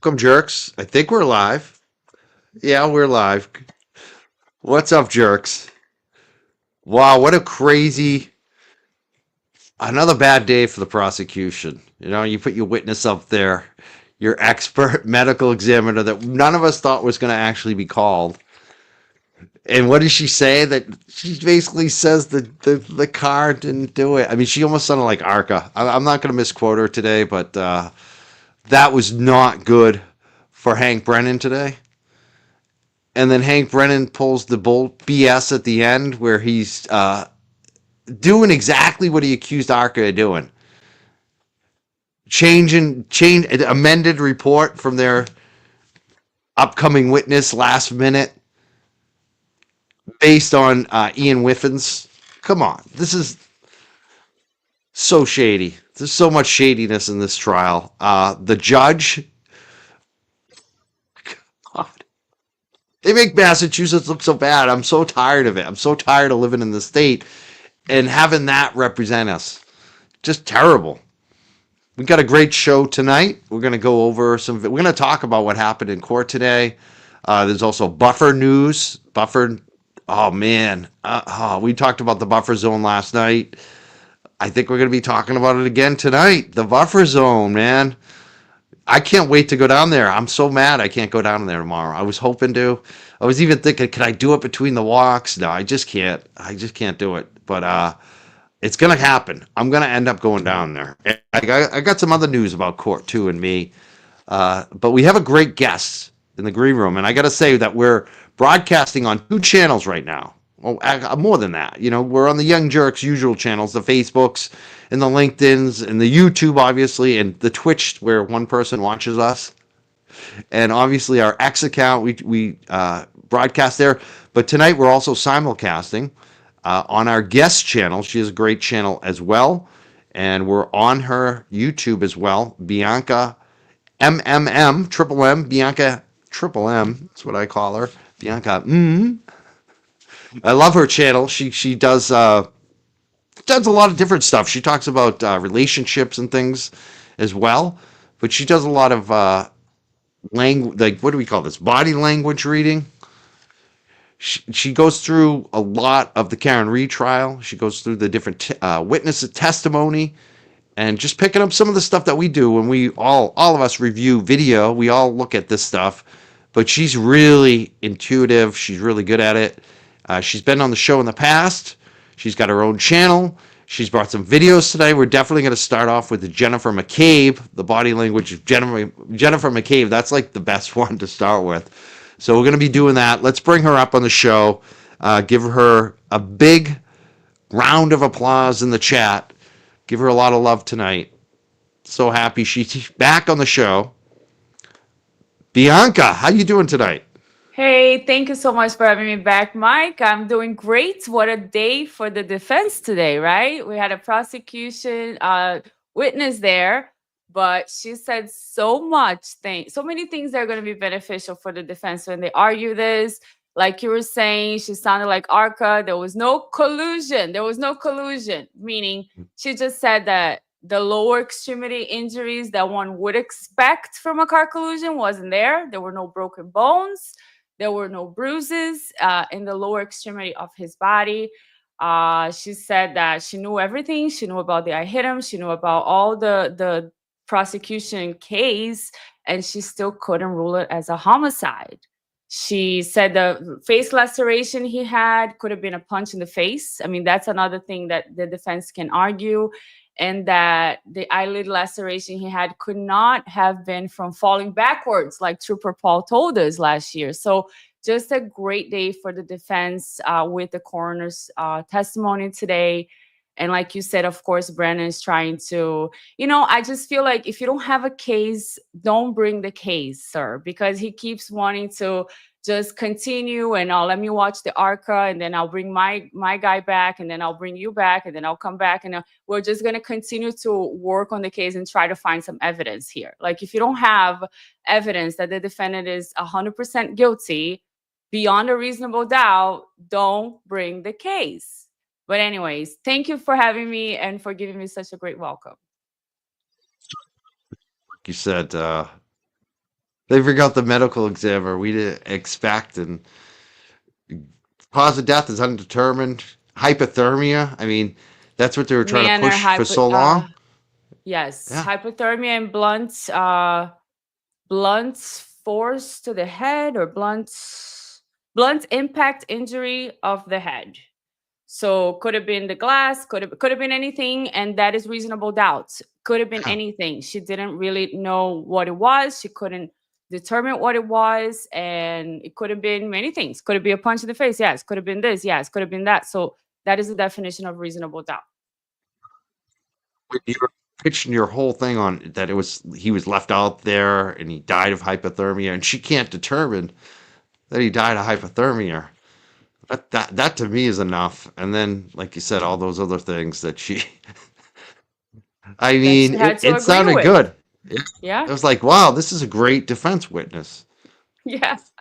Welcome, jerks. I think we're live. Yeah, we're live. What's up, jerks? Wow, what a crazy another bad day for the prosecution. You know, you put your witness up there, your expert medical examiner that none of us thought was going to actually be called. And what does she say? That she basically says the car didn't do it. I mean, she almost sounded like Arca. I'm not going to misquote her today, but that was not good for Hank Brennan today. And then Hank Brennan pulls the bull BS at the end where he's doing exactly what he accused Arca of doing. Change amended report from their upcoming witness last minute based on Ian Whiffins. Come on, this is so shady. There's so much shadiness in this trial. The judge, God, they make Massachusetts look so bad. I'm so tired of it. I'm so tired of living in the state and having that represent us. Just terrible. We got a great show tonight. We're going to go over we're going to talk about what happened in court today. There's also buffer news. Oh man. We talked about the buffer zone last night. I think we're going to be talking about it again tonight. The buffer zone, man. I can't wait to go down there. I'm so mad I can't go down there tomorrow. I was hoping to. I was even thinking, can I do it between the walks? No, I just can't. I just can't do it. But it's going to happen. I'm going to end up going down there. I got some other news about court, too, and me. But we have a great guest in the green room. And I got to say that we're broadcasting on 2 channels right now. Well, more than that. You know, we're on the Young Jerks usual channels, the Facebooks and the LinkedIns and the YouTube, obviously, and the Twitch where one person watches us. And obviously our X account, we broadcast there. But tonight we're also simulcasting on our guest channel. She has a great channel as well. And we're on her YouTube as well. Bianca MMM, Triple M, Bianca Triple M. That's what I call her. Bianca. I love her channel. She does a lot of different stuff. She talks about relationships and things as well. But she does a lot of language, like, what do we call this? Body language reading. She goes through a lot of the Karen Reed trial. She goes through the different witness testimony and just picking up some of the stuff that we do when we all of us review video. We all look at this stuff, but she's really intuitive. She's really good at it. She's been on the show in the past. She's got her own channel. She's brought some videos today. We're definitely going to start off with the Jennifer McCabe, the body language of Jennifer McCabe. That's like the best one to start with. So we're going to be doing that. Let's bring her up on the show. Give her a big round of applause in the chat. Give her a lot of love tonight. So happy she's back on the show. Bianca, how you doing tonight? Hey, thank you so much for having me back, Mike. I'm doing great. What a day for the defense today, right? We had a prosecution witness there, but she said so many things that are going to be beneficial for the defense when they argue this. Like you were saying, she sounded like Arca. There was no collusion. Meaning she just said that the lower extremity injuries that one would expect from a car collusion wasn't there. There were no broken bones. There were no bruises in the lower extremity of his body. She said that she knew everything. She knew about the I hit him. She knew about all the prosecution case, and she still couldn't rule it as a homicide. She said the face laceration he had could have been a punch in the face. I mean, that's another thing that the defense can argue, and that the eyelid laceration he had could not have been from falling backwards, like Trooper Paul told us last year. So just a great day for the defense with the coroner's testimony today. And like you said, of course, Brandon is trying to, I just feel like if you don't have a case, don't bring the case, sir, because he keeps wanting to just continue and let me watch the ARCA, and then I'll bring my guy back, and then I'll bring you back, and then I'll come back, and we're just going to continue to work on the case and try to find some evidence here. Like, if you don't have evidence that the defendant is 100% guilty beyond a reasonable doubt, don't bring the case. But anyways, thank you for having me and for giving me such a great welcome. You said They bring out the medical examiner we didn't expect, and cause of death is undetermined. Hypothermia. I mean, that's what they were trying to Manner push for hypo so long. yes, Yeah. hypothermia and blunt force to the head, or blunt impact injury of the head. So could have been the glass, could have been anything, and that is reasonable doubt. Could have been Yeah. anything. She didn't really know what it was. She couldn't determine what it was, and it could have been many things. Could it be a punch in the face? Yes. Could have been this? Yes. Could have been that. So that is the definition of reasonable doubt. When you're pitching your whole thing on that he was left out there and he died of hypothermia, and she can't determine that he died of hypothermia. That to me is enough. And then, like you said, all those other things that she. I That she mean, had to it agree sounded with. good. It, Yeah. it was like, wow, this is a great defense witness. Yes.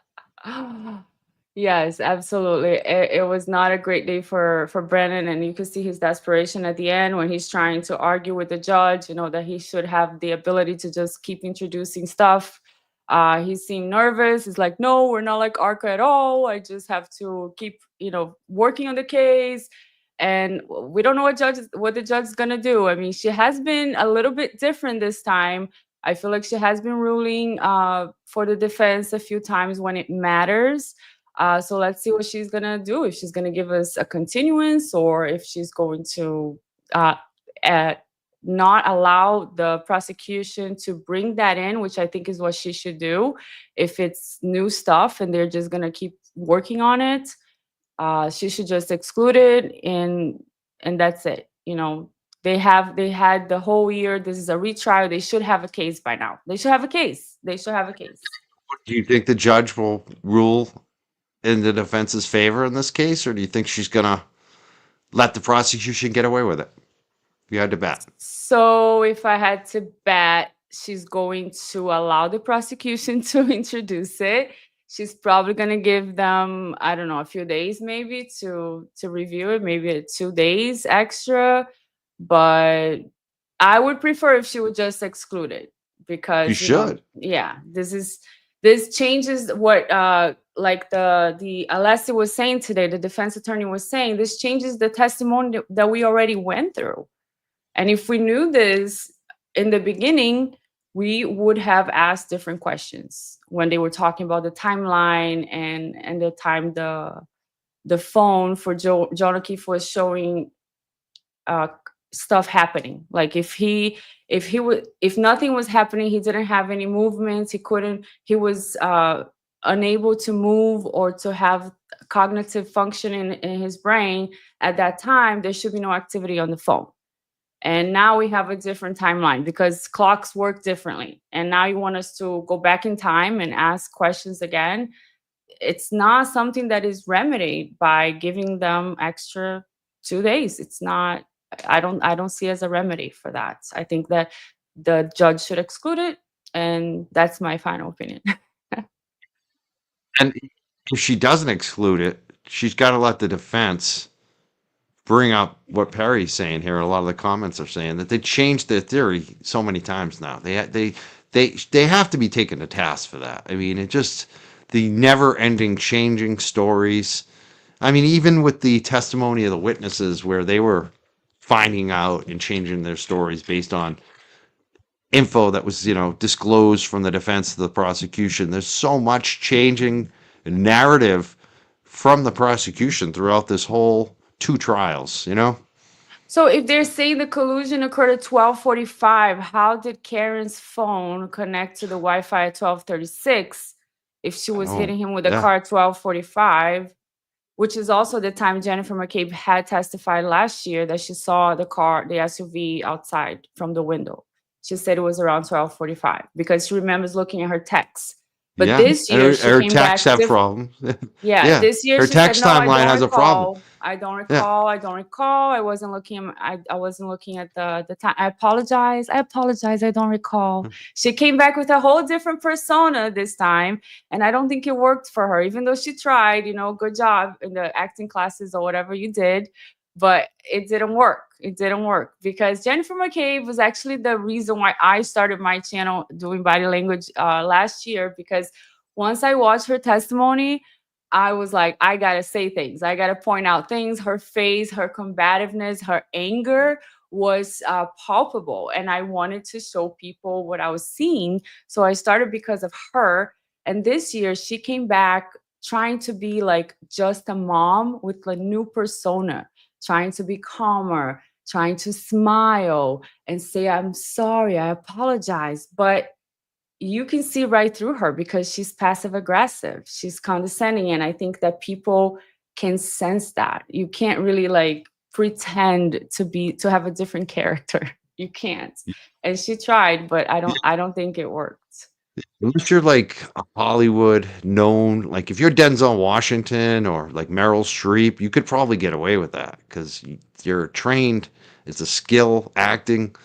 Yes, absolutely. It was not a great day for Brennan, and you could see his desperation at the end when he's trying to argue with the judge, that he should have the ability to just keep introducing stuff. He seemed nervous. He's like, "No, we're not like Arca at all. I just have to keep, working on the case." And we don't know what the judge is gonna do. I mean, she has been a little bit different this time. I feel like she has been ruling for the defense a few times when it matters. So let's see what she's gonna do. If she's gonna give us a continuance, or if she's going to uh, uh, not allow the prosecution to bring that in, which I think is what she should do. If it's new stuff and they're just gonna keep working on it, she should just exclude it, and that's it. They had the whole year. This is a retrial. They should have a case by now. They should have a case. They should have a case. Do you think the judge will rule in the defense's favor in this case, or do you think she's gonna let the prosecution get away with it? If you had to bet. So if I had to bet, she's going to allow the prosecution to introduce it. She's probably going to give them, I don't know, a few days maybe to review it, maybe 2 days extra. But I would prefer if she would just exclude it, You because should. yeah, this changes what like the Alessi was saying today, the defense attorney was saying, this changes the testimony that we already went through. And if we knew this in the beginning, we would have asked different questions when they were talking about the timeline, and the time the phone for John O'Keefe was showing stuff happening. Like if nothing was happening, he didn't have any movements, he was unable to move or to have cognitive function in his brain at that time, there should be no activity on the phone. And now we have a different timeline because clocks work differently. And now you want us to go back in time and ask questions again. It's not something that is remedied by giving them extra 2 days. It's not, I don't see as a remedy for that. I think that the judge should exclude it, and that's my final opinion. And if she doesn't exclude it, she's got to let the defense bring up what Perry's saying here. A lot of the comments are saying that they changed their theory so many times now. They have to be taken to task for that. I mean, it just the never-ending changing stories. I mean, even with the testimony of the witnesses, where they were finding out and changing their stories based on info that was disclosed from the defense to the prosecution. There's so much changing narrative from the prosecution throughout this whole two trials. So if they're saying the collusion occurred at 12:45, how did Karen's phone connect to the Wi-Fi at 12:36 if she was hitting him with a car at 12:45, which is also the time Jennifer McCabe had testified last year that she saw the SUV outside from the window. She said it was around 12:45 because she remembers looking at her texts. But this year she her came back texts have problems. Yeah, this year her she said, text "No, I timeline don't has a problem. recall. I don't recall. I don't recall. I wasn't looking. I wasn't looking at the time. I apologize. I don't recall." She came back with a whole different persona this time, and I don't think it worked for her. Even though she tried, good job in the acting classes or whatever you did, but it didn't work. It didn't work because Jennifer McCabe was actually the reason why I started my channel doing body language last year. Because once I watched her testimony, I was like, I gotta say things. I gotta point out things. Her face, her combativeness, her anger was palpable, and I wanted to show people what I was seeing. So I started because of her. And this year, she came back trying to be like just a mom with a new persona, trying to be calmer, trying to smile and say, I'm sorry, I apologize. But you can see right through her because she's passive aggressive, she's condescending. And I think that people can sense that. You can't really like pretend to have a different character. You can't. And she tried, but I don't think it worked. Unless you're like a Hollywood known, like if you're Denzel Washington or like Meryl Streep, you could probably get away with that because you're trained. It's a skill acting.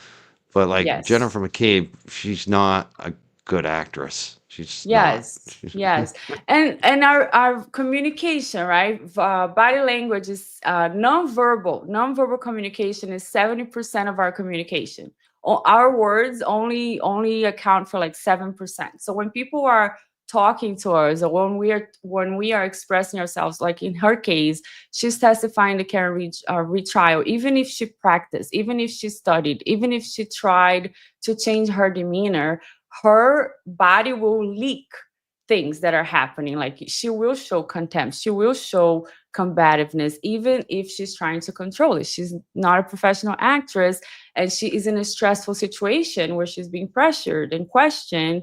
But like Yes. Jennifer McCabe, she's not a good actress. She's not. Yes, yes, and our communication, right? Body language is nonverbal. Nonverbal communication is 70% of our communication. Our words only account for like 7%. So when people are talking to us, or when we are expressing ourselves, like in her case, she's testifying to Karen Reed retrial. Even if she practiced, even if she studied, even if she tried to change her demeanor, her body will leak things that are happening. Like she will show contempt, she will show combativeness, even if she's trying to control it. She's not a professional actress, and she is in a stressful situation where she's being pressured and questioned.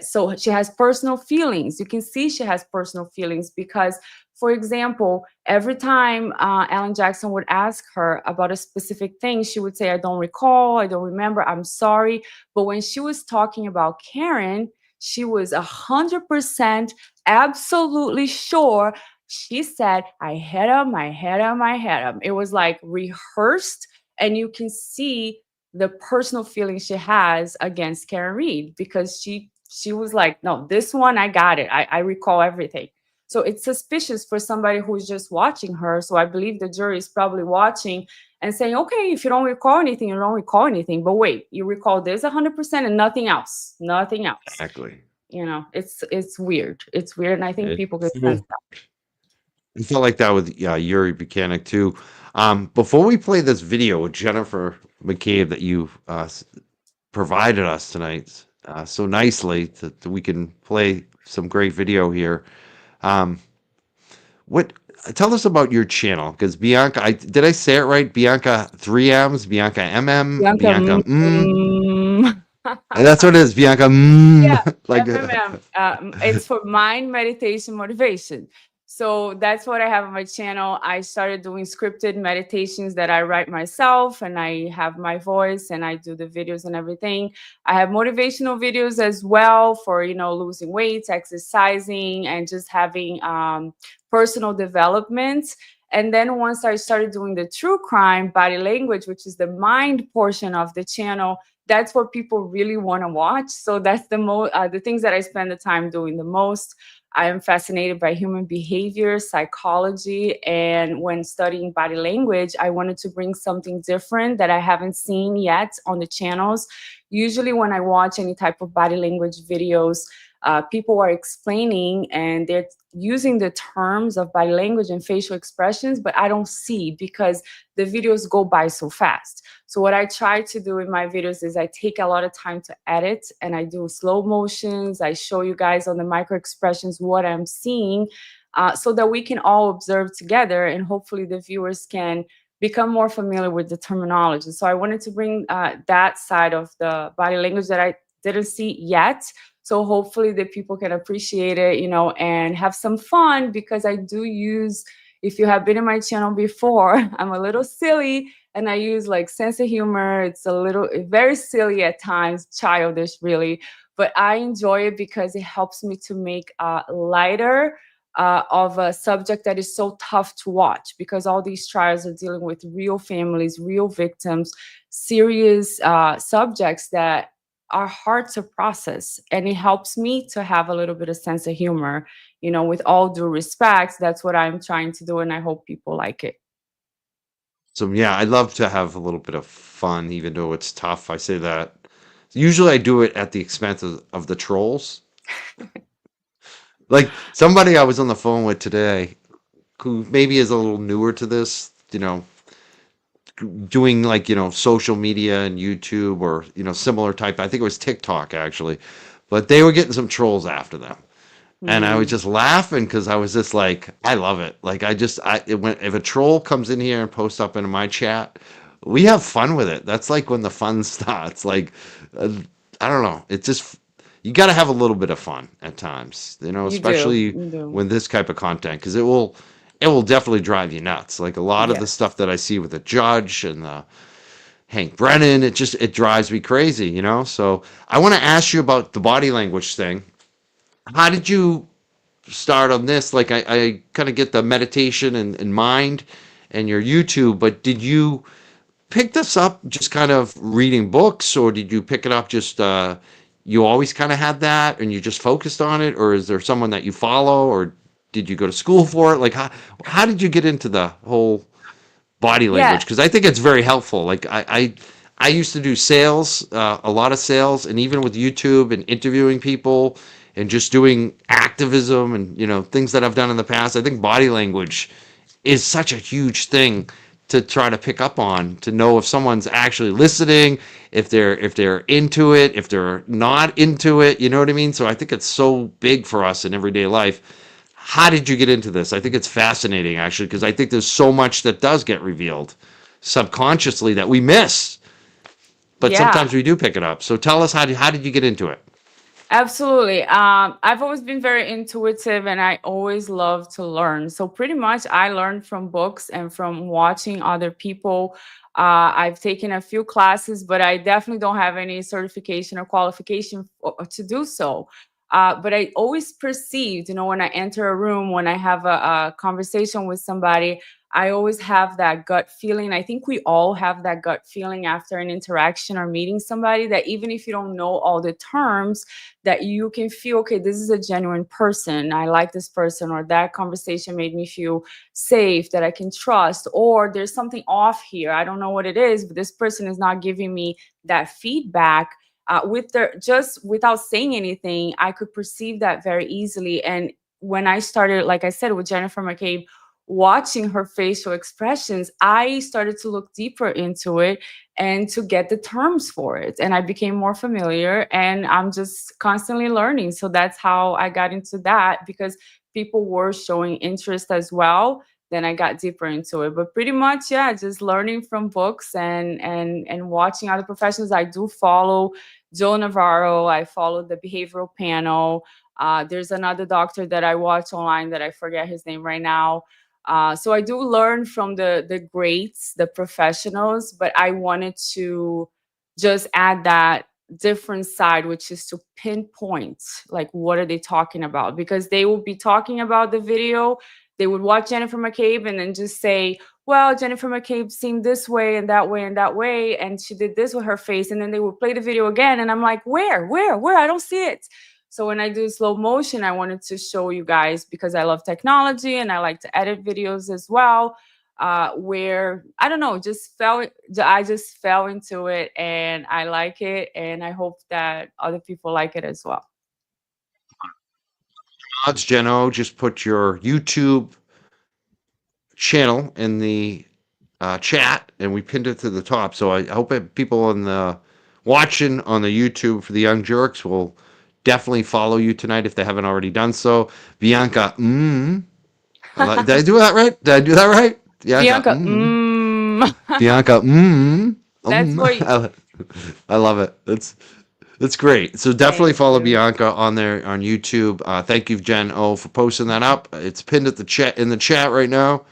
So she has personal feelings. You can see she has personal feelings because, for example, every time Alan Jackson would ask her about a specific thing, she would say, I don't recall, I don't remember, I'm sorry. But when she was talking about Karen, she was 100% absolutely sure. She said, I hit him, I hit him, I hit him. It was like rehearsed, and you can see the personal feeling she has against Karen Reed because she was like, no, this one I got it. I recall everything. So it's suspicious for somebody who's just watching her. So I believe the jury is probably watching and saying, okay, if you don't recall anything, you don't recall anything. But wait, you recall this 100% and nothing else, nothing else. Exactly. It's weird. It's weird, and I think It, people can sense that. I felt like that with Yuri Buchanan too. Before we play this video with Jennifer McCabe that you provided us tonight so nicely that we can play some great video here. Um, what Tell us about your channel because Bianca, did I say it right? Bianca 3Ms, Bianca MM, Bianca, Bianca mm. and that's what it is, Bianca Yeah, like MMM. It's for mind, meditation, motivation. So that's what I have on my channel. I started doing scripted meditations that I write myself, and I have my voice, and I do the videos and everything. I have motivational videos as well for losing weight, exercising, and just having personal development. And then once I started doing the true crime body language, which is the mind portion of the channel, that's what people really want to watch. So that's the things that I spend the time doing the most. I am fascinated by human behavior, psychology, and when studying body language, I wanted to bring something different that I haven't seen yet on the channels. Usually, when I watch any type of body language videos, people are explaining and they're using the terms of body language and facial expressions, but I don't see because the videos go by so fast. So what I try to do in my videos is I take a lot of time to edit, and I do slow motions. I show you guys on the micro expressions what I'm seeing, so that we can all observe together, and hopefully the viewers can become more familiar with the terminology. So I wanted to bring that side of the body language that I didn't see yet. So hopefully the people can appreciate it, and have some fun, because I do use, if you have been in my channel before, I'm a little silly, and I use like sense of humor. It's very silly at times, childish really, but I enjoy it because it helps me to make lighter of a subject that is so tough to watch, because all these trials are dealing with real families, real victims, serious subjects that are hard to process. And it helps me to have a little bit of sense of humor, with all due respect. That's what I'm trying to do, and I hope people like it. So yeah, I love to have a little bit of fun, even though it's tough. I say that. Usually I do it at the expense of the trolls. Like somebody I was on the phone with today who maybe is a little newer to this, doing like, social media and YouTube or, similar type. I think it was TikTok actually, but they were getting some trolls after them. And I was Mm, just laughing because I was just like, I love it. Like if a troll comes in here and posts up into my chat, we have fun with it. That's like when the fun starts. Like, uh, I don't know. It's just you got to have a little bit of fun at times, you do. especially You do. when this type of content, because it will definitely drive you nuts. Like a lot of the Yes. stuff that I see with the judge and the Hank Brennan, it drives me crazy. So I want to ask you about the body language thing. How did you start on this? Like I kind of get the meditation and mind and your YouTube, but did you pick this up just kind of reading books, or did you pick it up just you always kind of had that and you just focused on it, or is there someone that you follow, or did you go to school for it? Like how did you get into the whole body Yeah. language? Because I think it's very helpful. Like I used to do sales, a lot of sales, and even with YouTube and interviewing people and just doing activism and things that I've done in the past. I think body language is such a huge thing to try to pick up on, to know if someone's actually listening, if they're into it, if they're not into it. You know what I mean? So I think it's so big for us in everyday life. How did you get into this? I think it's fascinating actually, because I think there's so much that does get revealed subconsciously that we miss, but Yeah. sometimes we do pick it up. So tell us, how did you get into it? Absolutely. I've always been very intuitive and I always love to learn. So, pretty much, I learned from books and from watching other people. I've taken a few classes, but I definitely don't have any certification or qualification to do so. But I always perceived, when I enter a room, when I have a conversation with somebody, I always have that gut feeling. I think we all have that gut feeling after an interaction or meeting somebody, that even if you don't know all the terms, that you can feel, okay, this is a genuine person, I like this person, or that conversation made me feel safe, that I can trust, or there's something off here, I don't know what it is, but this person is not giving me that feedback. With their, just without saying anything, I could perceive that very easily. And when I started, like I said, with Jennifer McCabe, watching her facial expressions, I started to look deeper into it and to get the terms for it. And I became more familiar and I'm just constantly learning. So that's how I got into that, because people were showing interest as well. Then I got deeper into it. But pretty much, yeah, just learning from books and watching other professionals. I do follow Joe Navarro. I follow the behavioral panel. There's another doctor that I watch online that I forget his name right now. So I do learn from the greats, the professionals, but I wanted to just add that different side, which is to pinpoint like what are they talking about, because they will be talking about the video. They would watch Jennifer McCabe and then just say, well, Jennifer McCabe seemed this way and that way and that way, and she did this with her face, and then they would play the video again, and I'm like, where? I don't see it. So when I do slow motion, I wanted to show you guys, because I love technology and I like to edit videos as well. Where I don't know, I just fell into it and I like it, and I hope that other people like it as well. Odds Geno just put your YouTube channel in the chat, and we pinned it to the top. So I hope that people on the watching on the YouTube for the Young Jerks will definitely follow you tonight if they haven't already done so. Bianca, did I do that right? Did I do that right? Bianca, Bianca, Bianca, that's what. I love it. That's great. So definitely Thank follow you. Bianca on there on YouTube. Thank you, Jen O, for posting that up. It's pinned at the chat in the chat right now.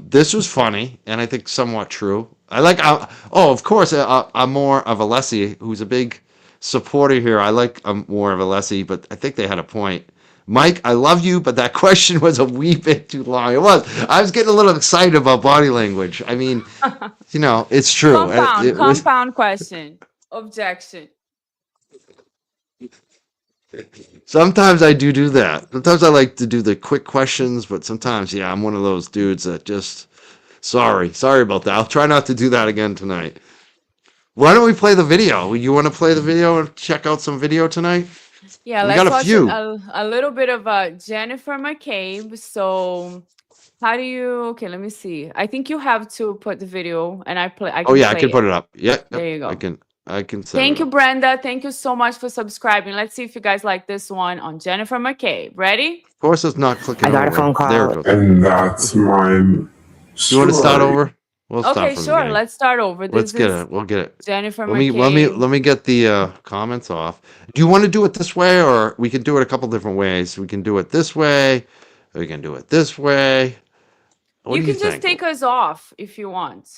This was funny and I think somewhat true. I like. Of course, I'm more of Alessi, who's a big supporter here. I like more of Alessi, but I think they had a point. Mike, I love you, but that question was a wee bit too long. It was. I was getting a little excited about body language. I mean, it's true. Compound, It was. compound question. Objection. Sometimes I do that. Sometimes I like to do the quick questions, but sometimes, yeah, I'm one of those dudes that just Sorry about that. I'll try not to do that again tonight. Why don't we play the video? You want to play the video and check out some video tonight? Yeah, We let's got a watch few. a little bit of Jennifer McCabe. So how do you, okay, let me see. I think you have to put the video and I Oh can yeah, I play can put it up. Yeah, There you go. I can set Thank it you, up. Brenda. Thank you so much for subscribing. Let's see if you guys like this one on Jennifer McCabe. Ready? Of course, it's not clicking. I got a over. phone call. There it goes. And that's my You want to start over? We'll start Okay, from the sure. beginning. Let's start over. Let's This get is it. We'll get it. Jennifer Let McCabe. me get the comments off. Do you want to do it this way, or we can do it a couple different ways? We can do it this way, or we can do it this way. What You do you can just think? take us off if you want.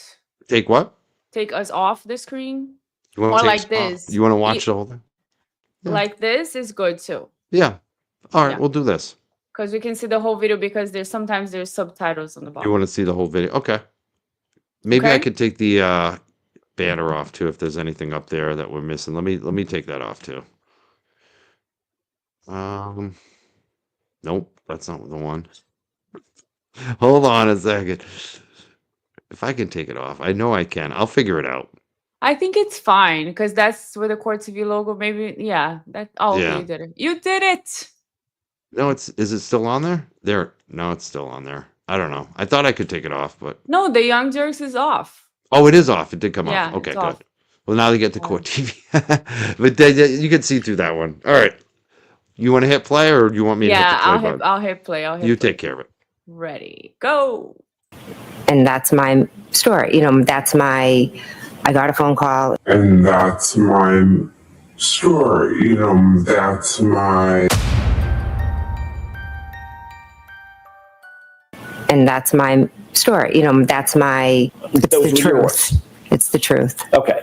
Take what? Take us off the screen. You want Or to like this. You want to watch the whole thing? Yeah. Like this is good too. Yeah. All right, Yeah. we'll do this. Because we can see the whole video because sometimes there's subtitles on the You bottom. want to see the whole video? Okay. Maybe I Okay. could take the banner off too if there's anything up there that we're missing. Let me take that off too. Nope, that's not the one. Hold on a second. If I can take it off, I know I can. I'll figure it out. I think it's fine because that's with the Court TV logo. Maybe, yeah. Okay, Yeah. you did it. You did it. No, is it still on there? No, it's still on there. I don't know. I thought I could take it off, but No, the Young Jerks is off. oh, it is off. It did come Yeah, off. Okay, it's good. off. Well, now they get the Yeah. Court TV, but you can see through that one. All right. You want to hit play, or do you want me to hit Yeah, the play button? I'll hit play. I'll hit You play. take care of it. Ready, go. And that's my story. I got a phone call. and that's my story. That's my And that's my story. It's Those the were truth. yours. It's the truth. Okay.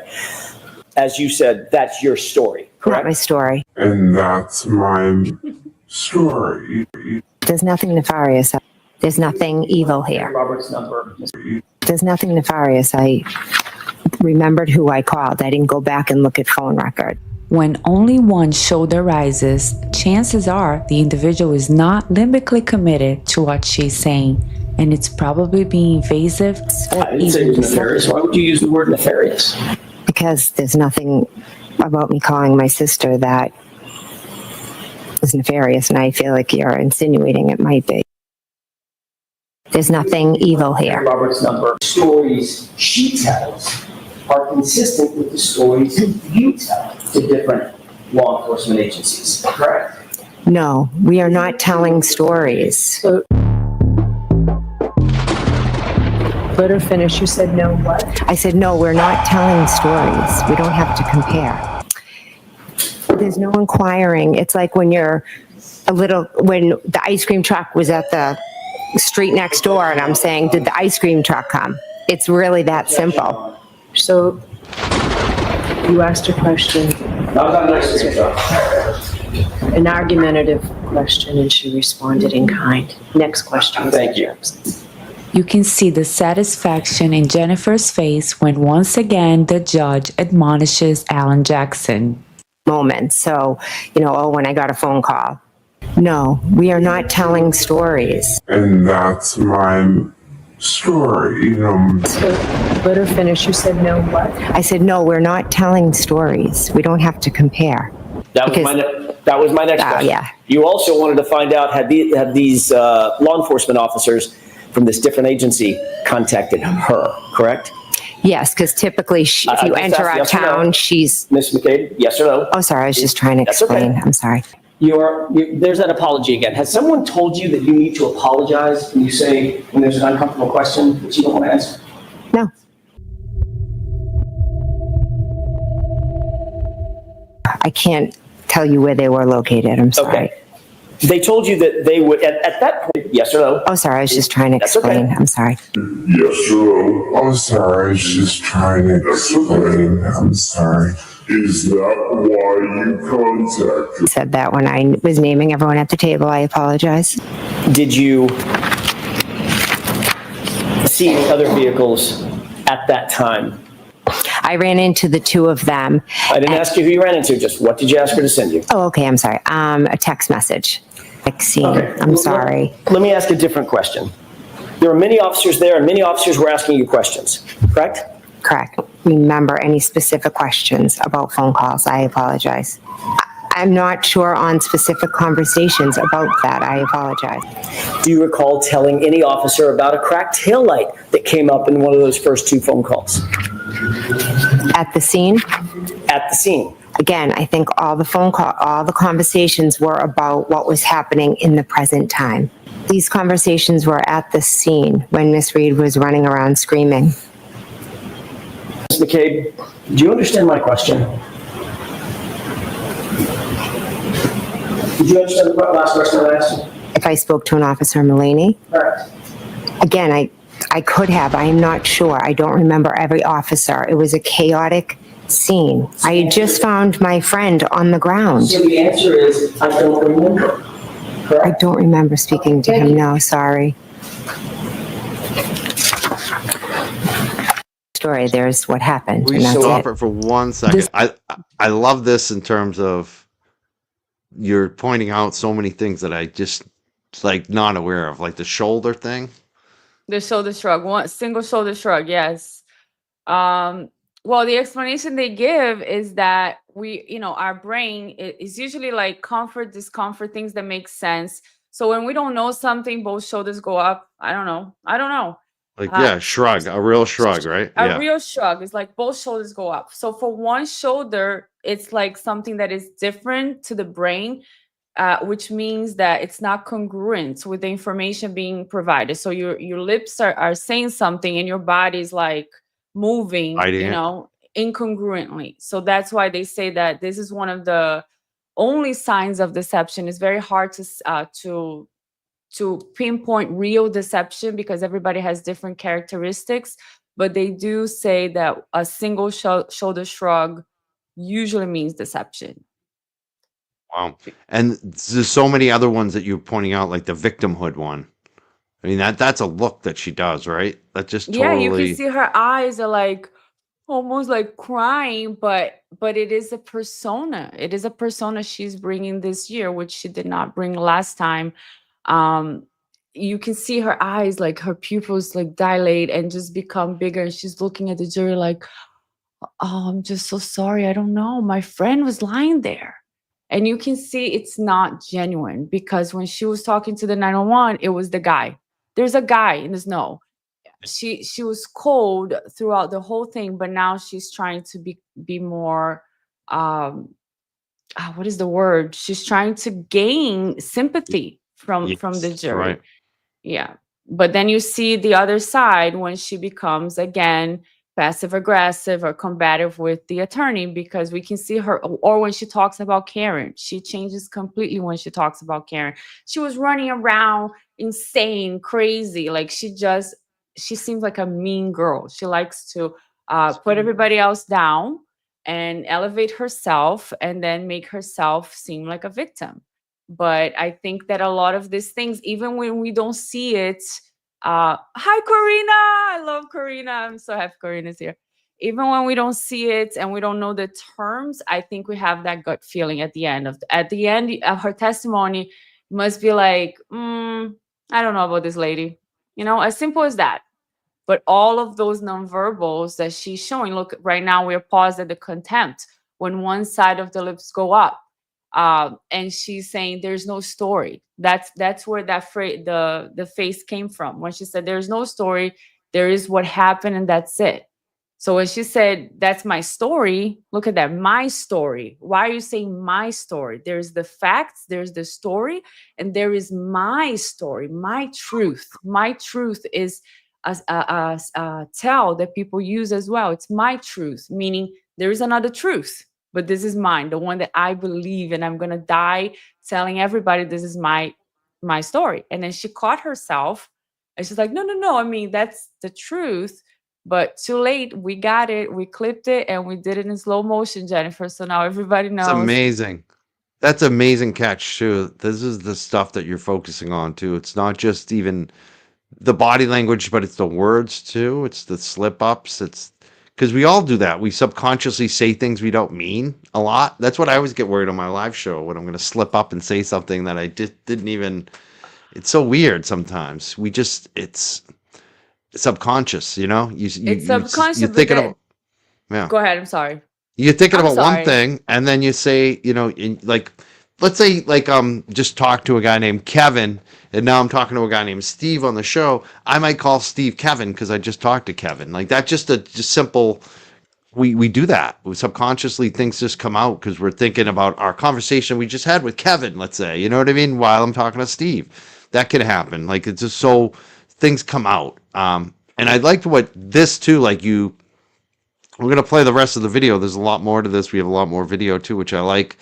As you said, that's your story, Not my correct? story. and that's my story. There's nothing nefarious. There's nothing evil here. Robert's number. There's nothing nefarious. I remembered who I called. I didn't go back and look at phone record. When only one shoulder rises, chances are the individual is not limbically committed to what she's saying, and it's probably being evasive or I didn't say it even was nefarious. deceptive. Why would you use the word nefarious? Because there's nothing about me calling my sister that is nefarious, and I feel like you're insinuating it might be. There's nothing evil here. Robert's number. Stories she tells are consistent with the stories you tell to different law enforcement agencies, correct? No, we are not telling stories. Let her finish. You said no what? I said, no, we're not telling stories. We don't have to compare. There's no inquiring. It's like when when the ice cream truck was at the street next door and I'm saying, did the ice cream truck come? It's really that simple. So you asked a question, That was not nice to you, an argumentative question, and she responded in kind. Next question. Thank you. You can see the satisfaction in Jennifer's face when once again the judge admonishes Alan Jackson. Moment. So, when I got a phone call. No, we are not telling stories. And that's my story. So let her finish. You said no what? I said, no, we're not telling stories. We don't have to compare. That was my next Oh, question. yeah. You also wanted to find out, had these law enforcement officers from this different agency contacted her, correct? Yes, because typically if I you just enter our asked yes or no. town, she's, Ms. McCabe, yes or no? oh, sorry, I was just trying to That's okay. explain. I'm sorry. There's that apology again. Has someone told you that you need to apologize when you say, when there's an uncomfortable question that you don't want to answer? No. I can't tell you where they were located. I'm sorry. Okay. They told you that they would, at that point, yes or no? Oh, sorry, I was just trying to That's okay. explain. I'm sorry. Yes, hello. I'm sorry. I was just trying to explain. I'm sorry. Is that why you contacted? Said that when I was naming everyone at the table. I apologize. Did you see any other vehicles at that time? I ran into the two of them. I didn't ask you who you ran into, just what did you ask her to send you? Oh, okay, I'm sorry. A text message. Like, see, Okay. I'm sorry. Let me ask a different question. There were many officers there and many officers were asking you questions, correct? Correct. Remember any specific questions about phone calls? I apologize. I'm not sure on specific conversations about that. I apologize. Do you recall telling any officer about a cracked taillight that came up in one of those first 2 phone calls? At the scene, At the scene. again, I think all the conversations were about what was happening in the present time. These conversations were at the scene when Miss Reed was running around screaming. Ms. McCabe, do you understand my question? Did you understand the last question I asked you? If I spoke to an officer, Mulaney, Correct. again, I could have. I am not sure. I don't remember every officer. It was a chaotic scene. I had just found my friend on the ground. So the answer is, I don't remember. I Correct? don't remember speaking to him. No, sorry. Story, there's what happened, We and that's stop it. it for 1 second. I love this in terms of you're pointing out so many things that I just like not aware of, like the shoulder thing. The shoulder shrug, one single shoulder shrug, yes. Well, the explanation they give is that our brain is usually like comfort, discomfort, things that make sense. So when we don't know something, both shoulders go up. I don't know. Like, Uh, yeah, shrug, a real shrug, right? A Yeah. real shrug is like both shoulders go up. So for one shoulder, it's like something that is different to the brain, which means that it's not congruent with the information being provided. So your lips are saying something and your body's like moving, Hiding it. incongruently. So that's why they say that this is one of the only signs of deception. It's very hard to pinpoint real deception because everybody has different characteristics, but they do say that a single shoulder shrug usually means deception. Wow. And there's so many other ones that you're pointing out, like the victimhood one. I mean, that's a look that she does, right? That just Yeah, you totally. can see her eyes are like almost like crying, but it is a persona. It is a persona she's bringing this year, which she did not bring last time. You can see her eyes, like her pupils like dilate and just become bigger, and she's looking at the jury like, oh, I'm just so sorry, I don't know, my friend was lying there. And you can see it's not genuine because when she was talking to the 911, it was the guy. There's a guy in the snow. She was cold throughout the whole thing, but now she's trying to be more what is the word? She's trying to gain sympathy from the Yes, jury. right. Yeah. But then you see the other side when she becomes again passive aggressive or combative with the attorney, because we can see her, or when she talks about Karen, she changes completely when she talks about Karen. She was running around insane, crazy. Like she seems like a mean girl. She likes to put everybody else down and elevate herself and then make herself seem like a victim. But I think that a lot of these things, even when we don't see it, hi Karina, I love Karina, I'm so happy Karina's here. Even when we don't see it and we don't know the terms, I think we have that gut feeling at the end of her testimony must be like, I don't know about this lady, as simple as that. But all of those nonverbals that she's showing, look, right now we're paused at the contempt when one side of the lips go up. And she's saying there's no story. That's where that phrase, the face came from. When she said there's no story, there is what happened and that's it. So when she said that's my story, look at that, my story. Why are you saying my story? There's the facts, there's the story, and there is my story, my truth. My truth is a tell that people use as well. It's my truth, meaning there is another truth. But this is mine, the one that I believe, and I'm gonna die telling everybody this is my story. And then she caught herself, and she's like, no. I mean, that's the truth, but too late. We got it, we clipped it, and we did it in slow motion, Jennifer. So now everybody knows. It's amazing. That's amazing catch too. This is the stuff that you're focusing on too. It's not just even the body language, but it's the words too. It's the slip ups. It's because we all do that. We subconsciously say things we don't mean a lot. That's what I always get worried on my live show when I'm going to slip up and say something that I didn't even It's so weird sometimes. It's subconscious, you know? It's subconscious, you're but thinking that, of, yeah. go ahead, I'm sorry. You're thinking I'm about one sorry. thing, and then you say, you know, like, let's say, like, just talk to a guy named Kevin, and now I'm talking to a guy named Steve on the show. I might call Steve Kevin because I just talked to Kevin. Like, that's just simple. We do that. We subconsciously, things just come out because we're thinking about our conversation we just had with Kevin, let's say. You know what I mean? While I'm talking to Steve, that could happen. Like, it's just so things come out. And I liked what this too. Like, we're gonna play the rest of the video. There's a lot more to this. We have a lot more video too, which I like.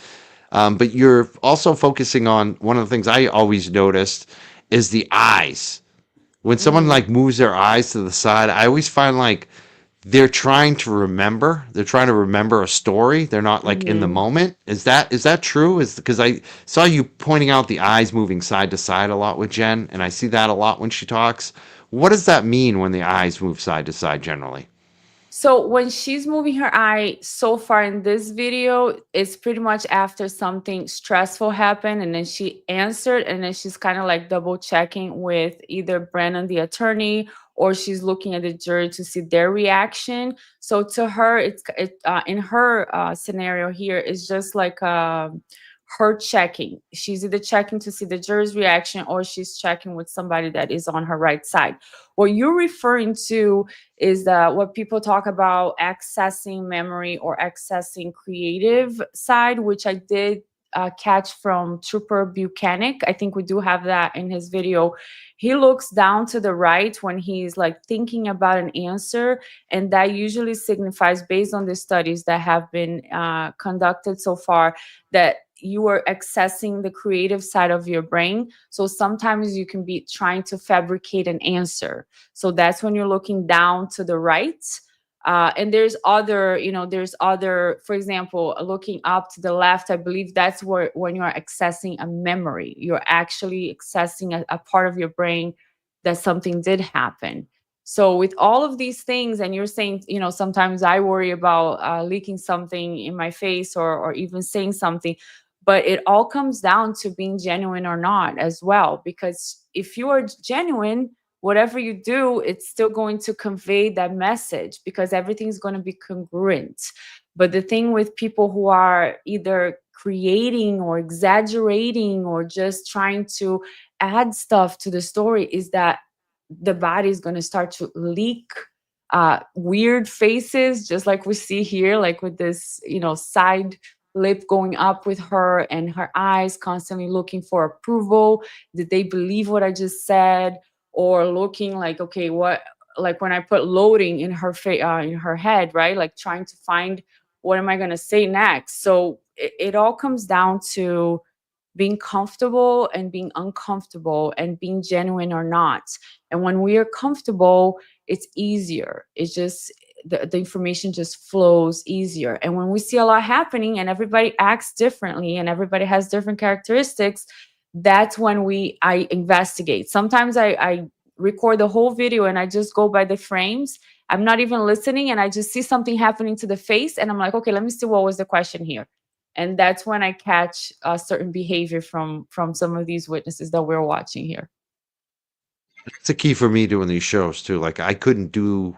But you're also focusing on one of the things I always noticed is the eyes. When someone like moves their eyes to the side, I always find like they're trying to remember. They're trying to remember a story. They're not like in the Mhm. moment. Is that true? Is because I saw you pointing out the eyes moving side to side a lot with Jen, and I see that a lot when she talks. What does that mean when the eyes move side to side generally? So when she's moving her eye so far in this video, it's pretty much after something stressful happened, and then she answered, and then she's kind of like double checking with either Brandon, the attorney, or she's looking at the jury to see their reaction. So to her, in her scenario here, it's just like her checking. She's either checking to see the jury's reaction, or she's checking with somebody that is on her right side. What you're referring to is that what people talk about accessing memory or accessing creative side, which I did catch from Trooper Buchanan. I think we do have that in his video. He looks down to the right when he's like thinking about an answer, and that usually signifies, based on the studies that have been conducted so far, that you are accessing the creative side of your brain. So sometimes you can be trying to fabricate an answer. So that's when you're looking down to the right. And there's other, for example, looking up to the left, I believe that's where, when you're accessing a memory, you're actually accessing a part of your brain that something did happen. So with all of these things, and you're saying, sometimes I worry about leaking something in my face, or even saying something, but it all comes down to being genuine or not as well. Because if you are genuine, whatever you do, it's still going to convey that message, because everything's going to be congruent. But the thing with people who are either creating or exaggerating or just trying to add stuff to the story is that the body is going to start to leak weird faces, just like we see here, like with this, side lip going up with her, and her eyes constantly looking for approval. Did they believe what I just said? Or looking like, okay, what, like when I put loading in her in her head, right? Like trying to find, what am I going to say next? So it all comes down to being comfortable and being uncomfortable, and being genuine or not. And when we are comfortable, it's easier. It's just the information just flows easier. And when we see a lot happening and everybody acts differently and everybody has different characteristics, that's when I investigate. Sometimes I record the whole video and I just go by the frames. I'm not even listening, and I just see something happening to the face, and I'm like, okay, let me see what was the question here. And that's when I catch a certain behavior from some of these witnesses that we're watching here. It's a key for me doing these shows too. Like, I couldn't do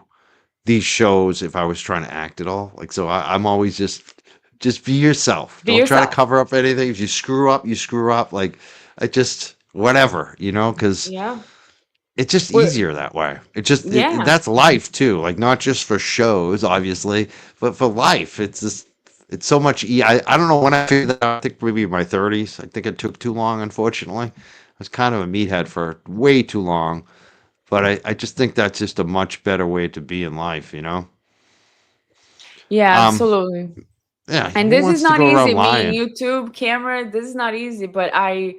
these shows if I was trying to act at all. Like, so I'm always just be yourself. Be Don't try to yourself. cover up anything. If you screw up, you screw up. Like, I just whatever, because Yeah. it's just Well, easier that way. yeah. That's life too. Like, not just for shows, obviously, but for life. It's so much. I don't know when I figured that out. I think maybe in my 30s. I think it took too long, unfortunately. I was kind of a meathead for way too long. But I just think that's just a much better way to be in life, you know? Yeah, Um, absolutely. yeah, And who this is wants to not go around easy. lying? Me, YouTube, camera, this is not easy. But I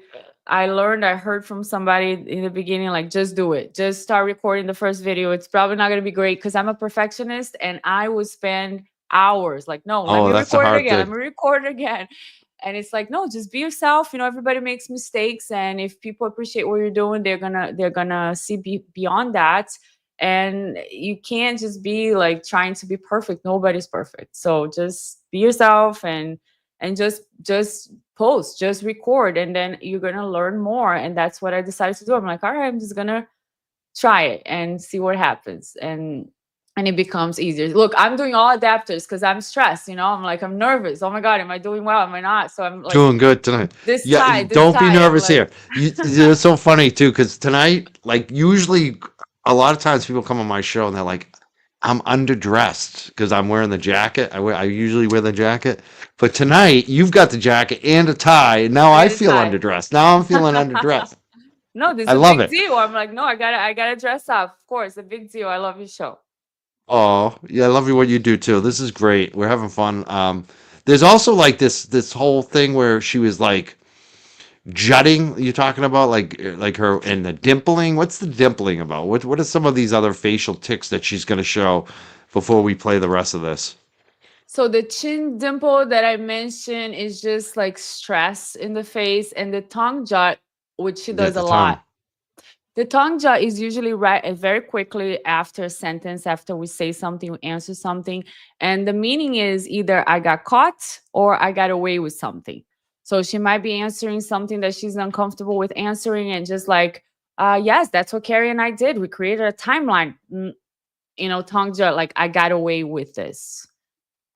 heard from somebody in the beginning, like, just do it. Just start recording the first video. It's probably not going to be great, because I'm a perfectionist and I would spend hours like, no, let Oh, me that's the record it hard again. Let thing. me record it again. And it's like, no, just be yourself. Everybody makes mistakes. And if people appreciate what you're doing, they're gonna see beyond that. And you can't just be like trying to be perfect. Nobody's perfect. So just be yourself, and just post, just record, and then you're gonna learn more. And that's what I decided to do. I'm like, all right, I'm just gonna try it and see what happens. And it becomes easier. Look, I'm doing all adapters because I'm stressed, I'm like, I'm nervous. Oh my God, am I doing well? Am I not? So I'm like, Doing good tonight. this Yeah, tie, this don't be tie, I'm nervous like- here. It's so funny too, because tonight, like usually, a lot of times people come on my show and they're like, "I'm underdressed because I'm wearing the jacket. I usually wear the jacket, but tonight you've got the jacket and a tie, and now I And a feel tie. underdressed. Now I'm feeling underdressed. No, this is I a love big it. deal. I'm like, no, I gotta dress up. Of course, a big deal. I love your show. Oh, yeah, I love you what you do too. This is great. We're having fun. There's also like this whole thing where she was like jutting. You're talking about like her and the dimpling. What's the dimpling about? What are some of these other facial tics that she's going to show before we play the rest of this? So the chin dimple that I mentioned is just like stress in the face, and the tongue jut, which she Yeah, does the a tongue. lot. The tongue jut is usually right very quickly after a sentence, after we say something, we answer something. And the meaning is either I got caught or I got away with something. So she might be answering something that she's uncomfortable with answering, and just like, yes, that's what Carrie and I did. We created a timeline. Tongue jut, like, I got away with this.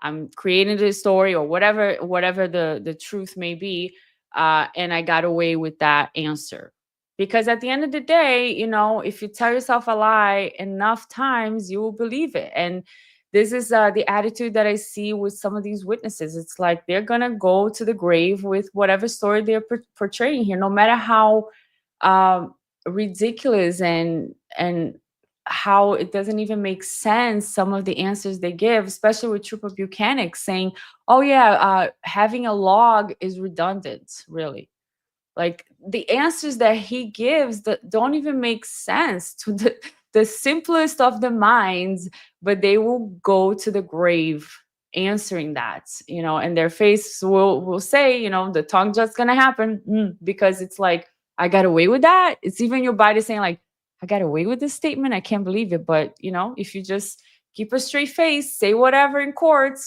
I'm creating this story, or whatever the truth may be, and I got away with that answer. Because at the end of the day, if you tell yourself a lie enough times, you will believe it. And this is the attitude that I see with some of these witnesses. It's like they're gonna go to the grave with whatever story they're portraying here, no matter how ridiculous and how it doesn't even make sense, some of the answers they give, especially with Trooper Buchanan saying, oh yeah, having a log is redundant, really. Like, the answers that he gives that don't even make sense to the simplest of the minds, but they will go to the grave answering that, and their face will say, the tongue just gonna happen, because it's like, I got away with that. It's even your body saying like, I got away with this statement. I can't believe it. But, if you just keep a straight face, say whatever in court,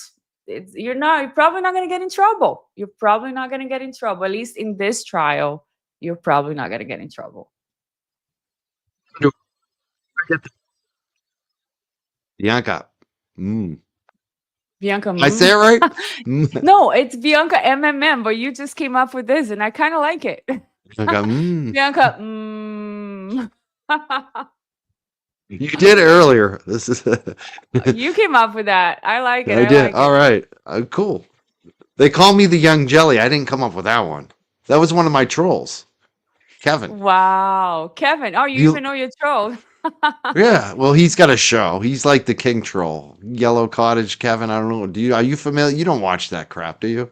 you're probably not going to get in trouble. You're probably not going to get in trouble. At least in this trial, you're probably not going to get in trouble. Bianca. Mm. Bianca. I say it right? Mm. No, it's Bianca MMM, but you just came up with this, and I kind of like it. Bianca. Mm. Bianca. You did it earlier. This is. You came up with that. I like it. I did. Like All right. Cool. They call me the young jelly. I didn't come up with that one. That was one of my trolls, Kevin. Wow, Kevin. Oh, you even know your troll. Yeah. Well, he's got a show. He's like the king troll. Yellow Cottage, Kevin. I don't know. Are you familiar? You don't watch that crap, do you?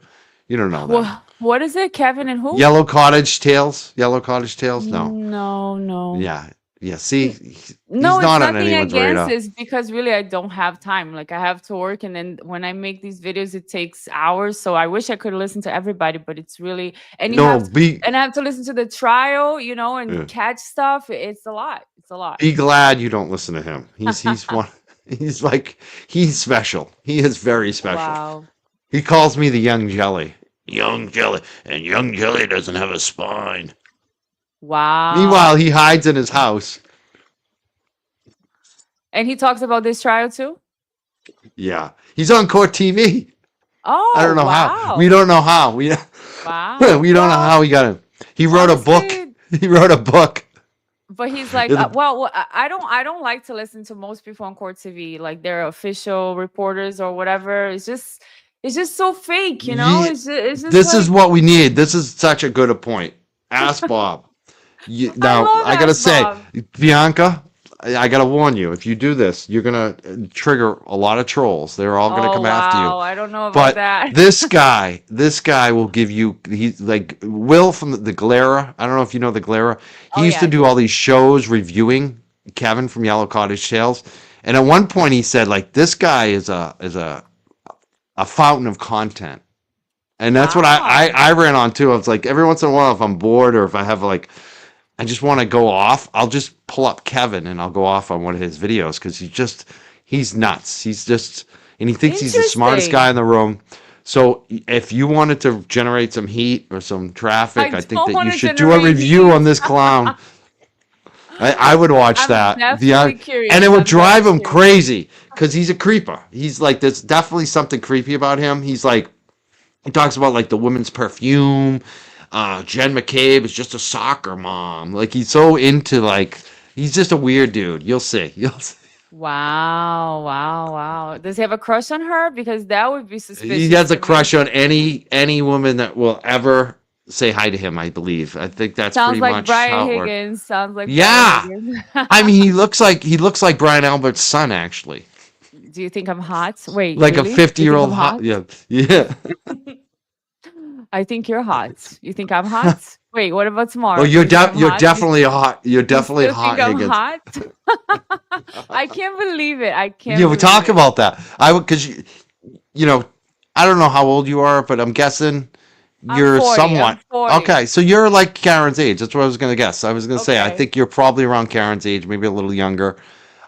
You don't know that. Well, what is it, Kevin and who? Yellow Cottage Tales. Yellow Cottage Tales. No. No. Yeah. Yeah. See, he's No, it's not on nothing anyone's against radar. this, because really I don't have time. Like, I have to work, and then when I make these videos, it takes hours. So I wish I could listen to everybody, but it's really, and you have to, and I have to listen to the trial, and catch stuff. It's a lot. It's a lot. Be glad you don't listen to him. He's one. He's special. He is very special. Wow. He calls me the young jelly. Young jelly, and young jelly doesn't have a spine. Wow. Meanwhile, he hides in his house. And he talks about this trial too? Yeah, he's on court TV. Oh, I don't know wow. how. We don't know how. Wow. We don't know how he got him. He wrote a book. He wrote a book. But he's like, well, I don't like to listen to most people on court TV, like their official reporters or whatever. It's just so fake, Yeah, It's just this like, is what we need. This is such a good point. Ask Bob. Now I gotta say, Bob. Bianca, I gotta warn you. If you do this, you're gonna trigger a lot of trolls. They're all gonna come after you. I don't know about But that. this guy will give you. He's like Will from the Glera. I don't know if you know the Glera. He used to do all these shows reviewing Kevin from Yellow Cottage Tales. And at one point he said, like, this guy is a fountain of content. And that's what I ran on too. I was like, every once in a while, if I'm bored or if I have like, I just want to go off, I'll just pull up Kevin and I'll go off on one of his videos because he's nuts. And he thinks he's the smartest guy in the room. So if you wanted to generate some heat or some traffic, I I think don't that you wanna should do a generate review heat. on this clown. I would watch I'm that. definitely And curious. it would I'm drive definitely him curious. crazy because he's a creeper. He's like, there's definitely something creepy about him. He's like, he talks about like the women's perfume. Jen McCabe is just a soccer mom. Like he's so into like, he's just a weird dude. You'll see. You'll see. Wow, wow, wow. Does he have a crush on her? Because that would be He suspicious has a to me. crush on any woman that will ever say hi to him. I believe. I think that's Sounds pretty like much Brian how it works. Higgins. Sounds like Yeah. Brian Higgins. I mean, he looks like Brian Albert's son, actually, Do you think I'm hot? Wait, like a really? You think 50-year-old I'm hot. hot? Yeah, yeah. I think you're hot. You think I'm hot? Wait, what about tomorrow? Oh, Do you think I'm you're hot? definitely hot. You're You definitely still hot, think I'm Higgins. hot? I can't believe it. I can't Yeah, we believe talk it. about that. I would because you know, I don't know how old you are, but I'm guessing I'm you're 40. I'm somewhat 40. okay. So you're like Karen's age. That's what I was gonna guess. I was gonna say I Okay. think you're probably around Karen's age, maybe a little younger.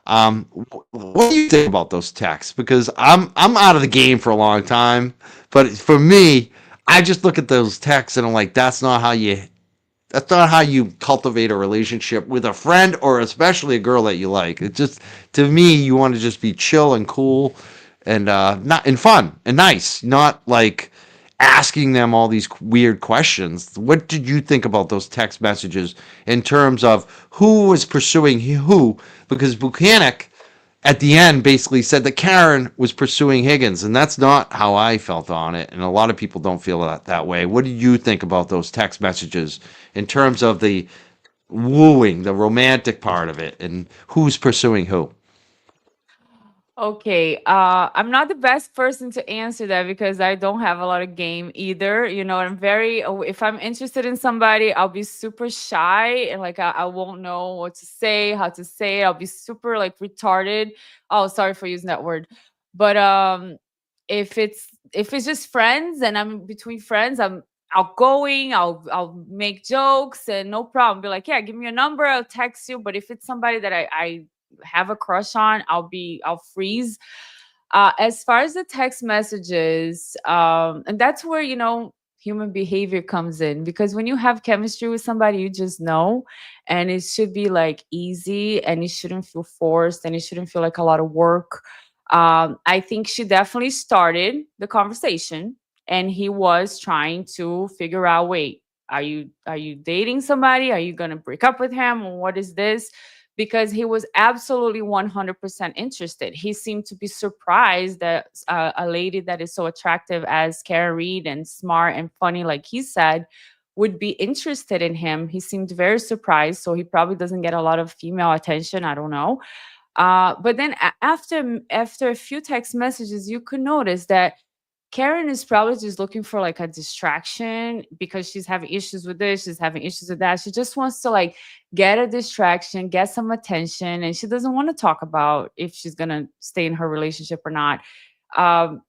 What do you think about those texts? Because I'm out of the game for a long time, but for me, I just look at those texts and I'm like, that's not how you cultivate a relationship with a friend or especially a girl that you like. It just to me, you want to just be chill and cool and not and fun and nice, not like asking them all these weird questions. What did you think about those text messages in terms of who was pursuing who? Because Buchanan at the end basically said that Karen was pursuing Higgins, and that's not how I felt on it. And a lot of people don't feel that way. What do you think about those text messages in terms of the wooing, the romantic part of it, and who's pursuing who? Okay, I'm not the best person to answer that because I don't have a lot of game either. You know, I'm very, if I'm interested in somebody, I'll be super shy and like I won't know what to say, how to say it. I'll be super like retarded. Oh, sorry for using that word. But if it's just friends and I'm between friends, I'm outgoing, I'll make jokes and no problem. Be like, yeah, give me a number, I'll text you. But if it's somebody that I have a crush on, I'll freeze. As far as the text messages, and that's where human behavior comes in because when you have chemistry with somebody, you just know, and it should be like easy, and it shouldn't feel forced, and it shouldn't feel like a lot of work. I think she definitely started the conversation, and he was trying to figure out, wait, are you dating somebody? Are you gonna break up with him? Or what is this? Because he was absolutely 100% interested. He seemed to be surprised that a lady that is so attractive as Karen Reed and smart and funny, like he said, would be interested in him. He seemed very surprised. So he probably doesn't get a lot of female attention. I don't know. But then after a few text messages, you could notice that Karen is probably just looking for like a distraction because she's having issues with this, she's having issues with that. She just wants to like get a distraction, get some attention, and she doesn't want to talk about if she's gonna stay in her relationship or not. Um,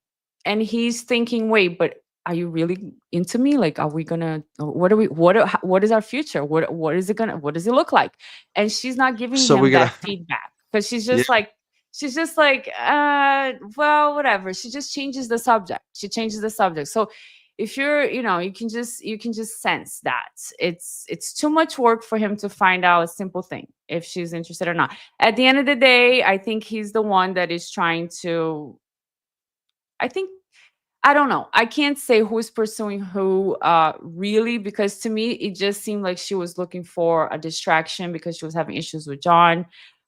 and he's thinking, wait, but are you really into me? Like, are we gonna? What is our future? What is it gonna? What does it look like? And she's not giving So him we that gotta feedback because yeah. she's just like, well, whatever. She just changes the subject. She changes the subject. So if you can just sense that it's too much work for him to find out a simple thing if she's interested or not. At the end of the day, I think he's the one that is trying to. I think I don't know. I can't say who's pursuing who really, because to me it just seemed like she was looking for a distraction because she was having issues with John,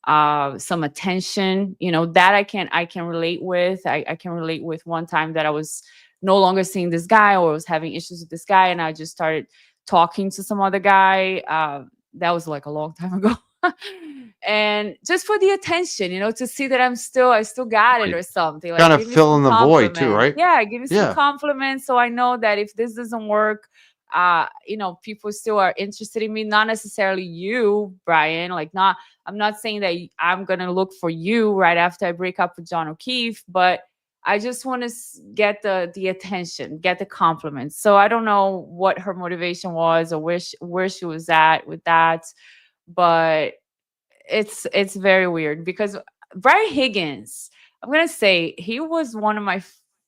some attention. That I can relate with. I can relate with one time that I was no longer seeing this guy or was having issues with this guy, and I just started talking to some other guy. That was like a long time ago. And just for the attention, to see that I still got it or something. Like kind of give me fill some in the void too, compliments. right? Yeah, give me some Yeah. compliments so I know that if this doesn't work, people still are interested in me. Not necessarily you, Brian. I'm not saying that I'm gonna look for you right after I break up with John O'Keefe, but I just want to get the attention, get the compliments. So I don't know what her motivation was or where she was at with that, but it's very weird because Brian Higgins, I'm gonna say he was one of my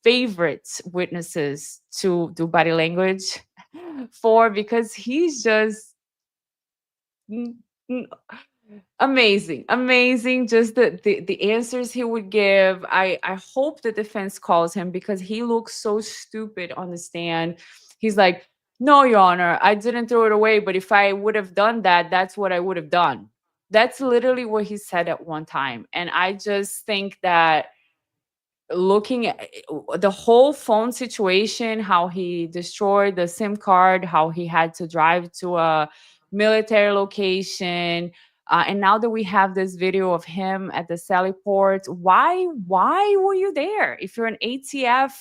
favorite witnesses to do body language for, because he's just mm, mm, amazing. Just the answers he would give. I hope the defense calls him, because he looks so stupid on the stand. He's like, no, Your Honor, I didn't throw it away, but if I would have done that, that's what I would have done. That's literally what he said at one time. And I just think that, looking at the whole phone situation, how he destroyed the SIM card, how he had to drive to a military location, and now that we have this video of him at the Sally port, why were you there? If you're an ATF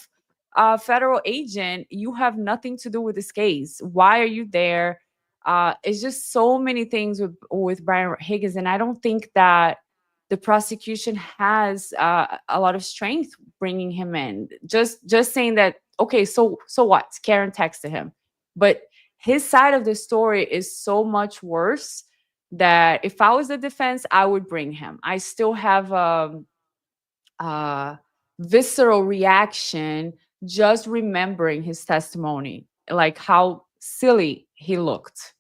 federal agent, you have nothing to do with this case. Why are you there? It's just so many things with Brian Higgins, and I don't think that the prosecution has a lot of strength bringing him in. Just saying that, okay, so what? Karen texted him, but his side of the story is so much worse that if I was the defense, I would bring him. I still have a visceral reaction just remembering his testimony, like how silly he looked,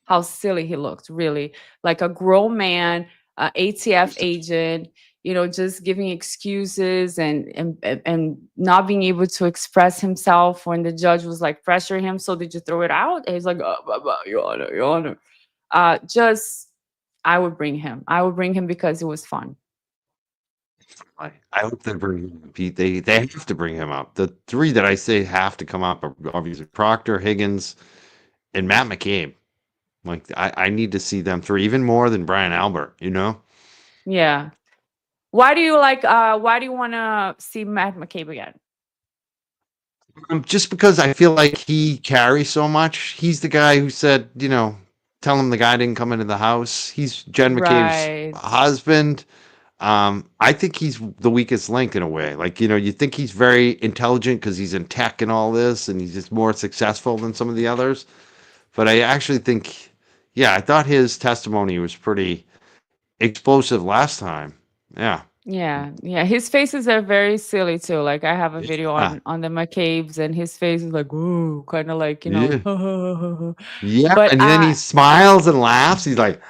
really, like a grown man, ATF agent, just giving excuses and not being able to express himself when the judge was like pressuring him. So did you throw it out? And he's like, Your Honor. I would bring him. Because it was fun. I hope they bring him up. They have to bring him up. The three that I say have to come up are obviously Proctor, Higgins, and Matt McCabe. Like, I need to see them three, even more than Brian Albert, Yeah. Why do you want to see Matt McCabe again? Just because I feel like he carries so much. He's the guy who said, tell him the guy didn't come into the house. He's Jen McCabe's Right. husband. I think he's the weakest link in a way. Like, you think he's very intelligent because he's in tech and all this, and he's just more successful than some of the others. But I actually think, I thought his testimony was pretty explosive last time. Yeah. Yeah. His faces are very silly too. Like, I have a video Yeah. on the McCabe's, and his face is like, ooh, kind of like, Yeah. Yeah, But and then he smiles and laughs. He's like,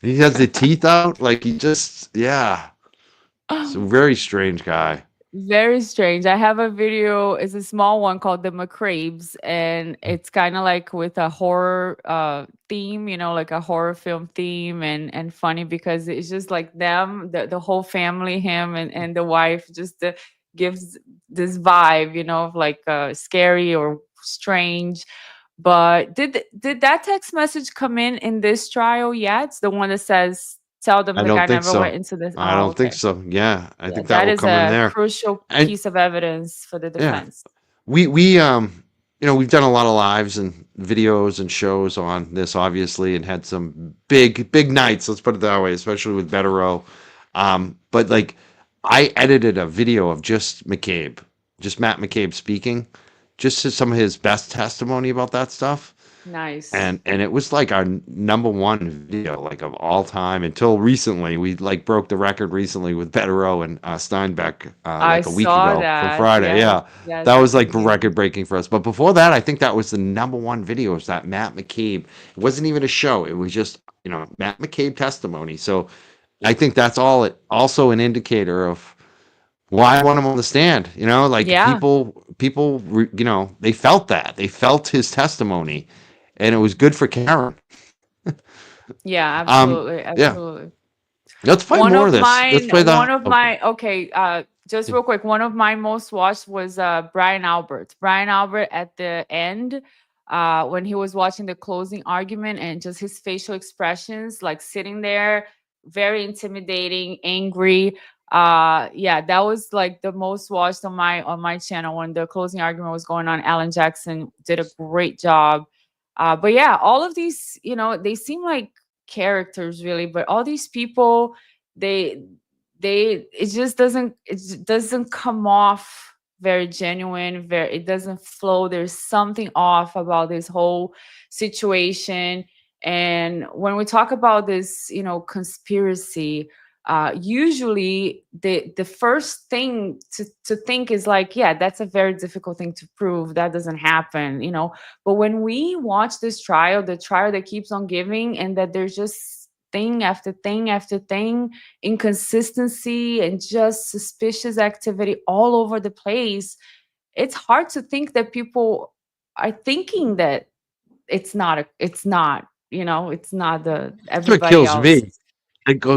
he has the teeth out. Like, he just, It's a very strange guy. very strange. I have a video. It's a small one called The McCabe's, and it's kind of like with a horror theme, like a horror film theme, and funny because it's just like them, the whole family, him and the wife, just gives this vibe, of like scary or strange. But did that text message come in this trial yet? The one that says, tell them I the don't guy think never so. went into this. I Oh, don't think okay. so. Yeah, I Yeah, think that will is come in a there. crucial And piece of evidence for the defense. we we've done a lot of lives and videos and shows on this, obviously, and had some big nights. Let's put it that way, especially with Betterow. But like, I edited a video of just Matt McCabe speaking, just to some of his best testimony about that stuff. Nice. And it was like our number one video, like, of all time, until recently. We like broke the record recently with Betterow and Steinbeck I like a week saw ago for that. Friday. Yes. Yeah, Yes, that was that's like amazing. record breaking for us. But before that, I think that was the number one video. Was that Matt McCabe? It wasn't even a show. It was just Matt McCabe testimony. So I think that's also an indicator of why I want him on the stand. Like, Yeah. people, they felt that. They felt his testimony. And it was good for Karen. Yeah, Um, absolutely. yeah. Absolutely. Let's play One more of of this. Let's mine, play one of okay. my, okay, just real quick, one of my most watched was Brian Albert. Brian Albert at the end, when he was watching the closing argument, and just his facial expressions, like sitting there, very intimidating, angry. That was like the most watched on my channel when the closing argument was going on. Alan Jackson did a great job. But yeah, all of these, they seem like characters really, but all these people, it doesn't come off very genuine, it doesn't flow. There's something off about this whole situation. And when we talk about this, conspiracy, usually the first thing to think is like, yeah, that's a very difficult thing to prove. That doesn't happen, you know. But when we watch this trial, the trial that keeps on giving, and that there's just thing after thing after thing, inconsistency and just suspicious activity all over the place, it's hard to think that people are thinking that it's not, you know, it's not the That's what everybody kills else. me.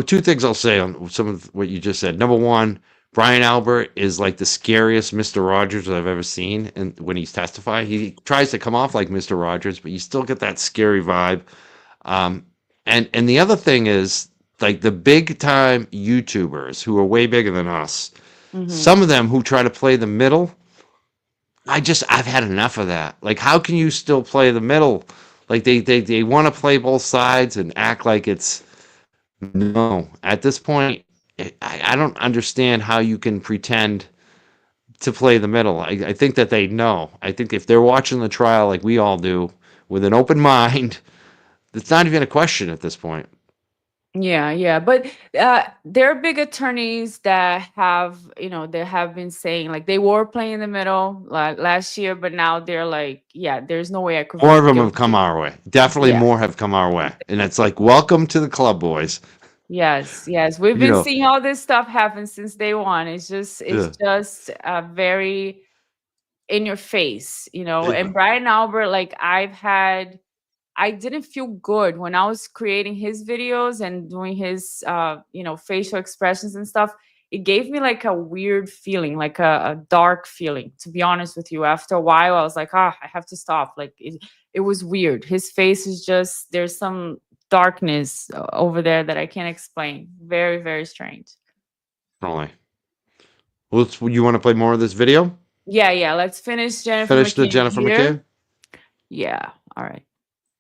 Two things I'll say on some of what you just said. Number one, Brian Albert is like the scariest Mr. Rogers I've ever seen. And when he's testifying, he tries to come off like Mr. Rogers, but you still get that scary vibe. And the other thing is, like, the big time YouTubers who are way bigger than us, some of them who try to play the middle, I've had enough of that. Like, how can you still play the middle? Like, they want to play both sides and act like it's, no. At this point, I don't understand how you can pretend to play the middle. I think that they know. I think if they're watching the trial like we all do, with an open mind, it's not even a question at this point. Yeah, but there are big attorneys that have, you know, they have been saying like they were playing the middle like last year, but now they're like, yeah, there's no way I could. More of them have come our way. Definitely Yeah. more have come our way. And it's like, welcome to the club, boys. Yes, we've You been know. seeing all this stuff happen since day one. It's just very in your face, you know. Yeah. And Brian Albert, like I didn't feel good when I was creating his videos and doing his you know, facial expressions and stuff. It gave me like a weird feeling, like a dark feeling, to be honest with you. After a while, I was like, I have to stop. Like it was weird. His face is just, there's some darkness over there that I can't explain. Very, very strange. Only. Well, you want to play more of this video? Yeah. Let's finish Jennifer Finish the McCabe Jennifer here. McCabe? Yeah. All right.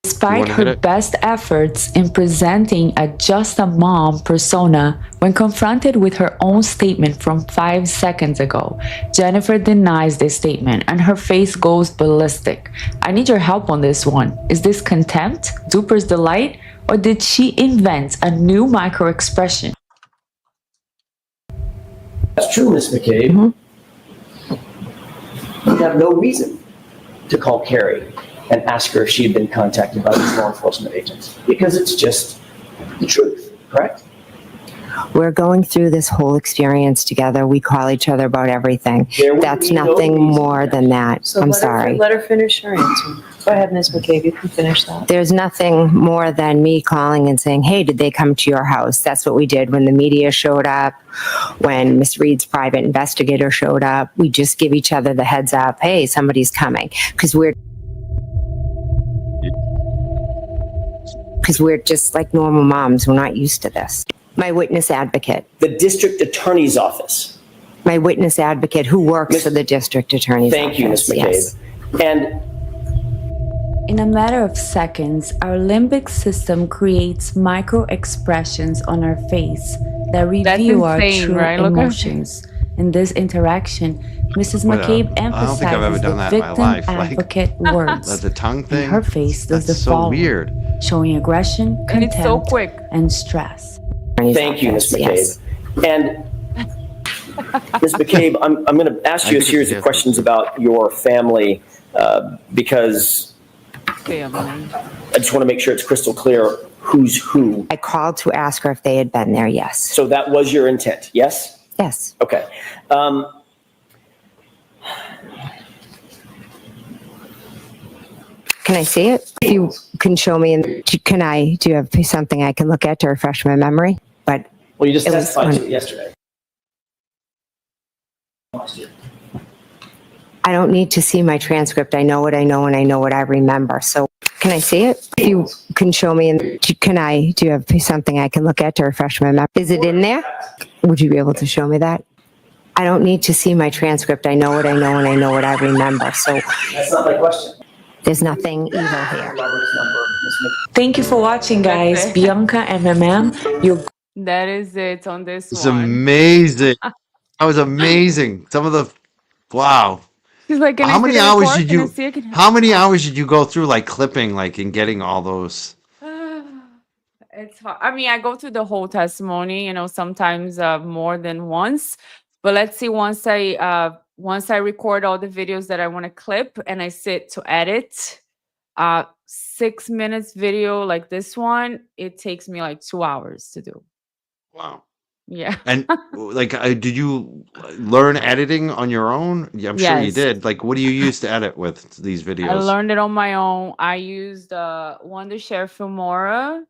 Despite wanna hit her it? best efforts in presenting a just a mom persona, when confronted with her own statement from 5 seconds ago, Jennifer denies this statement and her face goes ballistic. I need your help on this one. Is this contempt, duper's delight, or did she invent a new micro-expression? That's true, Ms. McCabe. You have no reason to call Carrie and ask her if she had been contacted by these law enforcement agents, because it's just the truth, correct? We're going through this whole experience together. We call each other about everything. There would That's be no nothing reason more to- than that. So I'm let her- sorry. Let her finish her answer. Go ahead, Ms. McCabe, you can finish that. There's nothing more than me calling and saying, hey, did they come to your house? That's what we did when the media showed up, when Miss Reed's private investigator showed up. We just give each other the heads up, hey, somebody's coming. Because we're just like normal moms. We're not used to this. My witness advocate. The district attorney's office. My witness advocate who works Miss- for the district attorney's office. Thank you, Ms. McCabe. Yes. And In a matter of seconds, our limbic system creates micro-expressions on our face that reveal our insane, true right? Look at- emotions. In this interaction, Mrs. What, McCabe I don't think I've ever emphasizes done the that in my victim life. Like- advocate words. That's the tongue thing? And her face does That's the so following, weird. showing aggression, And it's so contempt, quick. and stress. Attorney's thank you, office, Ms. McCabe. yes. And Ms. McCabe, I'm going to ask you a series of questions about your family because Family. I just want to make sure it's crystal clear who's who. I called to ask her if they had been there. Yes. So that was your intent, yes? Yes. Okay. Can I see it? If you can show me, do you have something I can look at to refresh my memory? But Well, you just It was testified to on- it yesterday. I don't need to see my transcript. I know what I know and I know what I remember. So can I see it? If you can show me, do you have something I can look at to refresh my memory? Is it in there? Would you be able to show me that? I don't need to see my transcript. I know what I know and I know what I remember. So That's not my question. there's nothing evil here. Robert's number, Ms. Thank you for watching, guys. it. Bianca MMM, your That is it on this It's one. amazing. That was amazing. Some of the, wow. She's like, "Can I How see many the hours report? did Can I you, see it? Can I-" how many hours did you go through like clipping, like and getting all those? It's hard. I mean, I go through the whole testimony, sometimes more than once. But let's see, once I record all the videos that I want to clip and I sit to edit, 6 minutes video like this one, it takes me like 2 hours to do. Wow. Yeah. And like, did you learn editing on your own? Yeah, I'm sure you Yes. did. Like, what do you use to edit with these I videos? learned it on my own. I used Wondershare Filmora.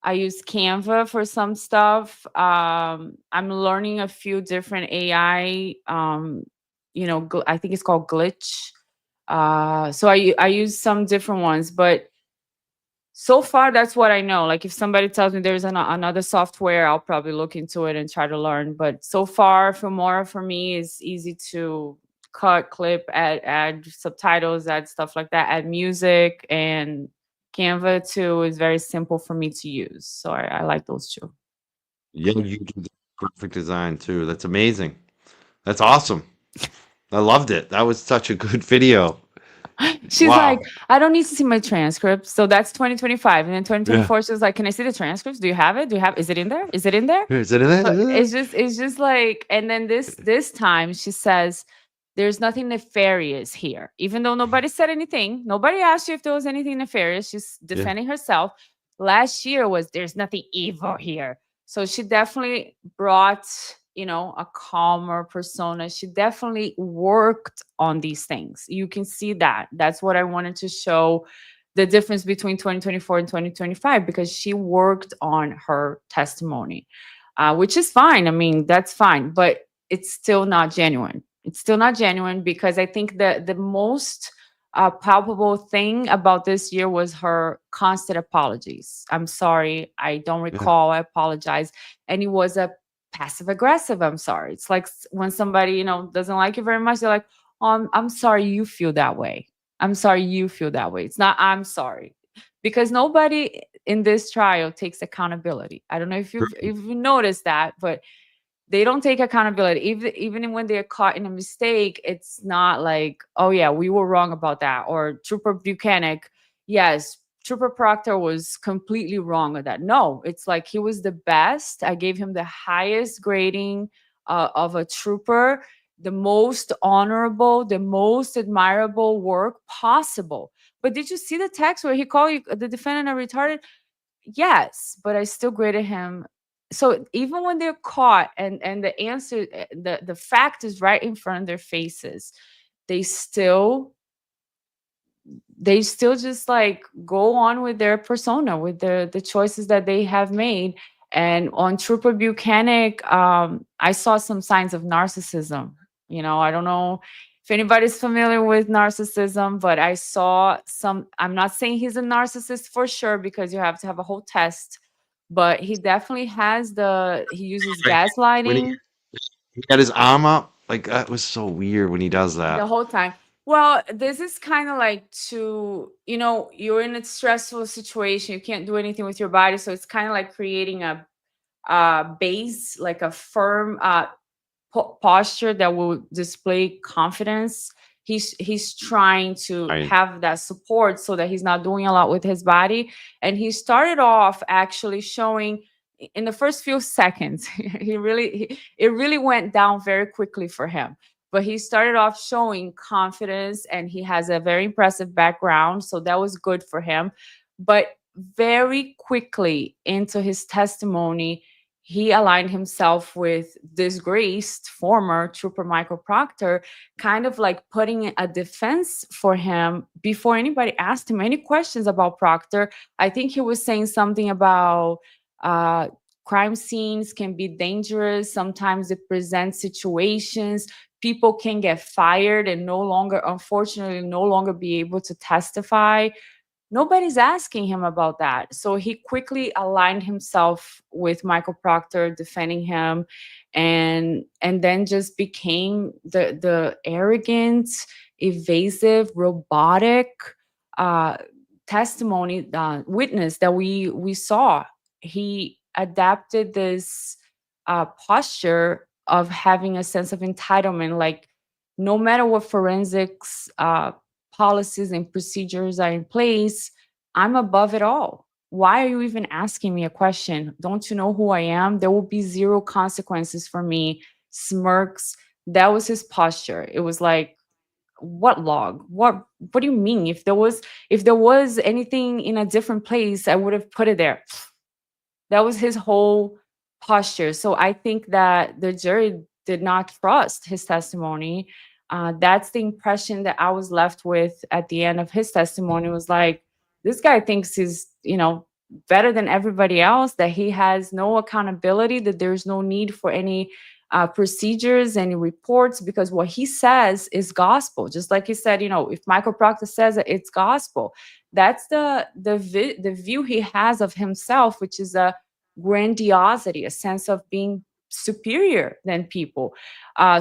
I use Canva for some stuff. I'm learning a few different AI. I think it's called Glitch. So I use some different ones, but so far that's what I know. Like if somebody tells me there's another software, I'll probably look into it and try to learn. But so far, Filmora for me is easy to cut, clip, add subtitles, add stuff like that, add music, and Canva too is very simple for me to use. So I like those two. Yeah, you do the graphic design too. That's amazing. That's awesome. I loved it. That was such a good video. She's Wow. like, I don't need to see my transcripts. So that's 2025. And then 2024, she was like, can I see the transcripts? Do you have it? Is it in there? Is it in there? Is it in there? But it's just like, and then this time she says, there's nothing nefarious here. Even though nobody said anything, nobody asked you if there was anything nefarious. She's defending herself. Last year was there's nothing evil here. So she definitely brought, a calmer persona. She definitely worked on these things. You can see that. That's what I wanted to show, the difference between 2024 and 2025, because she worked on her testimony, which is fine. I mean, that's fine, but it's still not genuine. It's still not genuine because I think that the most palpable thing about this year was her constant apologies. I'm sorry. I don't recall. I apologize. And it was a passive aggressive I'm sorry. It's like when somebody, doesn't like you very much, they're like, oh, I'm sorry you feel that way. I'm sorry you feel that way. It's not I'm sorry. Because nobody in this trial takes accountability. I don't know if you've noticed that, but they don't take accountability. Even when they're caught in a mistake, it's not like, oh yeah, we were wrong about that. Or Trooper Buchanan, yes, Trooper Proctor was completely wrong with that. No, it's like he was the best. I gave him the highest grading of a trooper, the most honorable, the most admirable work possible. But did you see the text where he called the defendant a retarded? Yes, but I still graded him. So even when they're caught and the answer, the fact is right in front of their faces, they still just like go on with their persona, with the choices that they have made. And on Trooper Buchanan, I saw some signs of narcissism. I don't know if anybody's familiar with narcissism, but I saw some. I'm not saying he's a narcissist for sure, because you have to have a whole test, but he definitely has he uses gaslighting. He had his arm up. Like, that was so weird when he does that. The whole time. Well, this is kind of like you're in a stressful situation. You can't do anything with your body. So it's kind of like creating a base, like a firm posture that will display confidence. He's trying to have that support so that he's not doing a lot with his body. And he started off actually showing in the first few seconds, it really went down very quickly for him. But he started off showing confidence, and he has a very impressive background. So that was good for him. But very quickly into his testimony, he aligned himself with disgraced former Trooper Michael Proctor, kind of like putting a defense for him before anybody asked him any questions about Proctor. I think he was saying something about crime scenes can be dangerous. Sometimes it presents situations. People can get fired and unfortunately, no longer be able to testify. Nobody's asking him about that. So he quickly aligned himself with Michael Proctor, defending him, and then just became the arrogant, evasive, robotic testimony witness that we saw. He adapted this posture of having a sense of entitlement, like no matter what forensics policies and procedures are in place, I'm above it all. why are you even asking me a question? Don't you know who I am? There will be zero consequences for me. Smirks. That was his posture. It was like, what log? What do you mean? If there was anything in a different place, I would have put it there. That was his whole posture. So I think that the jury did not trust his testimony. That's the impression that I was left with at the end of his testimony. Was like, this guy thinks he's, better than everybody else, that he has no accountability, that there's no need for any procedures, any reports, because what he says is gospel. Just like he said, if Michael Proctor says it, it's gospel. That's the view he has of himself, which is a grandiosity, a sense of being superior than people.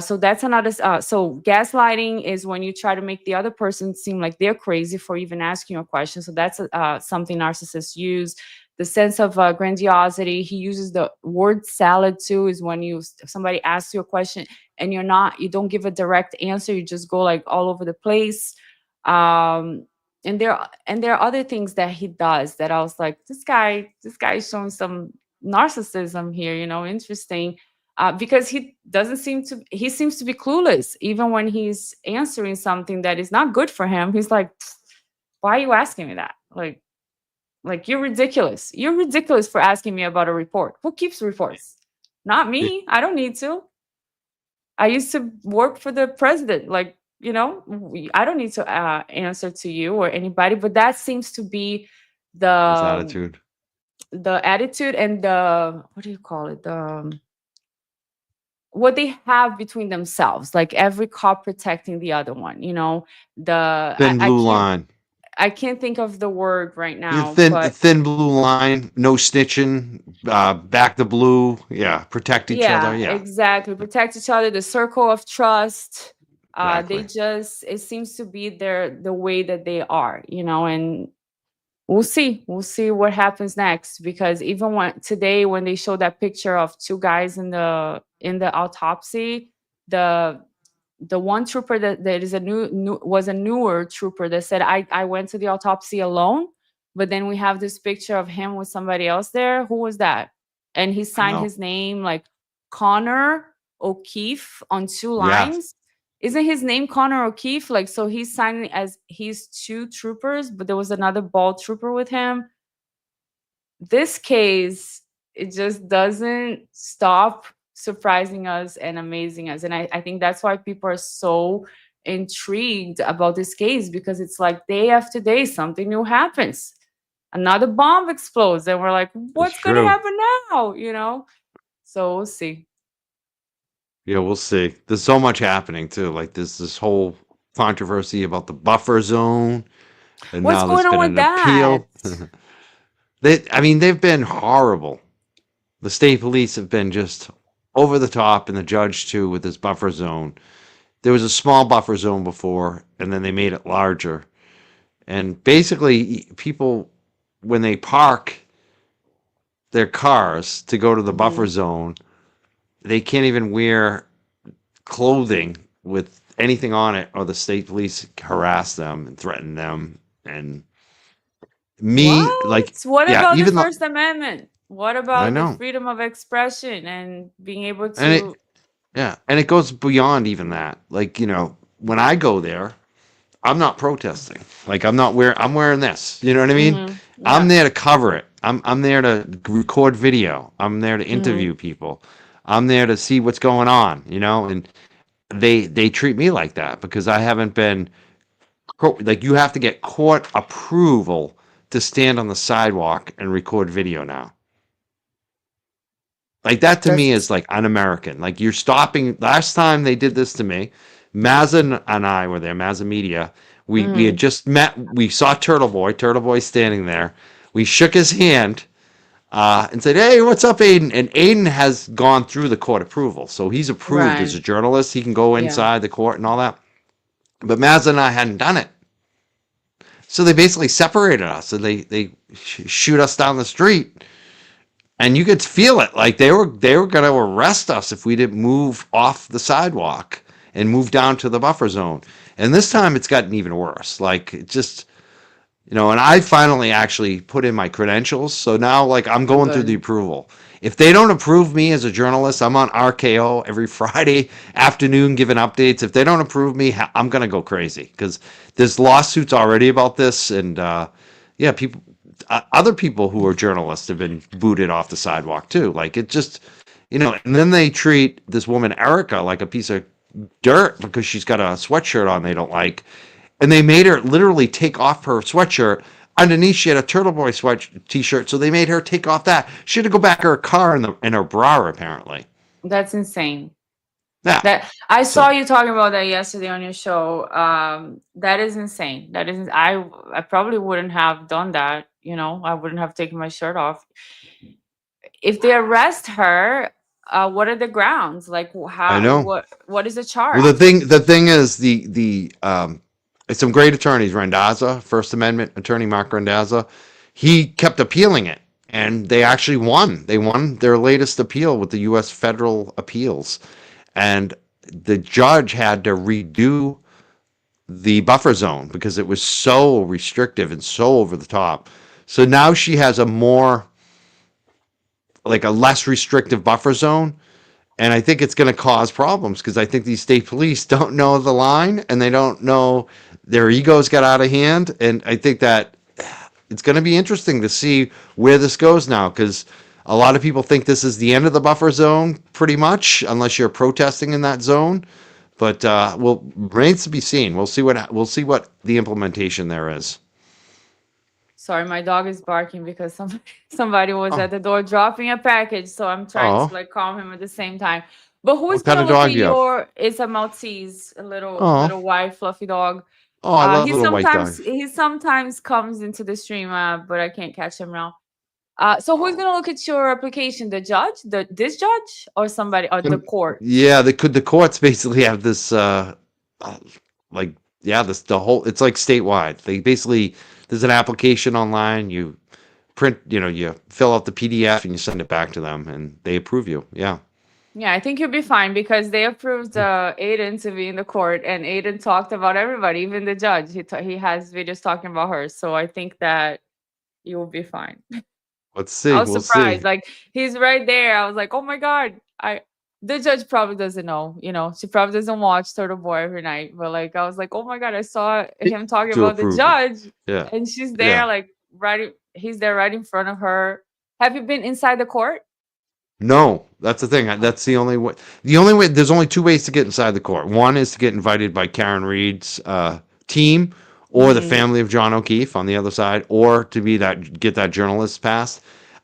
So that's another. So gaslighting is when you try to make the other person seem like they're crazy for even asking you a question. So that's something narcissists use. The sense of grandiosity. He uses the word salad too. Is when somebody asks you a question and you don't give a direct answer. You just go like all over the place. And there are other things that he does that I was like, this guy is showing some narcissism here, interesting, because he seems to be clueless. Even when he's answering something that is not good for him, he's like, why are you asking me that? Like you're ridiculous. You're ridiculous for asking me about a report. Who keeps reports? Not me. I don't need to. I used to work for the president. I don't need to answer to you or anybody, but that seems to be His the attitude. attitude and the, what do you call it? What they have between themselves, like every cop protecting the other one, the Thin blue line. I can't think of the word right now. Thin blue line, no snitching, back the blue. Yeah, protect each other. Yeah, exactly. Protect each other. The circle of trust. Exactly. It seems to be the way that they are, and we'll see what happens next, because even today when they showed that picture of two guys in the autopsy, the one trooper that is was a newer trooper that said, I went to the autopsy alone, but then we have this picture of him with somebody else there. Who was that? And he signed his name like Connor O'Keefe on two lines. Isn't his name Connor O'Keefe? So he's signing as he's two troopers, but there was another bald trooper with him. This case, it just doesn't stop surprising us and amazing us. And I think that's why people are so intrigued about this case, because it's like day after day, something new happens. Another bomb explodes, and we're like, what's going to happen now? So we'll see. Yeah, we'll see. There's so much happening too. Like there's this whole controversy about the buffer zone, and what's now going there's on been with an appeal. They've been horrible. The state police have been just over the top, and the judge too, with this buffer zone. There was a small buffer zone before, and then they made it larger. And basically, people, when they park their cars to go to the buffer zone, they can't even wear clothing with anything on it, or the state police harass them and threaten them. And what about even the First Amendment? What about the freedom of expression and being able to? And it goes beyond even that. When I go there, I'm not protesting. I'm wearing this. You know what I mean? Yeah. I'm there to cover it. I'm there to record video. I'm there to interview people. I'm there to see what's going on, and they treat me like that because I haven't been, you have to get court approval to stand on the sidewalk and record video now. That to me is un-American. You're stopping. Last time they did this to me, Mazza and I were there, Mazza Media. We had just met. We saw Turtle Boy standing there. We shook his hand and said, "Hey, what's up, Aiden?" And Aiden has gone through the court approval. So he's approved as a journalist. He can go inside the court and all that. But Mazza and I hadn't done it. So they basically separated us, and they shoot us down the street. And you could feel it. They were going to arrest us if we didn't move off the sidewalk and move down to the buffer zone. And this time it's gotten even worse. You know, and I finally actually put in my credentials. So now, like, I'm going through the approval. If they don't approve me as a journalist, I'm on RKO every Friday afternoon giving updates. If they don't approve me, I'm going to go crazy because there's lawsuits already about this. And yeah, people, other people who are journalists have been booted off the sidewalk too. Like, it just, you know, and then they treat this woman, Erica, like a piece of dirt because she's got a sweatshirt on they don't like. And they made her literally take off her sweatshirt. Underneath, she had a Turtle Boy t-shirt, so they made her take off that. She had to go back to her car in her bra, apparently. That's insane. Yeah. That I saw you talking about that yesterday on your show. That is insane. That is, I probably wouldn't have done that. You know, I wouldn't have taken my shirt off. If they arrest her, what are the grounds? Like, how? I know. What is the charge? Well, the thing is some great attorneys, Randazza, First Amendment attorney Mark Randazza, he kept appealing it, and they actually won. They won their latest appeal with the U.S. Federal Appeals, and the judge had to redo the buffer zone because it was so restrictive and so over the top. So now she has a less restrictive buffer zone. And I think it's going to cause problems because I think these state police don't know the line and they don't know, their egos got out of hand. And I think that it's going to be interesting to see where this goes now because a lot of people think this is the end of the buffer zone pretty much, unless you're protesting in that zone. But remains to be seen. We'll see what the implementation there is. Sorry, my dog is barking because somebody was at the door dropping a package. So I'm trying to like calm him at the same time. But who's What kind gonna of look dog at you have? your? It's a Maltese, a little white fluffy dog. Oh, I love he little white sometimes dogs. he sometimes comes into the stream, but I can't catch him now. So who's gonna look at your application? The judge, this judge, or somebody, or the court? Yeah, the courts basically have this the whole, it's like statewide. They basically, there's an application online, you print, you fill out the PDF and you send it back to them and they approve you. Yeah. Yeah, I think you'll be fine because they approved Aiden to be in the court, and Aiden talked about everybody, even the judge. He has videos talking about her, so I think that you will be fine. Let's see. I was We'll surprised. see. Like, he's right there. I was like, oh my God. The judge probably doesn't know, she probably doesn't watch Turtle Boy every night. But like, I was like, oh my God, I saw him talking To about the approve it. judge. Yeah. And she's there, he's there right in front of her. Have you been inside the court? No, that's the thing. That's the only way. There's only two ways to get inside the court. One is to get invited by Karen Reed's team or the family of John O'Keefe on the other side, or to get that journalist pass.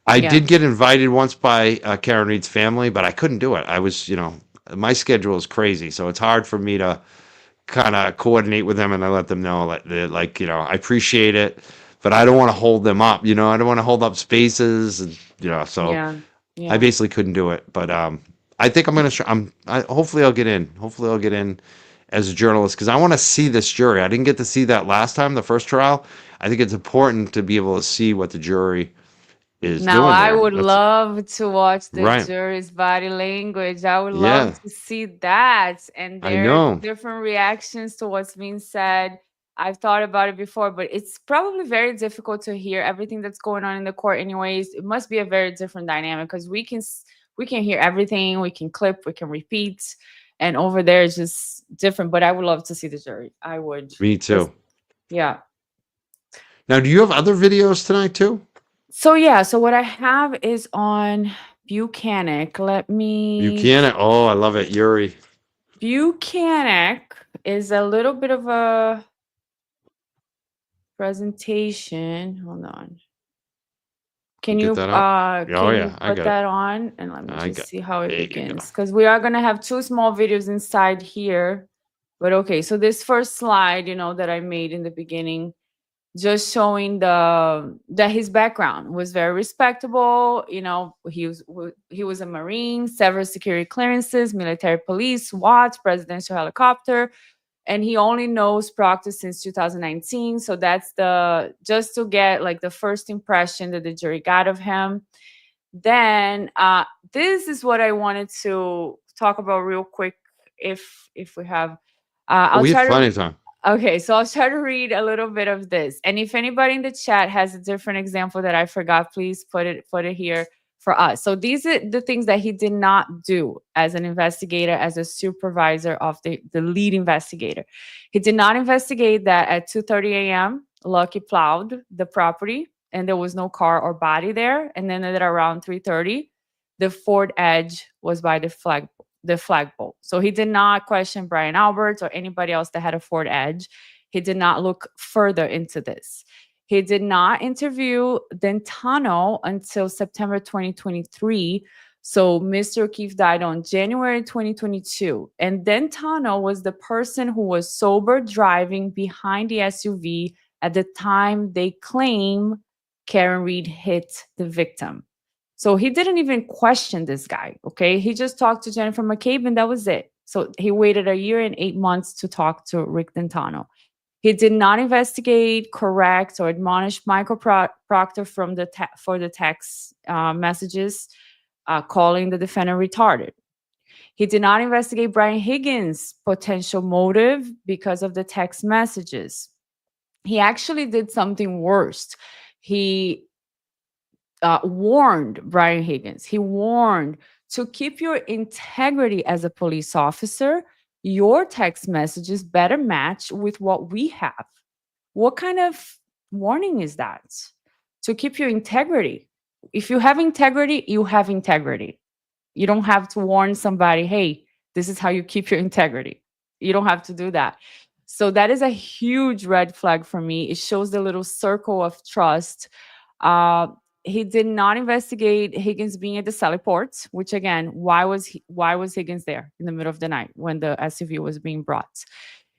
I did get invited once by Karen Reed's family, but I couldn't do it. I was, my schedule is crazy, so it's hard for me to kind of coordinate with them, and I let them know that, I appreciate it, but I don't want to hold them up. I don't want to hold up spaces, and so. Yeah. I basically couldn't do it, but I think I'm gonna. Hopefully I'll get in. Hopefully I'll get in as a journalist because I want to see this jury. I didn't get to see that last time, the first trial. I think it's important to be able to see what the jury is doing. Now, I there. would love to watch the Right. jury's body language. I would Yeah. love to see that and I their know. different reactions to what's being said. I've thought about it before, but it's probably very difficult to hear everything that's going on in the court anyways. It must be a very different dynamic because we can hear everything, we can clip, we can repeat, and over there it's just different. But I would love to see the jury. I would. Me too. Yeah. Now, do you have other videos tonight too? So yeah, so what I have is on Buchanan. Let me. Buchanan. Oh, I love it, Yuri. Buchanan is a little bit of a presentation. Hold on. Can Get you that up? can Oh, you yeah, I put got it. that on? And let me I just got- see how it there you go. begins. Because we are gonna have two small videos inside here. But okay, so this first slide, that I made in the beginning, just showing that his background was very respectable. He was a Marine, several security clearances, military police, SWAT, presidential helicopter, and he only knows Proctor since 2019. So that's just to get like the first impression that the jury got of him. Then this is what I wanted to talk about real quick, if we have. We have plenty of time. Okay, so I'll try to read a little bit of this. And if anybody in the chat has a different example that I forgot, please put it here for us. So these are the things that he did not do as an investigator, as a supervisor of the lead investigator. He did not investigate that at 2:30 a.m. Lucky plowed the property and there was no car or body there. And then at around 3:30, the Ford Edge was by the flagpole. So he did not question Brian Alberts or anybody else that had a Ford Edge. He did not look further into this. He did not interview Dentano until September 2023. So Mr. O'Keefe died on January 2022. And Dentano was the person who was sober driving behind the SUV at the time they claim Karen Reed hit the victim. So he didn't even question this guy, okay? He just talked to Jennifer McCabe and that was it. So he waited 1 year and 8 months to talk to Rick Dentano. He did not investigate, correct, or admonish Michael Proctor for the text messages calling the defendant retarded. He did not investigate Brian Higgins' potential motive because of the text messages. He actually did something worse. He warned Brian Higgins. He warned to keep your integrity as a police officer. Your text messages better match with what we have. What kind of warning is that? To keep your integrity. If you have integrity, you have integrity. You don't have to warn somebody, hey, this is how you keep your integrity. You don't have to do that. So that is a huge red flag for me. It shows the little circle of trust. He did not investigate Higgins being at the Sally Port, which again, why was Higgins there in the middle of the night when the SUV was being brought?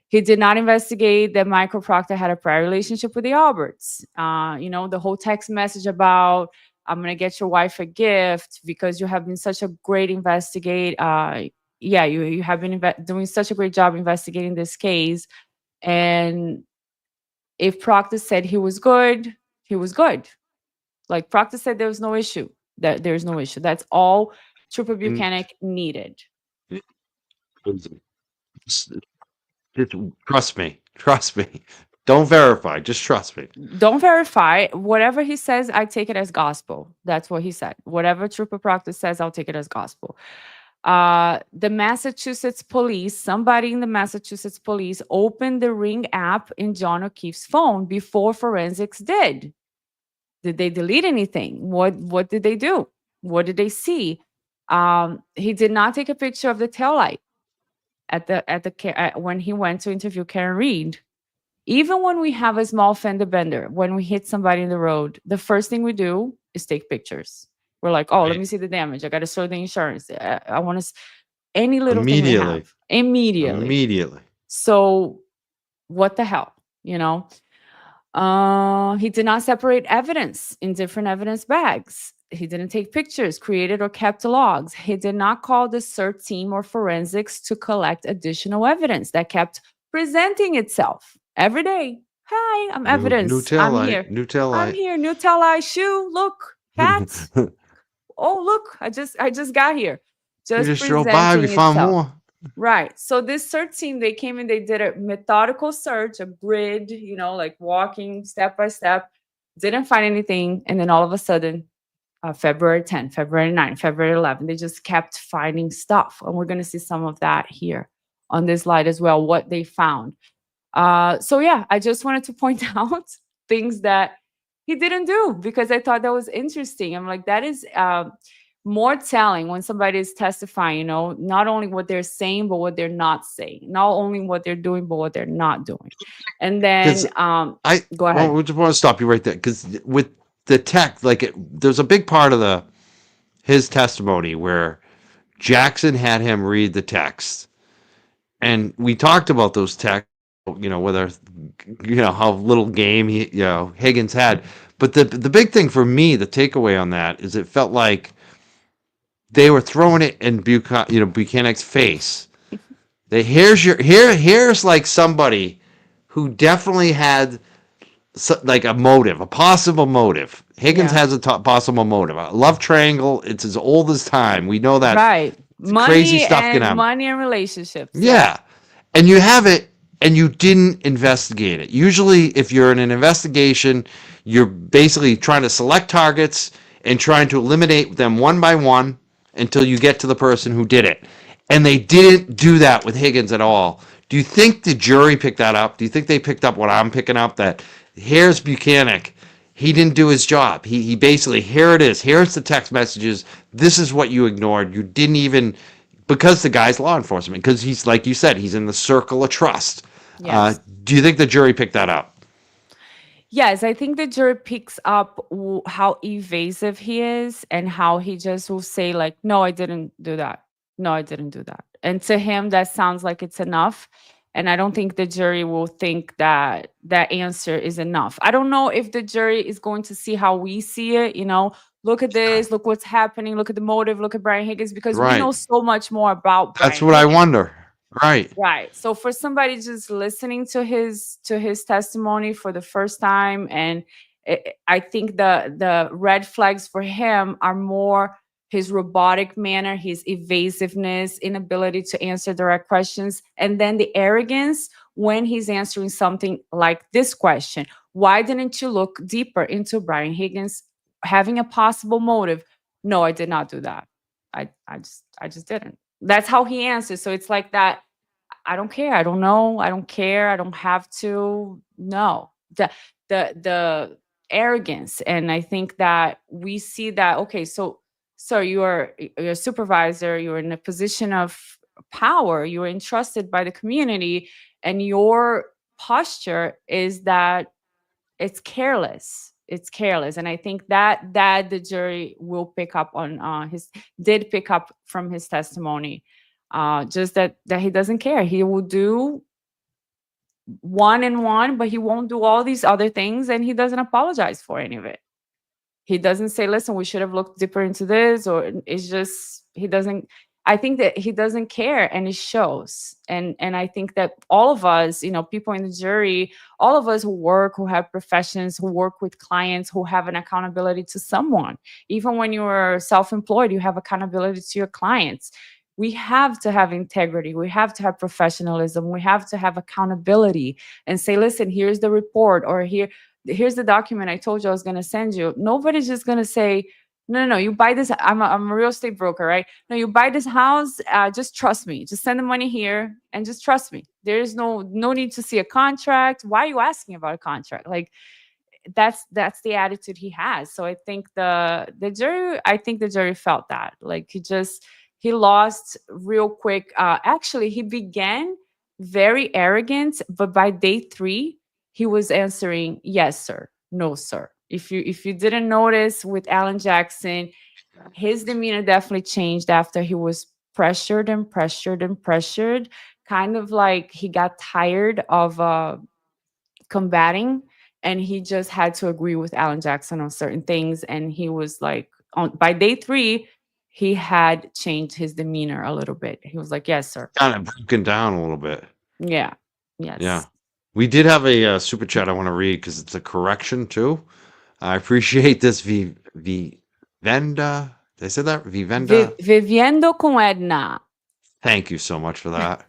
He did not investigate that Michael Proctor had a prior relationship with the Alberts. The whole text message about, I'm going to get your wife a gift because you have been such a great investigator. You have been doing such a great job investigating this case. And if Proctor said he was good, he was good. Like Proctor said, there was no issue. That there's no issue. That's all Trooper Buchanan needed. Just trust me. Don't verify. Just trust me. Don't verify. Whatever he says, I take it as gospel. That's what he said. Whatever Trooper Proctor says, I'll take it as gospel. The Massachusetts police, somebody in the Massachusetts police opened the Ring app in John O'Keefe's phone before forensics did. Did they delete anything? What did they do? What did they see? He did not take a picture of the taillight when he went to interview Karen Reed. Even when we have a small fender bender, when we hit somebody in the road, the first thing we do is take pictures. We're like, oh, let me see the damage. I got to show the insurance. I want to any little thing we have. Immediately. So what the hell, He did not separate evidence in different evidence bags. He didn't take pictures, created or kept logs. He did not call the CERT team or forensics to collect additional evidence that kept presenting itself every day. Hi, I'm evidence. New tail I'm light. here. New tail light. I'm here. New tail light. Shoe. Look, cat. Oh, look, I just got here. You just drove by, we found more. Right. So this search team, they came in, they did a methodical search, a grid, like walking step by step, didn't find anything. And then all of a sudden, February 10th, February 9th, February 11th, they just kept finding stuff. And we're going to see some of that here on this slide as well, what they found. I just wanted to point out things that he didn't do because I thought that was interesting. I'm like, that is more telling when somebody is testifying, not only what they're saying, but what they're not saying, not only what they're doing, but what they're not doing. And then go ahead. Well, we just want to stop you right there because with the tech, there's a big part of his testimony where Jackson had him read the text, and we talked about those texts. Whether how little game Higgins had, but the big thing for me, the takeaway on that is it felt like they were throwing it in Buchanan's face. Here's like somebody who definitely had a motive, a possible motive. Higgins has a possible motive. A love triangle. It's as old as time. We know that. Right. Money crazy stuff can happen. Money and relationships. Yeah. And you have it and you didn't investigate it. Usually, if you're in an investigation, you're basically trying to select targets and trying to eliminate them one by one until you get to the person who did it. And they didn't do that with Higgins at all. Do you think the jury picked that up? Do you think they picked up what I'm picking up? That here's Buchanan. He didn't do his job. He basically, here it is. Here's the text messages. This is what you ignored. You didn't even, because the guy's law enforcement, because he's, like you said, he's in the circle of trust. Yes. Do you think the jury picked that up? Yes, I think the jury picks up how evasive he is and how he just will say like, no, I didn't do that. No, I didn't do that. And to him, that sounds like it's enough. And I don't think the jury will think that that answer is enough. I don't know if the jury is going to see how we see it. You know, look at this, look what's happening, look at the motive, look at Brian Higgins, because we Right. know so much more about Brian That's what I Higgins. wonder. Right. Right. So for somebody just listening to his testimony for the first time, and I think the red flags for him are more his robotic manner, his evasiveness, inability to answer direct questions, and then the arrogance when he's answering something like this question. Why didn't you look deeper into Brian Higgins having a possible motive? No, I did not do that. I just didn't. That's how he answers. So it's like that. I don't care. I don't know. I don't care. I don't have to. No. The arrogance. And I think that we see that, okay, so you're a supervisor, you're in a position of power, you're entrusted by the community, and your posture is that it's careless. It's careless. And I think that the jury will pick up on did pick up from his testimony. Just that he doesn't care. He will do one and one, but he won't do all these other things, and he doesn't apologize for any of it. He doesn't say, listen, we should have looked deeper into this, or it's just he doesn't. I think that he doesn't care, and it shows. And I think that all of us, you know, people in the jury, all of us who work, who have professions, who work with clients, who have an accountability to someone. Even when you're self-employed, you have accountability to your clients. We have to have integrity. We have to have professionalism. We have to have accountability and say, listen, here's the report, or here's the document I told you I was going to send you. Nobody's just going to say, no, you buy this. I'm a real estate broker, right? No, you buy this house. Just trust me. Just send the money here and just trust me. There is no need to see a contract. Why are you asking about a contract? Like, that's the attitude he has. So I think the jury felt that. Like, he lost real quick. Actually, he began very arrogant, but by day 3, he was answering, yes, sir, no, sir. If you didn't notice with Alan Jackson, his demeanor definitely changed after he was pressured, kind of like he got tired of combating, and he just had to agree with Alan Jackson on certain things. And he was like, by day 3, he had changed his demeanor a little bit. He was like, yes, sir. Kind of broken down a little bit. Yeah. Yes. Yeah. We did have a super chat I want to read because it's a correction too. I appreciate this. Vivenda. Did I say that? Vivenda. Viviendo con Edna. Thank you so much for that.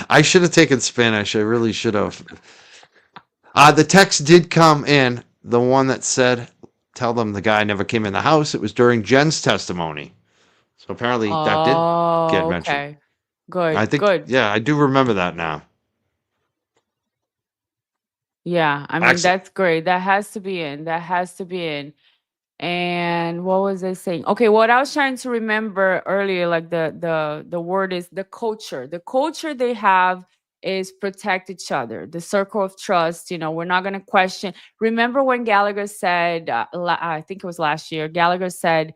I should have taken Spanish. I really should have. The text did come in. The one that said, tell them the guy never came in the house. It was during Jen's testimony. So apparently that did get mentioned. Okay. Good. I think, good. yeah, I do remember that now. Yeah, I mean, Excellent. that's great. That has to be in. That has to be in. And what was I saying? Okay, what I was trying to remember earlier, like the word is the culture. The culture they have is protect each other. The circle of trust. You know, we're not going to question. Remember when Gallagher said, I think it was last year, Gallagher said,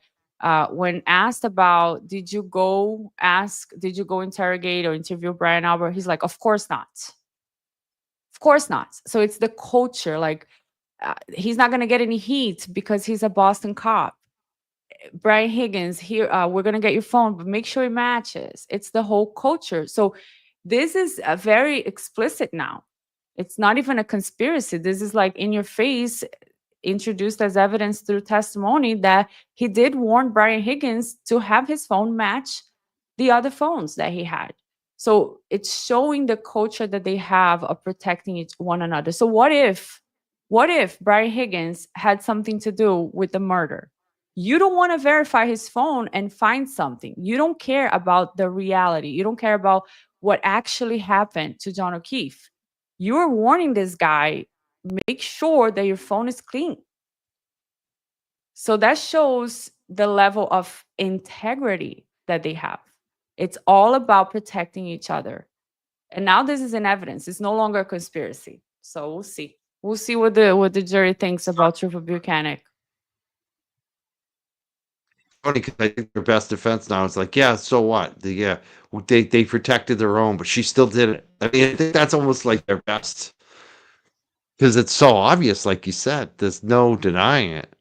when asked about, did you go interrogate or interview Brian Albert? He's like, of course not. Of course not. So it's the culture. Like, he's not going to get any heat because he's a Boston cop. Brian Higgins, here, we're going to get your phone, but make sure it matches. It's the whole culture. So this is very explicit now. It's not even a conspiracy. This is like in your face, introduced as evidence through testimony that he did warn Brian Higgins to have his phone match the other phones that he had. So it's showing the culture that they have of protecting one another. So what if Brian Higgins had something to do with the murder? You don't want to verify his phone and find something. You don't care about the reality. You don't care about what actually happened to John O'Keefe. You're warning this guy, make sure that your phone is clean. So that shows the level of integrity that they have. It's all about protecting each other. And now this is in evidence. It's no longer a conspiracy. So we'll see. We'll see what the jury thinks about Trooper Buchanan. Funny because I think their best defense now is like, yeah, so what? They protected their own, but she still did it. I mean, I think that's almost like their best because it's so obvious, like you said. There's no denying it.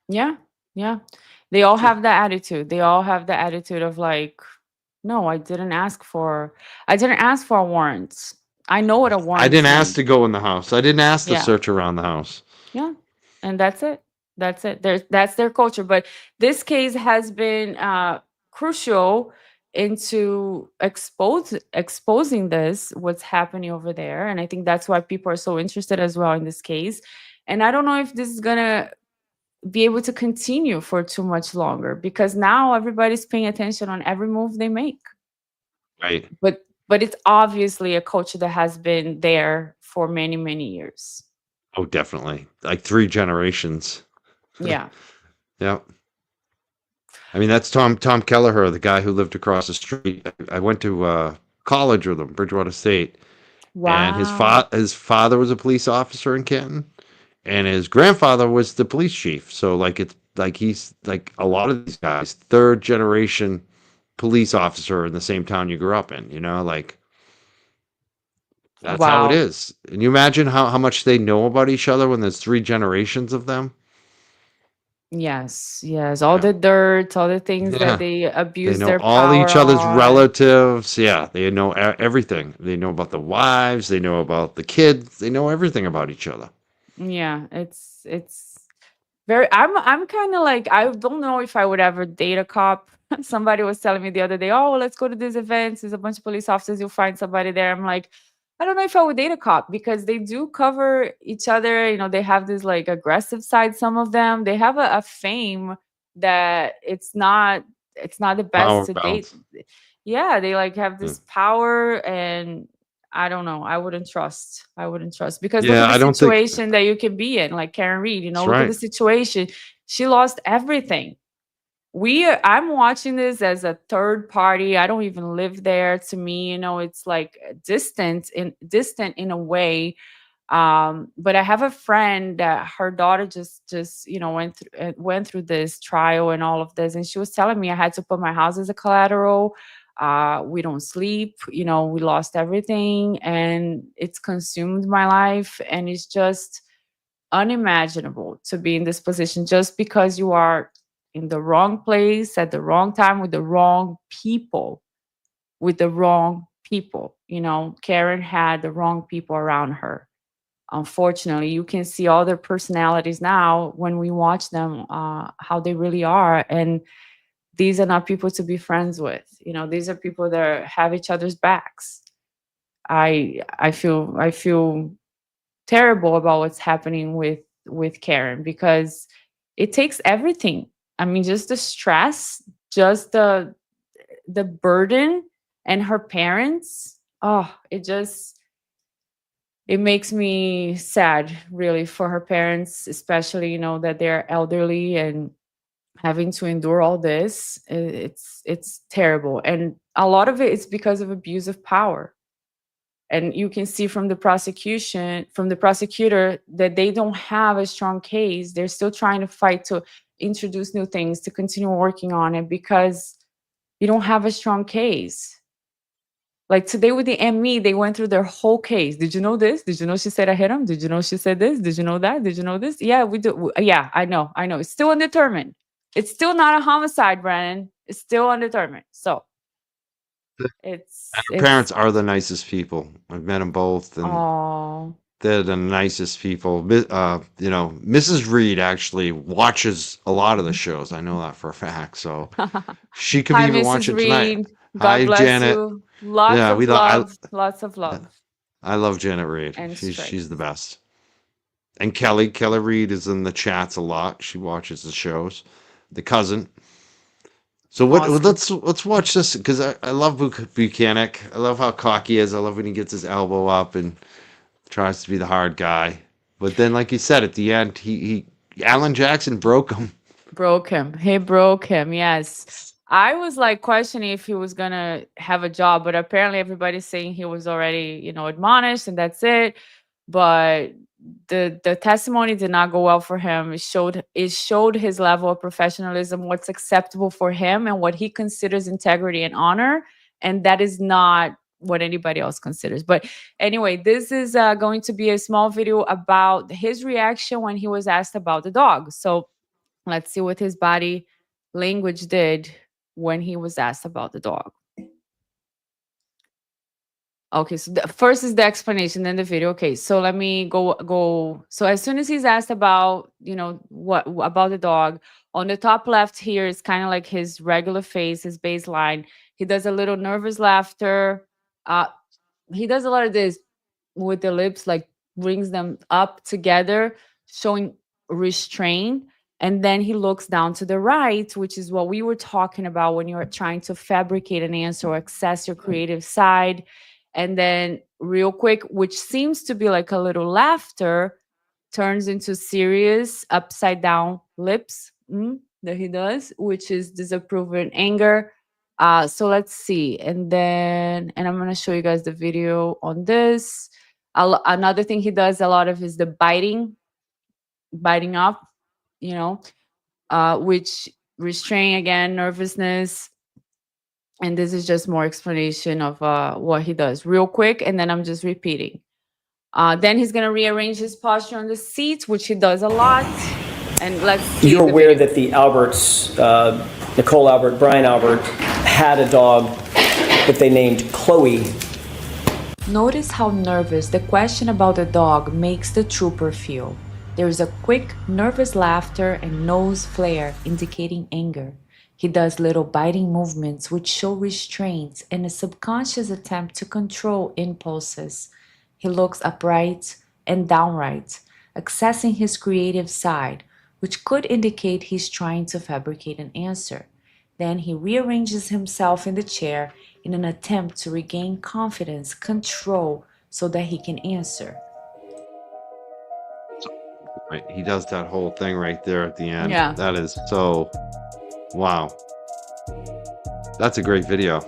Yeah, yeah. They all have that attitude. They all have the attitude of like, no, I didn't ask for a warrant. I know what a warrant I didn't means. ask to go in the house. I didn't ask to Yeah. search around the house. Yeah, and that's it. That's it. That's their culture. But this case has been crucial into exposing what's happening over there, and I think that's why people are so interested as well in this case. And I don't know if this is gonna be able to continue for too much longer because now everybody's paying attention on every move they make. Right. But it's obviously a culture that has been there for many, many years. Oh, definitely. Like 3 generations. Yeah. Yeah. I mean, that's Tom Kelleher, the guy who lived across the street. I went to college with him, Bridgewater State. Wow. And his father was a police officer in Canton, and his grandfather was the police chief. So like it's like he's like a lot of these guys, 3rd generation police officer in the same town you grew up in, like that's how it Wow. is. And you imagine how much they know about each other when there's 3 generations of them. Yes. All the dirt, all the things Yeah. that they They abuse know their all power each other's on. relatives. Yeah, they know everything. They know about the wives. They know about the kids. They know everything about each other. Yeah, it's very. I'm kind of like, I don't know if I would ever date a cop. Somebody was telling me the other day, oh, well, let's go to these events. There's a bunch of police officers. You'll find somebody there. I'm like, I don't know if I would date a cop because they do cover each other. They have this like aggressive side. Some of them, they have a fame that it's not the Power best to bounce. date. Yeah, they like have this power, and I don't know. I wouldn't trust because look Yeah, at I the don't think. situation that you can be in, like Karen Reed. That's Look at right. the situation. She lost everything. I'm watching this as a third party. I don't even live there. To me, it's like distant in a way. But I have a friend that her daughter just went through this trial and all of this, and she was telling me I had to put my house as a collateral. We don't sleep. We lost everything, and it's consumed my life, and it's just unimaginable to be in this position just because you are in the wrong place at the wrong time with the wrong people. Karen had the wrong people around her. Unfortunately, you can see all their personalities now when we watch them, how they really are. And these are not people to be friends with. These are people that have each other's backs. I feel terrible about what's happening with Karen because it takes everything. I mean, just the stress, just the burden, and her parents. Oh, it makes me sad, really, for her parents, especially that they're elderly and having to endure all this. It's terrible, and a lot of it is because of abuse of power. And you can see from the prosecutor, that they don't have a strong case. They're still trying to fight to introduce new things, to continue working on it, because you don't have a strong case. Like today with the ME, they went through their whole case. Did you know this? Did you know she said I hit him? Did you know she said this? Did you know that? Did you know this? Yeah, we do. Yeah, I know. It's still undetermined. It's still not a homicide, Brandon. It's still undetermined. So it's Her parents are the nicest people. I've met them both, and Oh, they're the nicest people. Mrs. Reed actually watches a lot of the shows. I know that for a fact. So she could hi, even Mrs. watch it tonight. Reed. God Hi, bless Janet. you. Lots Yeah, of we thought love, lots of love. I love Janet Reid. And She's strength. the best. And Kelly Reid is in the chats a lot. She watches the shows. The cousin. So what? Awesome. Let's watch this because I love Buchanan. I love how cocky he is. I love when he gets his elbow up and tries to be the hard guy. But then, like you said, at the end, he Alan Jackson broke him. Broke him. He broke him. Yes. I was like questioning if he was gonna have a job, but apparently everybody's saying he was already, admonished and that's it. But the testimony did not go well for him. It showed his level of professionalism, what's acceptable for him and what he considers integrity and honor. And that is not what anybody else considers. But anyway, this is going to be a small video about his reaction when he was asked about the dog. So let's see what his body language did when he was asked about the dog. Okay, so first is the explanation, then the video. Okay, so let me go. So as soon as he's asked about, what about the dog, on the top left here is kind of like his regular face, his baseline. He does a little nervous laughter. He does a lot of this with the lips, like brings them up together, showing restraint. And then he looks down to the right, which is what we were talking about when you're trying to fabricate an answer or access your creative side. And then real quick, which seems to be like a little laughter, turns into serious upside down lips that he does, which is disapproval and anger. So let's see. And I'm going to show you guys the video on this. Another thing he does a lot of is the biting up, which restrain, again, nervousness. And this is just more explanation of what he does real quick. And then I'm just repeating. Then he's going to rearrange his posture on the seat, which he does a lot. And let's see. You're aware that the Alberts, Nicole Albert, Brian Albert, had a dog that they named Chloe. Notice how nervous the question about the dog makes the trooper feel. There is a quick, nervous laughter and nose flare indicating anger. He does little biting movements which show restraint and a subconscious attempt to control impulses. He looks upright and downright, accessing his creative side, which could indicate he's trying to fabricate an answer. Then he rearranges himself in the chair in an attempt to regain confidence, control, so that he can answer. Right, he does that whole thing right there at the end. Yeah. That is so. Wow. That's a great video.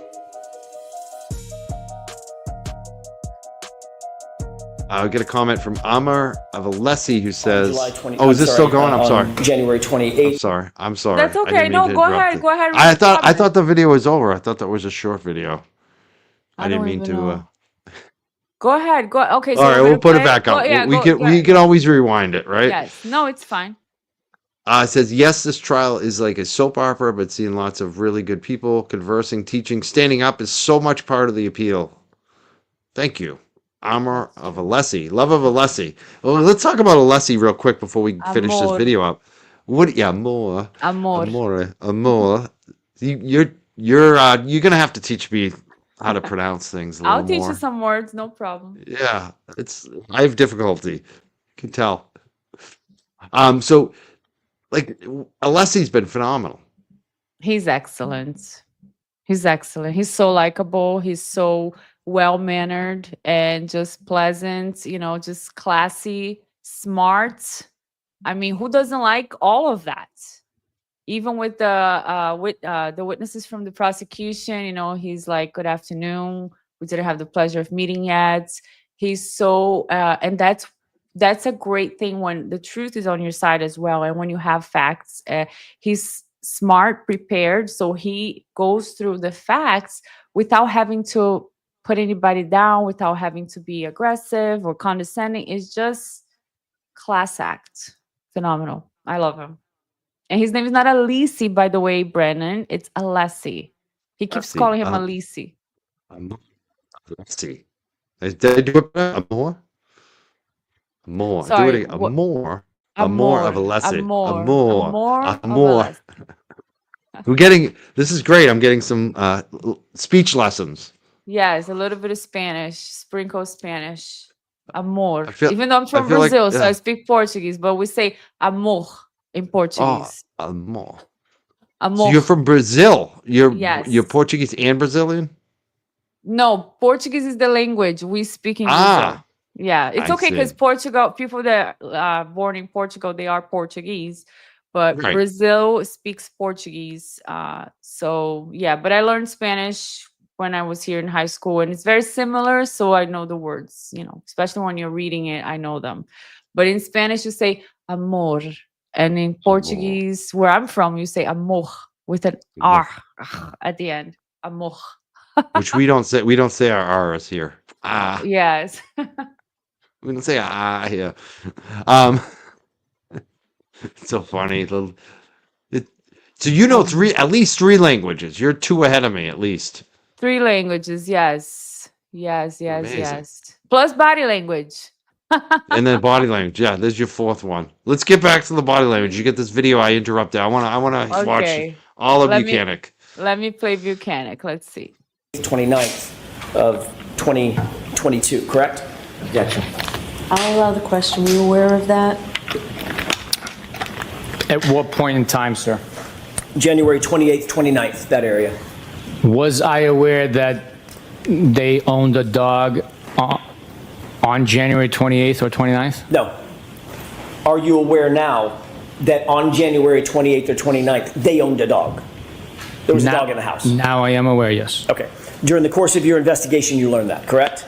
I'll get a comment from Amar of Alessi who says, July 20 "Oh, is this still going? I'm on sorry. January 28th. I'm sorry. That's I okay. didn't mean No, to go interrupt ahead. it. Go ahead. I thought comment. the video was over. I thought that was a short video. I didn't don't mean even to. know. Go ahead. Go. Okay. So All right, we're we'll gonna put it play back up. yeah, We can always rewind it, right? Yes. No, it's fine. It says, yes, this trial is like a soap opera, but seeing lots of really good people conversing, teaching, standing up is so much part of the appeal. Thank you. Amar of Alessi. Love of Alessi. Well, let's talk about Alessi real quick before we finish this Amor. video up. Amor. Amor. Amor. You're gonna have to teach me how to pronounce things a little I'll teach more. you some words. No problem. Yeah, I have difficulty. You can tell. So like Alessi's been phenomenal. He's excellent. He's excellent. He's so likable. He's so well-mannered and just pleasant, just classy, smart. I mean, who doesn't like all of that? Even with the witnesses from the prosecution, he's like, "Good afternoon. We didn't have the pleasure of meeting yet." He's so, and that's a great thing when the truth is on your side as well, and when you have facts. He's smart, prepared, so he goes through the facts without having to put anybody down, without having to be aggressive or condescending. It's just class act. Phenomenal. I love him. And his name is not Alessi, by the way, Brennan. It's Alessi. He keeps Alessi, calling him Alessi. Alessi. Did I do it better? Amor? Amor. Sorry, Do it again. what- Amor. Amor of Alessi. Amor of Alessi. This is great. I'm getting some speech lessons. Yes, a little bit of Spanish, sprinkle Spanish. Amor. I feel- Even though I'm from I feel like- Brazil, so yeah. I speak Portuguese, but we say amor in Oh, Portuguese. amor. Amor. So you're from Brazil. You're Yes. Portuguese and Brazilian? No, Portuguese is the language we speak in Brazil. Ah, Yeah, it's I okay because see. Portugal, people that are born in Portugal, they are Portuguese, but Right. Brazil speaks Portuguese. So yeah, but I learned Spanish when I was here in high school, and it's very similar. So I know the words, especially when you're reading it, I know them. But in Spanish, you say amor, and in Portuguese, where I'm from, you say amor with an R at the end. Amor. Which we don't say. We don't say our R's here. Ah, Yes. we don't say here. It's so funny. So you know at least three languages. You're 2 ahead of me at least. 3 languages, yes. Yes. Amazing. Plus body language. And then body language. Yeah, there's your 4th one. Let's get back to the body language. You get this video I interrupted. I wanna watch Okay. all of Let me- Buchanan. Let me play Buchanan. Let's see. 29th of 2022, correct? Objection. I'll allow the question. Were you aware of that? At what point in time, sir? January 28th, 29th, that area. Was I aware that they owned a dog on January 28th or 29th? No. Are you aware now that on January 28th or 29th, they owned a dog? There was a dog in the house? Now I am aware, yes. Okay. During the course of your investigation, you learned that, correct?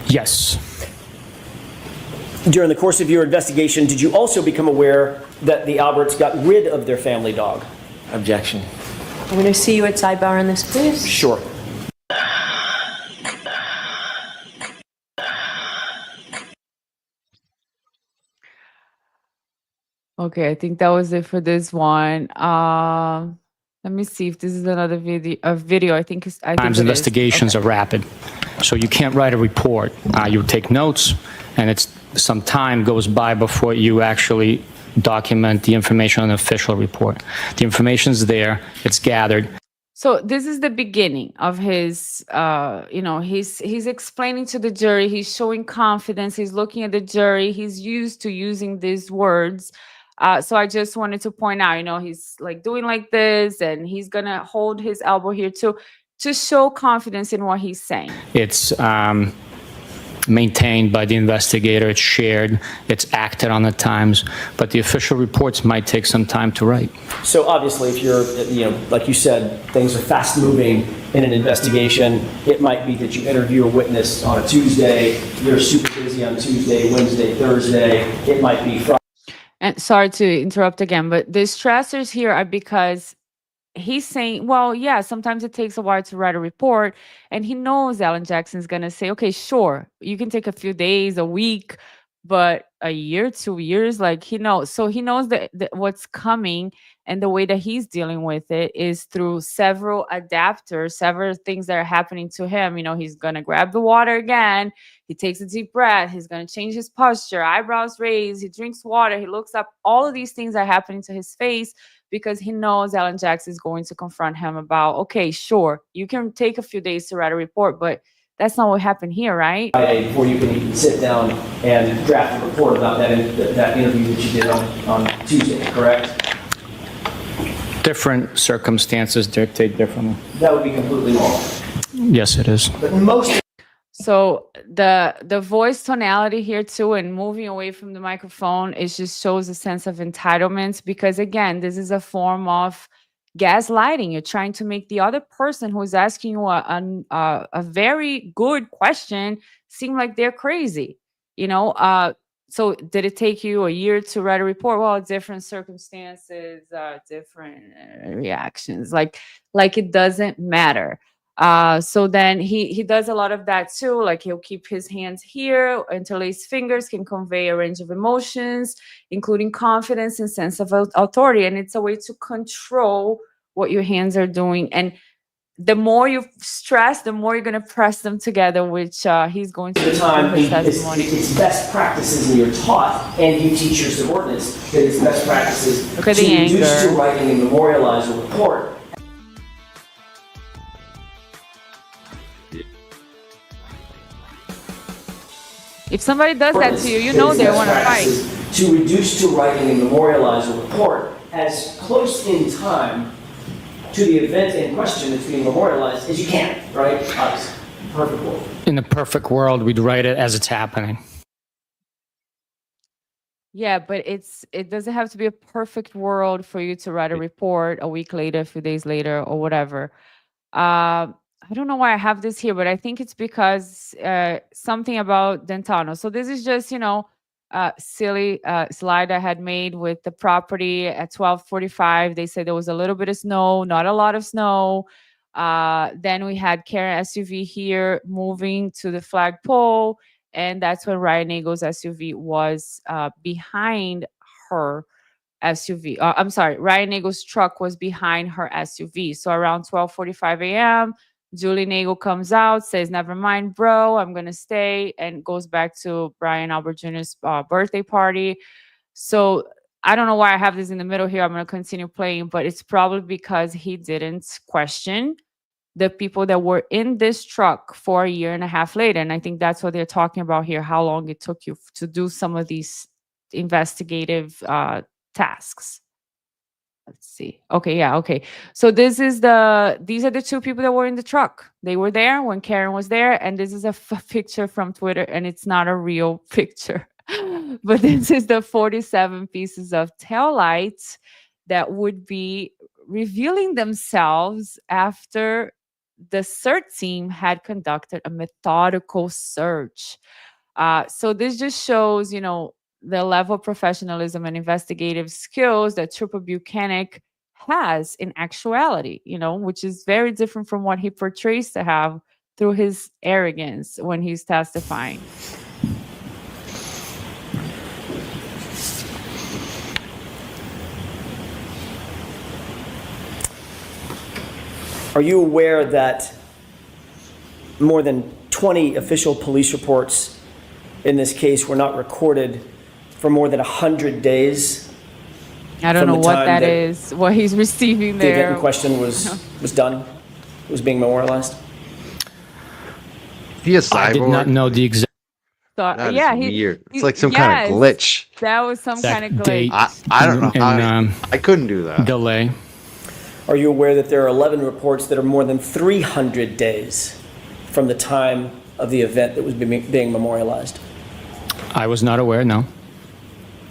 Yes. During the course of your investigation, did you also become aware that the Alberts got rid of their family dog? Objection. I'm going to see you at sidebar on this, please. Sure. Okay, I think that was it for this one. Let me see if this is another video. I think Sometimes it is. investigations are rapid, so you can't write a report. You take notes, and some time goes by before you actually document the information on an official report. The information's there, it's gathered. So this is the beginning of his, he's explaining to the jury, he's showing confidence, he's looking at the jury, he's used to using these words. So I just wanted to point out, he's like doing like this, and he's gonna hold his elbow here to show confidence in what he's saying. It's maintained by the investigator, it's shared, it's acted on at times, but the official reports might take some time to write. So obviously, if you're, like you said, things are fast moving in an investigation. It might be that you interview a witness on a Tuesday, you're super busy on Tuesday, Wednesday, Thursday. It might be Friday. And sorry to interrupt again, but the stressors here are because he's saying, well, yeah, sometimes it takes a while to write a report. And he knows Alan Jackson's going to say, okay, sure, you can take a few days, a week, but a year, 2 years, like he knows. So he knows that what's coming, and the way that he's dealing with it is through several adapters, several things that are happening to him. He's going to grab the water again. He takes a deep breath. He's going to change his posture, eyebrows raised. He drinks water. He looks up. All of these things are happening to his face because he knows Alan Jackson is going to confront him about, okay, sure, you can take a few days to write a report, but that's not what happened here, right? Before you can even sit down and draft a report about that interview that you did on Tuesday, correct? Different circumstances dictate differently. That would be completely normal. Yes, it is. But most So the voice tonality here too, and moving away from the microphone, it just shows a sense of entitlement, because again, this is a form of gaslighting. You're trying to make the other person who is asking you a very good question seem like they're crazy. So did it take you a year to write a report? Well, different circumstances, different reactions. Like it doesn't matter. So then he does a lot of that too. Like he'll keep his hands here, interlaced fingers can convey a range of emotions, including confidence and sense of authority. And it's a way to control what your hands are doing. And the more you stress, the more you're going to press them together, which he's going to do the time, in his testimony. it's best practices, and you're taught, and you teach your subordinates that it's best practices Look at to the reduce anger. to writing and memorialize a report. If somebody does that to you, you know they want to fight. To reduce to writing and memorialize a report as close in time to the event in question that's being memorialized as you can, right? Obviously, perfect world. In the perfect world, we'd write it as it's happening. Yeah, but it doesn't have to be a perfect world for you to write a report a week later, a few days later, or whatever. I don't know why I have this here, but I think it's because something about Dentano. So this is just, silly slide I had made with the property at 12:45. They said there was a little bit of snow, not a lot of snow. Then we had Karen SUV here moving to the flagpole. And that's when Ryan Nagel's SUV was behind her SUV. I'm sorry, Ryan Nagel's truck was behind her SUV. So around 12:45 a.m., Julie Nagel comes out, says, "Never mind, bro, I'm going to stay," and goes back to Brian Albert Jr.'s birthday party. So I don't know why I have this in the middle here. I'm going to continue playing, but it's probably because he didn't question the people that were in this truck for a year and a half later. And I think that's what they're talking about here, how long it took you to do some of these investigative tasks. Let's see. Okay, yeah, okay. So these are the two people that were in the truck. They were there when Karen was there, and this is a picture from Twitter, and it's not a real picture. But this is the 47 pieces of taillights that would be revealing themselves after the search team had conducted a methodical search. So this just shows, the level of professionalism and investigative skills that Trooper Buchanan has in actuality, which is very different from what he portrays to have through his arrogance when he's testifying. Are you aware that more than 20 official police reports in this case were not recorded for more than 100 days? I don't know what that is, what he's receiving there. The event in question was done, was being memorialized? He a I did not cyborg? know the exact That is Yeah, weird. It's like some kind of glitch. That was some kind of date glitch. I don't know and, how. I couldn't do that. delay. Are you aware that there are 11 reports that are more than 300 days from the time of the event that was being memorialized? I was not aware, no.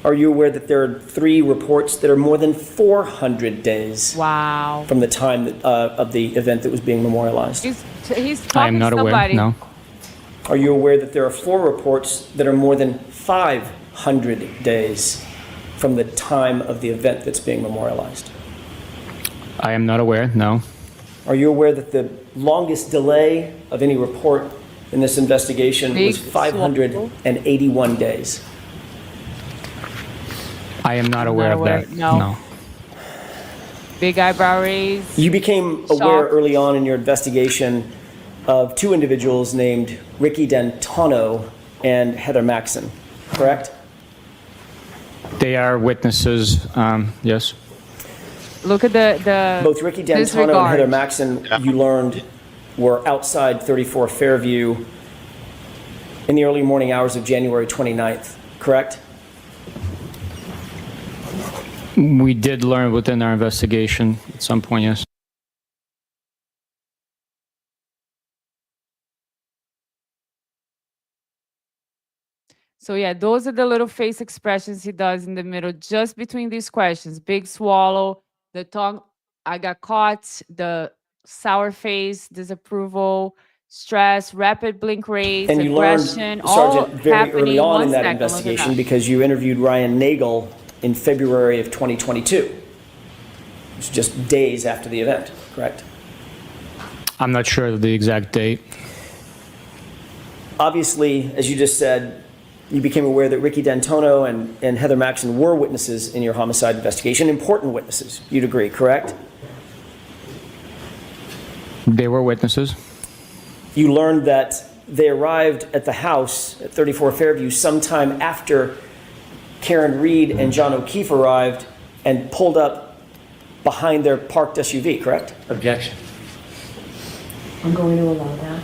Are you aware that there are 3 reports that are more than 400 days Wow. from the time of the event that was being memorialized? He's I talking am not to aware, somebody. no. Are you aware that there are 4 reports that are more than 500 days from the time of the event that's being memorialized? I am not aware, no. Are you aware that the longest delay of any report in this investigation was Big 581 days? I am not aware of that, No. no. Big eyebrow raise. You became aware Shocked. early on in your investigation of 2 individuals named Ricky Dentano and Heather Maxson, correct? They are witnesses, yes. Look at the Both Ricky Dentano and disregard. Heather Maxson, you learned, were outside 34 Fairview in the early morning hours of January 29th, correct? We did learn within our investigation at some point, yes. So yeah, those are the little face expressions he does in the middle, just between these questions. Big swallow, the tongue, I got caught, the sour face, disapproval, stress, rapid blink raise, And you learned, aggression, all Sergeant, very happening early on one in that second. Look at investigation that. because you interviewed Ryan Nagel in February of 2022. It's just days after the event, correct? I'm not sure of the exact date. Obviously, as you just said, you became aware that Ricky Dentano and Heather Maxson were witnesses in your homicide investigation, important witnesses, you'd agree, correct? They were witnesses. You learned that they arrived at the house at 34 Fairview sometime after Karen Reed and John O'Keefe arrived and pulled up behind their parked SUV, correct? Objection. I'm going to allow that.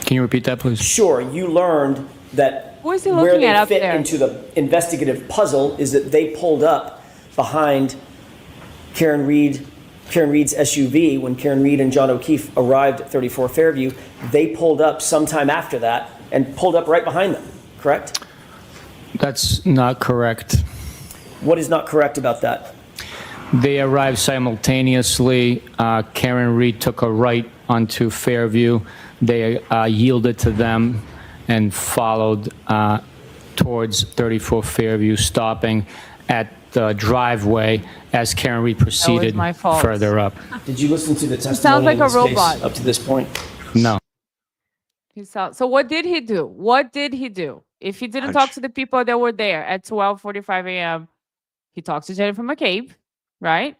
Can you repeat that, please? Sure, you learned that Who is he where looking they at up fit there? into the investigative puzzle is that they pulled up behind Karen Reed's SUV when Karen Reed and John O'Keefe arrived at 34 Fairview. They pulled up sometime after that and pulled up right behind them, correct? That's not correct. What is not correct about that? They arrived simultaneously. Karen Reed took a right onto Fairview. They yielded to them and followed towards 34 Fairview, stopping at the driveway as Karen Reed proceeded my fault. further up. Did you listen to the testimony sounds like in a this case robot. up to this point? No. So what did he do? What did he do? If he didn't talk to the people that were there at 12:45 a.m., he talked to Jennifer McCabe, right?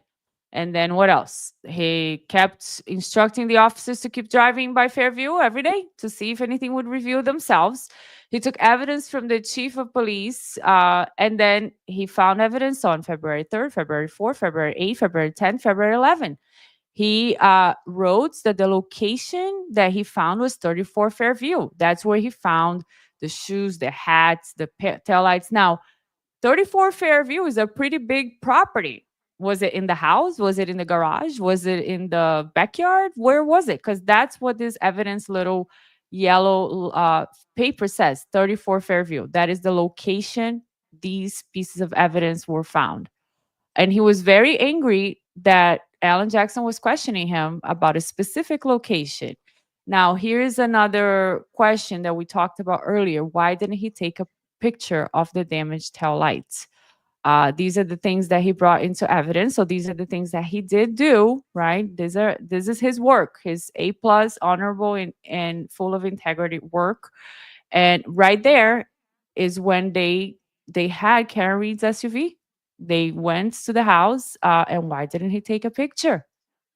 And then what else? He kept instructing the officers to keep driving by Fairview every day to see if anything would reveal themselves. He took evidence from the chief of police, and then he found evidence on February 3rd, February 4th, February 8th, February 10th, February 11th. He wrote that the location that he found was 34 Fairview. That's where he found the shoes, the hats, the taillights. Now, 34 Fairview is a pretty big property. Was it in the house? Was it in the garage? Was it in the backyard? Where was it? Because that's what this evidence little yellow paper says, 34 Fairview. That is the location these pieces of evidence were found. And he was very angry that Alan Jackson was questioning him about a specific location. Now, here's another question that we talked about earlier. Why didn't he take a picture of the damaged tail lights? These are the things that he brought into evidence. So these are the things that he did do, right? This is his work, his A+ honorable and full of integrity work. And right there is when they had Karen Reed's SUV. They went to the house, and why didn't he take a picture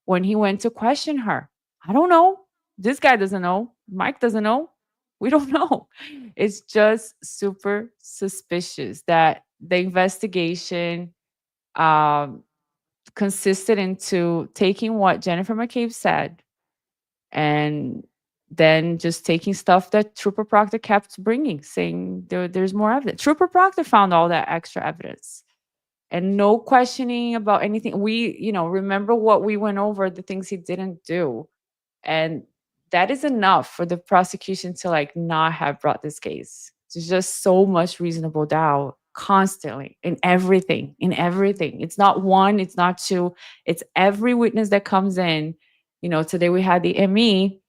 when he went to question her? I don't know. This guy doesn't know. Mike doesn't know. We don't know. It's just super suspicious that the investigation consisted into taking what Jennifer McCabe said and then just taking stuff that Trooper Proctor kept bringing, saying there's more evidence. Trooper Proctor found all that extra evidence and no questioning about anything. We, remember what we went over, the things he didn't do. And that is enough for the prosecution to not have brought this case. There's just so much reasonable doubt constantly in everything. It's not one, it's not two, it's every witness that comes in. Today we had the ME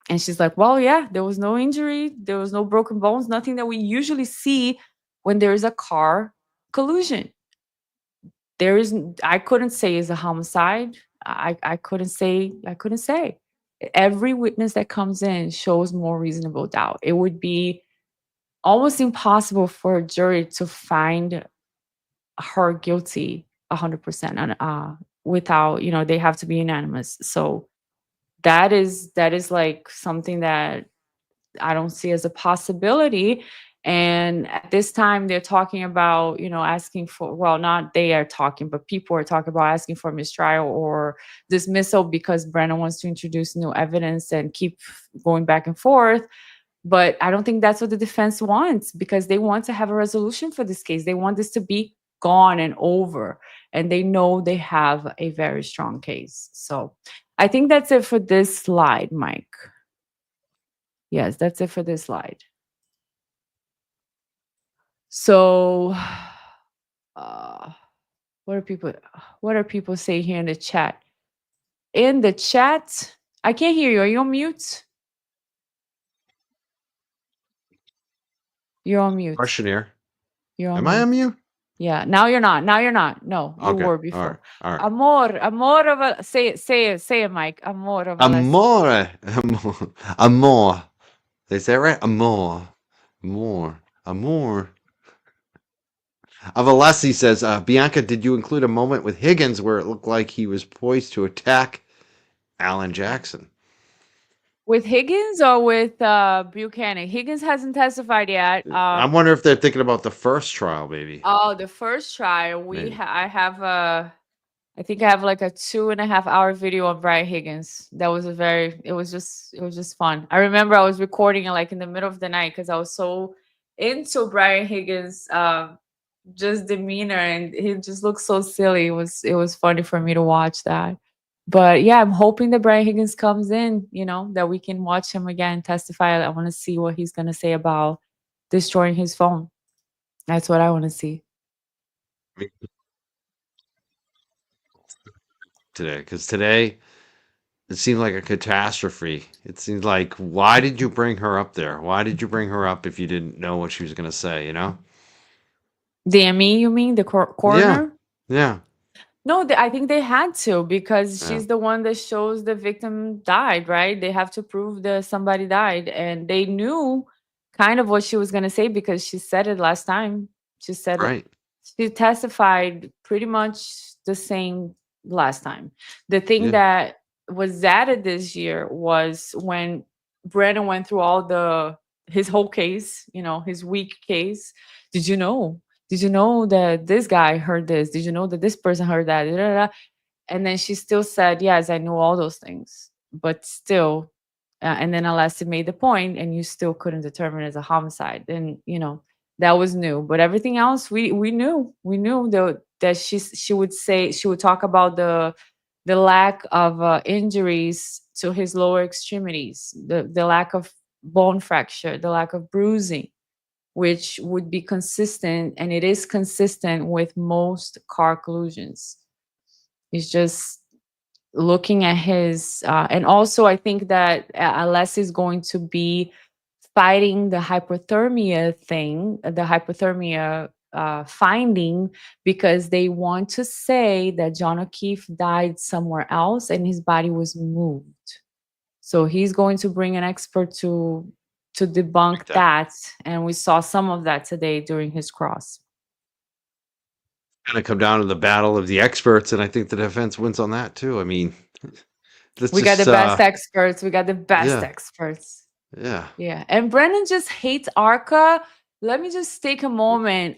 and she's like, well, yeah, there was no injury. There was no broken bones, nothing that we usually see when there is a car collision. I couldn't say it's a homicide. I couldn't say. Every witness that comes in shows more reasonable doubt. It would be almost impossible for a jury to find her guilty 100% and without, they have to be unanimous. So that is like something that I don't see as a possibility. And at this time, they're talking about, asking for, well, not they are talking, but people are talking about asking for mistrial or dismissal because Brennan wants to introduce new evidence and keep going back and forth. But I don't think that's what the defense wants because they want to have a resolution for this case. They want this to be gone and over. And they know they have a very strong case. So I think that's it for this slide, Mike. Yes, that's it for this slide. So, what are people saying here in the chat? In the chat, I can't hear you. Are you on mute? You're on mute. Questionnaire. You're on Am mute. I on mute? Yeah. Now you're not. No, you Okay. were before. All right. Amor of a, say it, Mike. Amor of a. Amor. They say it right? Amor. Avalessi says, Bianca, did you include a moment with Higgins where it looked like he was poised to attack Alan Jackson? With Higgins or with Buchanan? Higgins hasn't testified yet. I wonder if they're thinking about the first trial, maybe. Oh, the first trial. Maybe. I I think I have like a 2.5 hour video on Brian Higgins. That was it was just fun. I remember I was recording it like in the middle of the night because I was so into Brian Higgins, just demeanor, and he just looked so silly. It was funny for me to watch that. But yeah, I'm hoping that Brian Higgins comes in, that we can watch him again testify. I want to see what he's gonna say about destroying his phone. That's what I want to see. Today, because today it seemed like a catastrophe. It seemed like, why did you bring her up there? Why did you bring her up if you didn't know what she was going to say, DME, you mean the coroner? Yeah. No, I think they had to because Yeah. she's the one that shows the victim died, right? They have to prove that somebody died, and they knew kind of what she was going to say because she said it last time. She said Right. she testified pretty much the same last time. The thing Yeah. that was added this year was when Brandon went through his whole case, his weak case. Did you know? Did you know that this guy heard this? Did you know that this person heard that? Da, da, da. And then she still said, yes, I knew all those things. But still, and then Alessi made the point, and you still couldn't determine it as a homicide. And, that was new. But everything else, we knew. We knew that she would talk about the lack of injuries to his lower extremities, the lack of bone fracture, the lack of bruising, which would be consistent, and it is consistent with most car collisions. He's just looking at his, and also I think that Alessi is going to be fighting the hypothermia thing, the hypothermia finding, because they want to say that John O'Keefe died somewhere else and his body was moved. So he's going to bring an expert to debunk that, and we saw some of that today during his cross. Going to come down to the battle of the experts, and I think the defense wins on that too. I mean, We got the best experts. We got the best yeah. experts. Yeah. Yeah. And Brennan just hates ARCA. Let me just take a moment.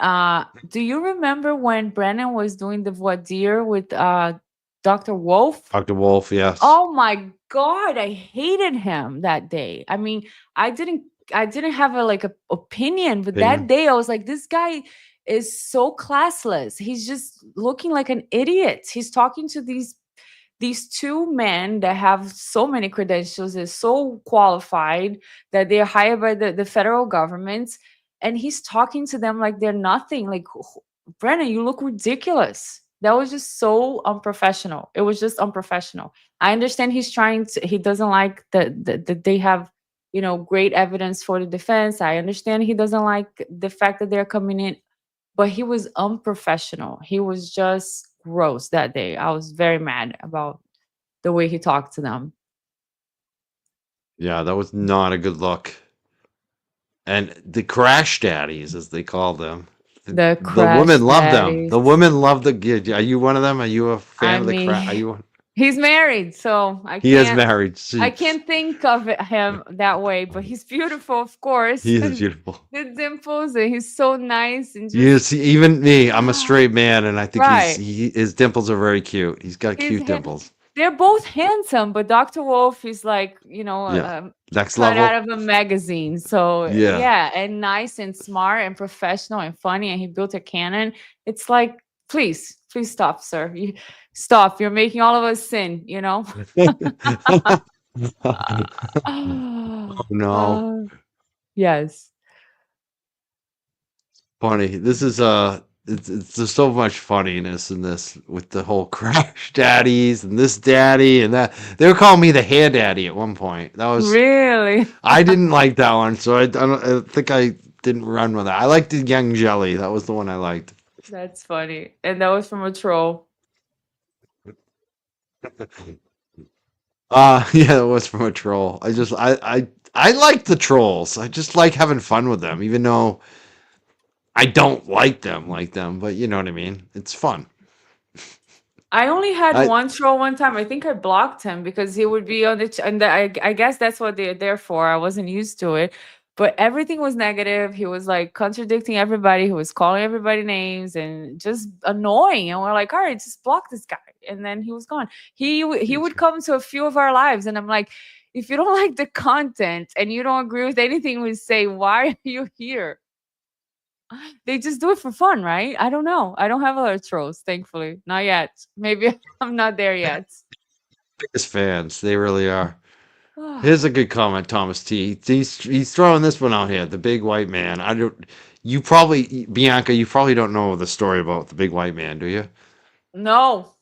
Do you remember when Brennan was doing the voir dire with Dr. Wolf? Dr. Wolf, yes. Oh my God, I hated him that day. I mean, I didn't have a opinion, but that day I was like, this guy is so classless. He's just looking like an idiot. He's talking to these two men that have so many credentials, is so qualified, that they're hired by the federal government, and he's talking to them like they're nothing. Like, Brennan, you look ridiculous. That was just so unprofessional. It was just unprofessional. I understand he doesn't like that they have, great evidence for the defense. I understand he doesn't like the fact that they're coming in, but he was unprofessional. He was just gross that day. I was very mad about the way he talked to them. Yeah, that was not a good look. And the crash daddies, as they call them, The women love them. daddies. The women love the. Are you one of them? Are you a fan I of the mean, crash? Are you? He's married, so He is married. I can't think of him that way, but he's beautiful, of course. He is beautiful. The dimples, and he's so nice and just You see, even me, I'm a straight man, and I think Right. his dimples are very cute. He's got His cute head- dimples. they're both handsome, but Dr. Wolf is like, Yeah. Next cut level. out of a magazine. So Yeah. and nice and smart and professional and funny, and he built a cannon. It's like, please stop, sir. Stop. You're making all of us sin, Oh, no. Yes. Funny. This is it's there's so much funniness in this with the whole crash daddies and this daddy and that. They were calling me the hair daddy at one point. That was Really? I didn't like that one, so I think I didn't run with that. I liked the young jelly. That was the one I liked. That's funny. And that was from a troll. Yeah, it was from a troll. I like the trolls. I just like having fun with them, even though I don't like them, but you know what I mean. It's fun. I only had I- one troll one time. I think I blocked him because he would be on I guess that's what they're there for. I wasn't used to it. But everything was negative. He was like contradicting everybody. He was calling everybody names and just annoying. And we're like, all right, just block this guy. and then he was gone. He would come to a few of our lives, and I'm like, if you don't like the content and you don't agree with anything we say, why are you here? They just do it for fun, right? I don't know. I don't have a lot of trolls, thankfully. Not yet. Maybe I'm not there yet. Biggest fans. They really are. Here's a good comment, Thomas T. He's throwing this one out here. The big white man. Bianca, you probably don't know the story about the big white man, do you? No.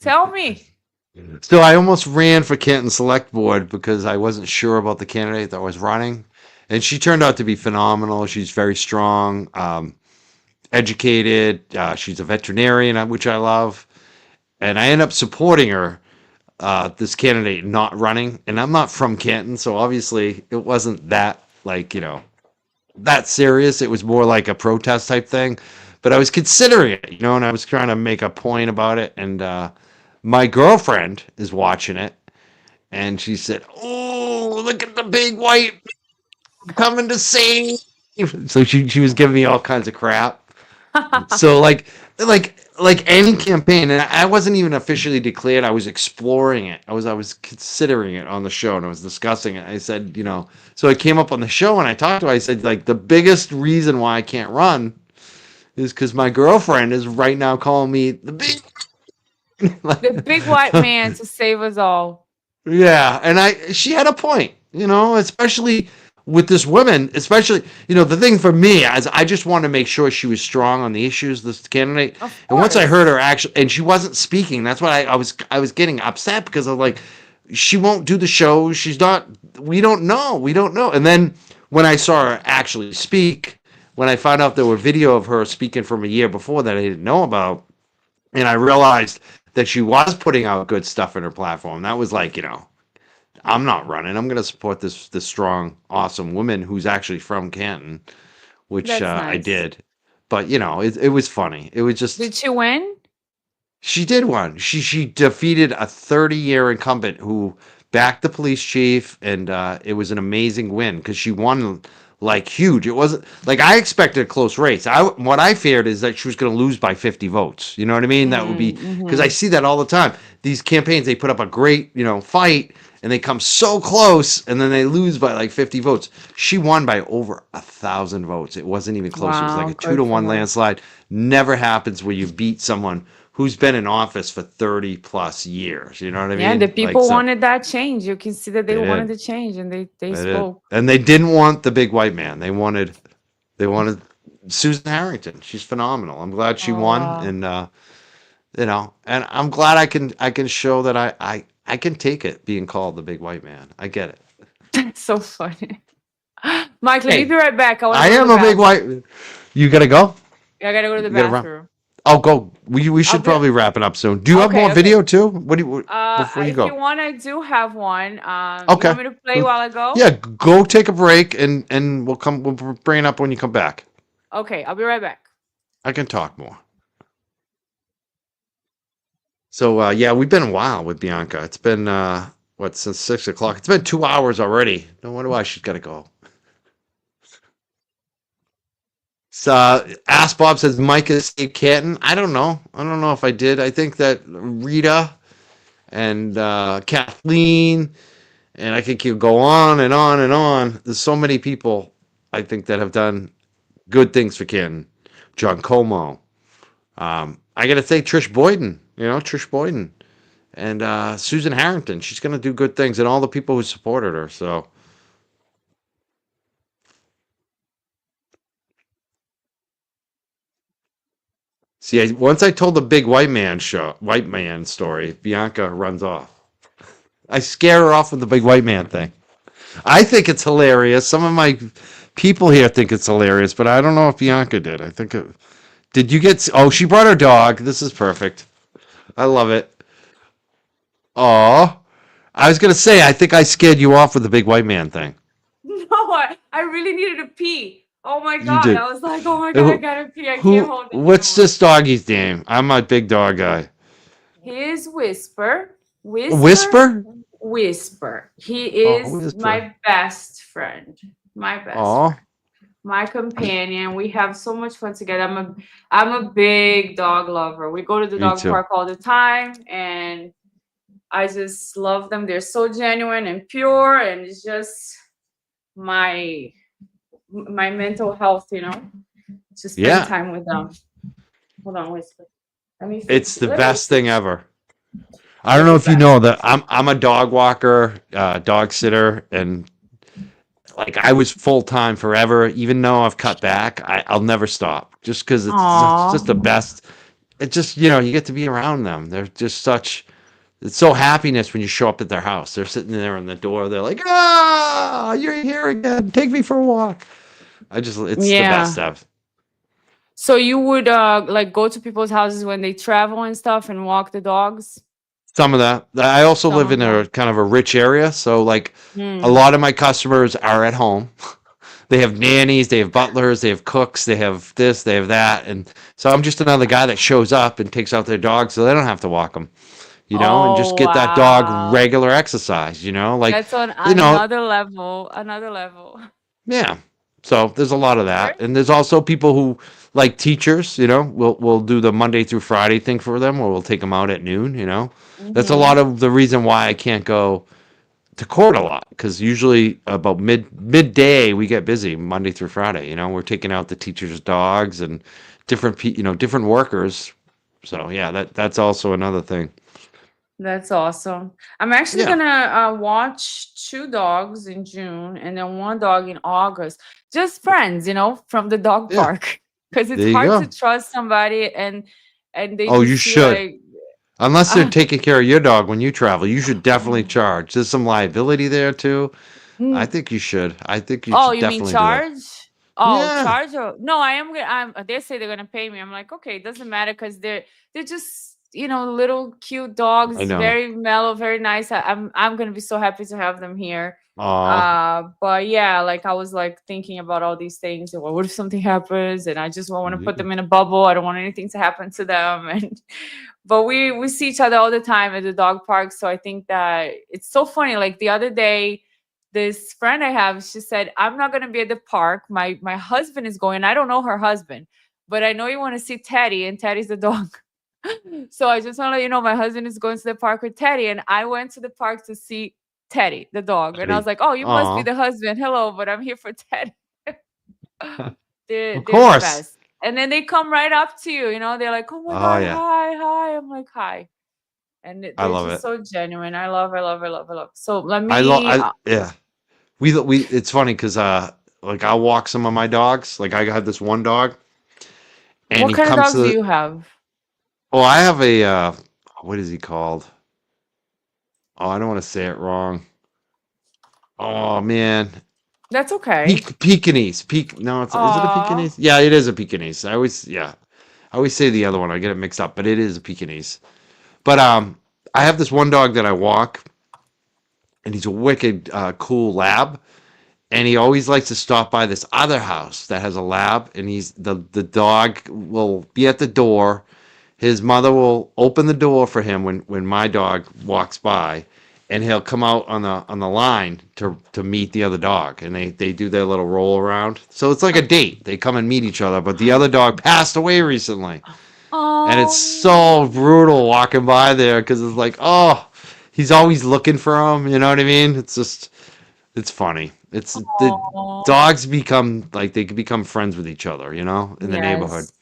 Tell me. So I almost ran for Canton Select Board because I wasn't sure about the candidate that was running. And she turned out to be phenomenal. She's very strong, educated. She's a veterinarian, which I love. And I end up supporting her, this candidate not running. And I'm not from Canton, so obviously it wasn't that, that serious. It was more like a protest type thing. But I was considering it, and I was trying to make a point about it. And my girlfriend is watching it. And she said, "Oh, look at the big white coming to sing." So she was giving me all kinds of crap. So like any campaign, and I wasn't even officially declared. I was exploring it. I was considering it on the show, and I was discussing it. I said, so I came up on the show and I talked to her. I said, the biggest reason why I can't run is because my girlfriend is right now calling me the big The big white man to save us all. Yeah, and she had a point, especially with this woman, especially, the thing for me is I just wanted to make sure she was strong on the issues, this candidate. And once I heard her actually, and she wasn't speaking, that's why I was getting upset because I was like, she won't do the show. She's not, we don't know. And then when I saw her actually speak, when I found out there were video of her speaking from a year before that I didn't know about, and I realized that she was putting out good stuff in her platform, that was like, I'm not running. I'm going to support this strong, awesome woman who's actually from Canton, which That's I nice. did. But it was funny. It was just Did she win? she did one. She defeated a 30-year incumbent who backed the police chief, and it was an amazing win because she won like huge. It wasn't like I expected a close race. What I feared is that she was going to lose by 50 votes. You know what I mean? That would be because I see that all the time. These campaigns, they put up a great fight, and they come so close, and then they lose by like 50 votes. She won by over 1,000 votes. It wasn't even close. It was Wow, like a good 2-to-1 for her. landslide. Never happens where you beat someone who's been in office for 30 plus years. You know what I mean? Yeah, the people so- wanted that change. You can see that they They wanted did. the change, and they They did. spoke. And they didn't want the big white man. They wanted Susan Harrington. She's phenomenal. I'm glad she won, Wow. and and I'm glad I can show that I can take it being called the big white man. I get it. That's so funny. Michael, Hey, you be right back. I am a big white. You gotta go. I gotta go to the You gotta run. bathroom. Oh, go. We should be- probably wrap it up soon. Do you have Okay, more okay. video too? What do you before you If go? you want, I do have one. You Okay. want me to play while I go? Yeah, go take a break, and we'll bring it up when you come back. Okay, I'll be right back. I can talk more. So yeah, we've been a while with Bianca. It's been since 6 o'clock. It's been 2 hours already. No wonder why she's got to go. So Ask Bob says Micah saved Canton. I don't know. I don't know if I did. I think that Rita and Kathleen, and I could go on and on and on. There's so many people I think that have done good things for Canton. John Como. I got to say Trish Boyden. Trish Boyden. And Susan Harrington. She's going to do good things. And all the people who supported her. So. See, once I told the big white man story, Bianca runs off. I scare her off with the big white man thing. I think it's hilarious. Some of my people here think it's hilarious, but I don't know if Bianca did. I think did you get? Oh, she brought her dog. This is perfect. I love it. Oh, I was gonna say I think I scared you off with the big white man thing. No, I really needed to pee. Oh my God. did. I was like, oh my God, I gotta pee. I can't hold it. What's anymore. this doggy's name? I'm a big dog guy. His Whisper. Whisper? Whisper. He is Whisper. my best friend. My best. Oh, my companion. We have so much fun together. I'm a big dog lover. We go to the Me dog too. park all the time, and I just love them. They're so genuine and pure, and it's just my mental health, just spend Yeah. time with them. Hold on, wait. Let me It's the let me best thing fix- ever. I don't know if you know that I'm a dog walker, dog sitter, and like I was full time forever. Even though I've cut back, I'll never stop. Just because it's just the best. It just you get to be around them. They're just such. It's so happiness when you show up at their house. They're sitting there in the door. They're like, "Ah, you're here again. Take me for a walk." It's the best Yeah. ever. So you would like go to people's houses when they travel and stuff and walk the dogs? Some of that. I also Some live of in a that. kind of a rich area, so like a Hmm. lot of my customers are at home. They have nannies, they have butlers, they have cooks, they have this, they have that, and so I'm just another guy that shows up and takes out their dog, so they don't have to walk them, and just Oh, get that dog wow. regular exercise, like That's on you know, another level. Another level. yeah. So there's a lot of that, Very- and there's also people who like teachers, we'll do the Monday through Friday thing for them, or we'll take them out at noon, That's a Mhm. lot of the reason why I can't go to court a lot because usually about midday we get busy Monday through Friday. We're taking out the teachers' dogs and different workers. So yeah, that's also another thing. That's awesome. I'm actually Yeah. gonna watch 2 dogs in June and then 1 dog in August. Just friends, from the dog Yeah. park. Because it's There you hard go. to trust somebody and they Oh, you just feel should. like Unless they're uh, taking care of your dog when you travel, you should definitely charge. There's some liability there too. I mm, think you should. I think you oh, should you mean definitely do that. charge? Oh, Yeah, charge or no, they say they're gonna pay me. I'm like, okay, it doesn't matter because they're just little cute I dogs, know. very mellow, very nice. I'm gonna be so happy to have them here. Aw, But yeah, like I was like thinking about all these things. And what if something happens and I just want to put yeah. them in a bubble? I don't want anything to happen to them. And but we see each other all the time at the dog park. So I think that it's so funny. Like the other day, this friend I have, she said, I'm not gonna be at the park. My husband is going. I don't know her husband, but I know you want to see Teddy, and Teddy's the dog. So I just want to let you know my husband is going to the park with Teddy, and I went to the park to see Teddy, the dog. And I was Teddy. like, oh, you must be Aw, the husband. Hello, but I'm here for Teddy. They're of the course. best. And then they come right up to you, They're like, oh my Oh God, yeah, hi, hi. I'm like, hi. And I they're love just it. so genuine. I love, I love, I love, I love. So let I me, yeah. We it's funny because like I'll walk some of my dogs. Like I have this one dog, and what he kind of comes to dogs do the. you have? Oh, I have a what is he called? Oh, I don't want to say it wrong. Oh man, That's okay. Pekingese. No, is it a Aw. Pekingese? Yeah, it is a Pekingese. I always say the other one. I get it mixed up, but it is a Pekingese. But I have this one dog that I walk, and he's a wicked cool lab. And he always likes to stop by this other house that has a lab, and the dog will be at the door. His mother will open the door for him when my dog walks by, and he'll come out on the line to meet the other dog, and they do their little roll around. So it's like a date. They come and meet each other, but the other dog passed away recently, and it's so Oh. brutal walking by there because it's like, oh, he's always looking for him. You know what I mean? It's funny. It's the Oh. dogs become like they can become friends with each other, in the neighborhood. Yes.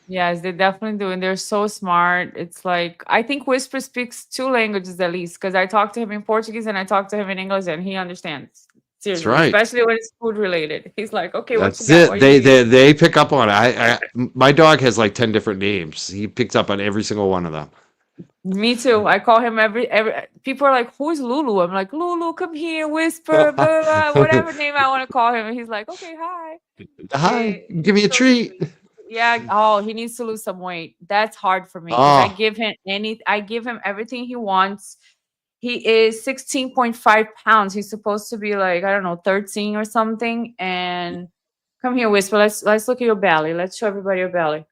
Yes, they definitely do. And they're so smart. It's like, I think Whisper speaks 2 languages at least because I talk to him in Portuguese and I talk to him in English and he understands. That's Seriously, right. especially when it's food related. He's like, okay, what you That's got? it. What They you need? they they pick up on it. My dog has like 10 different names. He picks up on every single one of them. Me too. I call him every people are like, who's Lulu? I'm like, Lulu, come here, Whisper, blah, blah, blah, whatever name I want to call him. And he's like, okay, hi. Hi, Eh, give me a so treat. sweet. Yeah. Oh, he needs to lose some weight. That's hard for me because Oh, I give him everything he wants. He is 16.5 pounds. He's supposed to be like, I don't know, 13 or something. And come here, Whisper. Let's look at your belly. Let's show everybody your belly.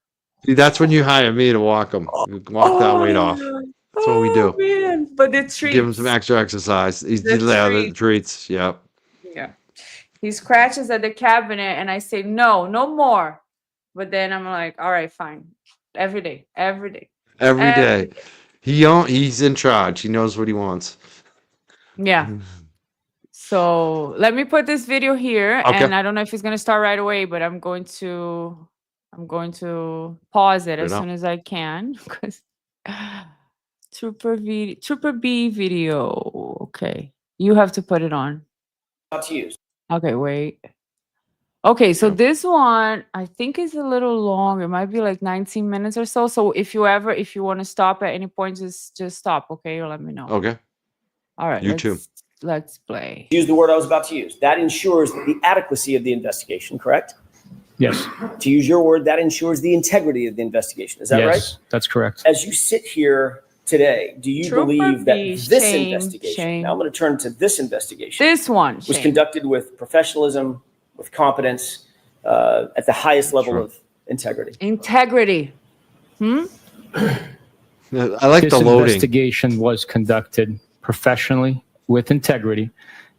see, that's when you hire me to walk them. Walk that weight off. Oh, That's what we oh do. man. But the Give him some treats. extra exercise. He's The yeah, the treats. treats. Yep. Yeah. He scratches at the cabinet and I say, no more. But then I'm like, all right, fine. Every day. Every day. He's in charge. He knows what he wants. Yeah. So let me put this video here, Okay. and I don't know if it's gonna start right away, but I'm going to pause it as Right on. soon as I can because Trooper B video. Okay, you have to put it on. About to use. Okay, wait. Okay, so Yeah. this one I think is a little long. It might be like 19 minutes or so. So if you want to stop at any point, just stop. Okay, or let me know. Okay. All right. You too. Let's play. Use the word I was about to use. That ensures the adequacy of the investigation, correct? Yes. To use your word, that ensures the integrity of the investigation. Is that right? Yes, that's correct. As you sit here today, do you Trooper believe that B, this shame, investigation, shame. now I'm going to turn to this investigation, This one was Shane. conducted with professionalism, with competence, at the highest level Sure. of integrity? Integrity. I like This the loading. investigation was conducted professionally, with integrity,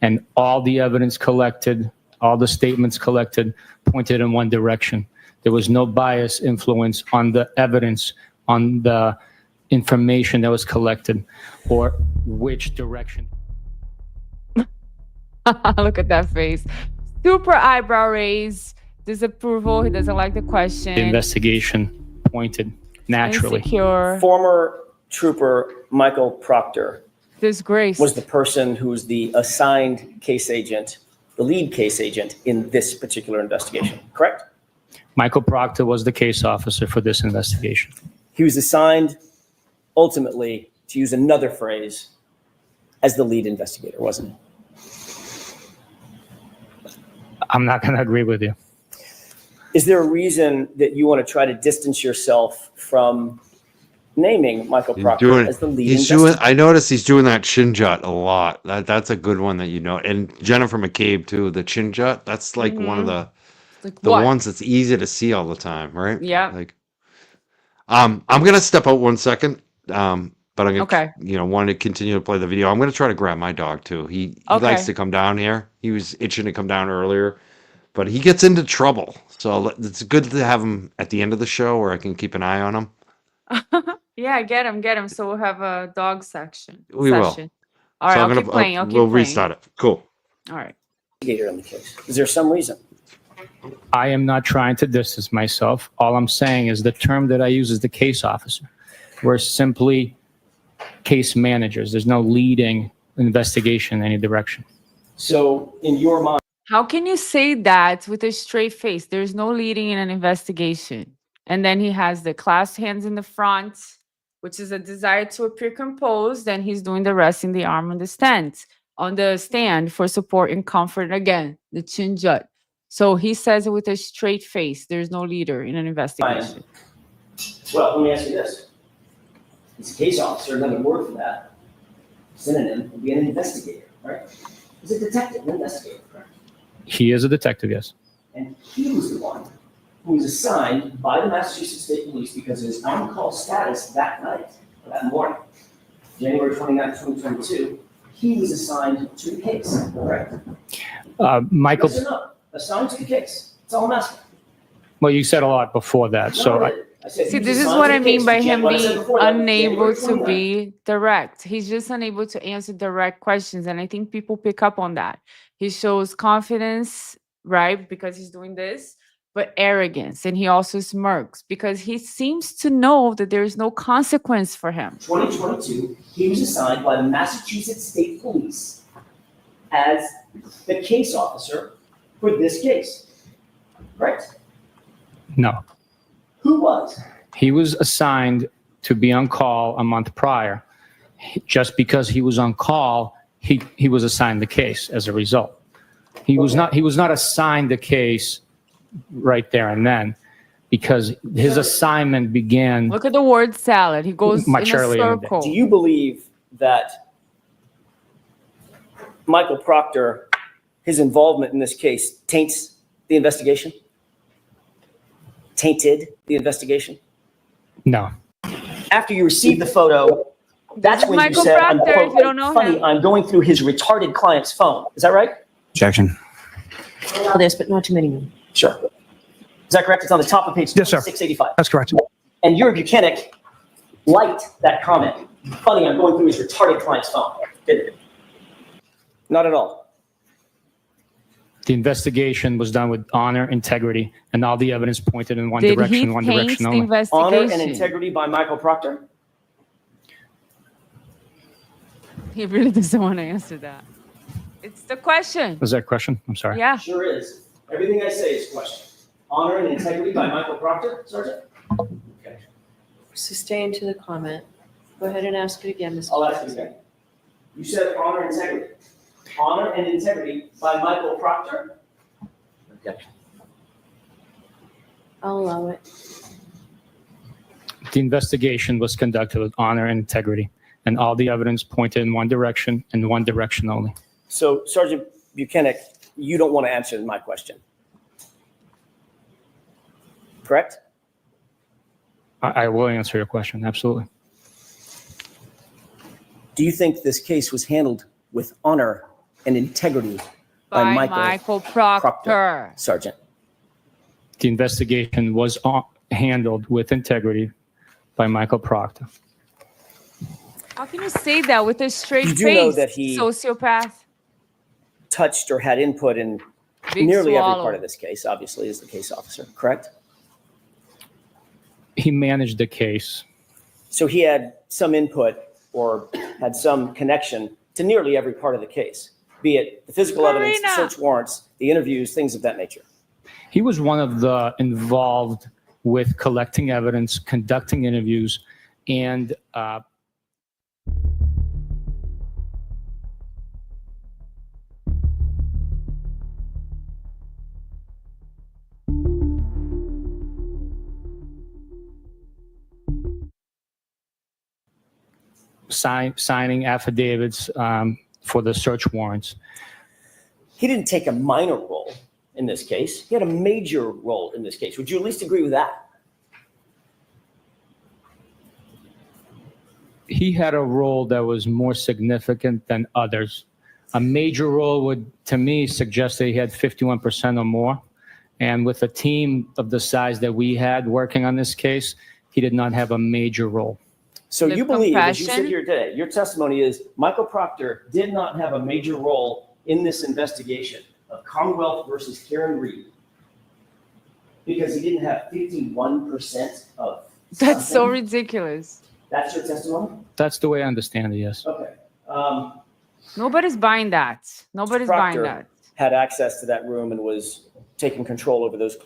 and all the evidence collected, all the statements collected pointed in one direction. There was no bias influence on the evidence, on the information that was collected, or which direction. Look at that face. Super eyebrow raise. Disapproval. He doesn't like the question. The investigation pointed naturally. Insecure. Former Trooper Michael Proctor Disgrace. was the person who was the assigned case agent, the lead case agent in this particular investigation, correct? Michael Proctor was the case officer for this investigation. He was assigned, ultimately, to use another phrase, as the lead investigator, wasn't he? I'm not going to agree with you. Is there a reason that you want to try to distance yourself from naming Michael Proctor as the lead investigator? I noticed he's doing that chin jut a lot. That's a good one that you know. And Jennifer McCabe too, the chin jut. That's like one of the Like the what? ones that's easy to see all the time, right? Yeah. Like, I'm gonna step out 1 second. But I'm gonna, Okay. want to continue to play the video. I'm gonna try to grab my dog too. He Okay. likes to come down here. He was itching to come down earlier, but he gets into trouble. So it's good to have him at the end of the show where I can keep an eye on him. Yeah, get him. So we'll have a dog section. We will. session. All right, So I'll keep playing. I'll keep we'll playing. restart it. Cool. All right. Investigator in the case. Is there some reason? I am not trying to distance myself. All I'm saying is the term that I use is the case officer. We're simply case managers. There's no leading investigation in any direction. So in your mind, How can you say that with a straight face? There's no leading in an investigation. And then he has the clasped hands in the front, which is a desire to appear composed. And he's doing the resting the arm on the stand for support and comfort. Again, the chin jut. So he says it with a straight face. There's no leader in an investigation. well, let me ask you this. He's a case officer, another word for that. Synonym would be an investigator, right? He's a detective, an investigator, correct? He is a detective, yes. And he was the one who was assigned by the Massachusetts State Police because of his on-call status that night, or that morning, January 29, 2022, he was assigned to the case, correct? Michael, Yes or no? Assigned to the case. That's all I'm asking. well, you said a lot before that, so No, I, I said See, he was this is assigned what to I the mean case by from him what I said being before, that unable January to 29. be direct. He's just unable to answer direct questions. And I think people pick up on that. He shows confidence, right? Because he's doing this, but arrogance. And he also smirks because he seems to know that there is no consequence for him. 2022, he was assigned by the Massachusetts State Police as the case officer for this case. Correct? no. Who was? He was assigned to be on call a month prior. Just because he was on call, he was assigned the case as a result. He was not assigned the case right there and then because his assignment began Look at the word salad. He goes Much in a earlier in the day. circle. Do you believe that Michael Proctor, his involvement in this case, taints the investigation? Tainted the investigation? No. After you received the photo, that's when Michael you said, I'm, Proctor, quote, if you don't know funny, him. I'm going through his retarded client's phone. Is that right? Objection. allow this, but not too many. Sure. Is that correct? It's on the top of page Yes, sir. 685. That's correct. And Yuri Buchanan liked that comment. Funny, I'm going through his retarded client's phone. Didn't it? Not at all. The investigation was done with honor, integrity, and all the evidence pointed in one Did he direction, one taint direction the only. investigation? Honor and Integrity by Michael Proctor. He really doesn't want to answer that. It's the question. Was that a question? I'm sorry. Yeah. Sure is. Everything I say is a question. Honor and Integrity by Michael Proctor, Sergeant? Okay. Sustain to the comment. Go ahead and ask it again, Mr. I'll ask you again. You said honor and integrity. Honor and Integrity by Michael Proctor? Objection. I'll allow it. The investigation was conducted with honor and integrity, and all the evidence pointed in one direction and one direction only. So Sergeant Buchanan, you don't want to answer my question. Correct? I will answer your question, absolutely. Do you think this case was handled with honor and integrity by By Michael Michael Proctor. Sergeant? The investigation was handled with integrity by Michael Proctor. How can you say that with a straight You face? do know that he- Sociopath. Touched or had input in Big nearly every swallow. part of this case, obviously, as the case officer, correct? He managed the case. So he had some input or had some connection to nearly every part of the case, be it the physical evidence, the Karina. search warrants, the interviews, things of that nature. He was one of the involved with collecting evidence, conducting interviews, and signing affidavits for the search warrants. He didn't take a minor role in this case. He had a major role in this case. Would you at least agree with that? He had a role that was more significant than others. A major role would, to me, suggest that he had 51% or more. And with a team of the size that we had working on this case, he did not have a major role. So The you believe, as you sit compression? here today, your testimony is Michael Proctor did not have a major role in this investigation of Commonwealth versus Karen Reed because he didn't have 51% of That's so something? ridiculous. That's your testimony? That's the way I understand it, yes. Okay. Nobody's buying that. Nobody's buying Proctor that. had access to that room and was taking control over those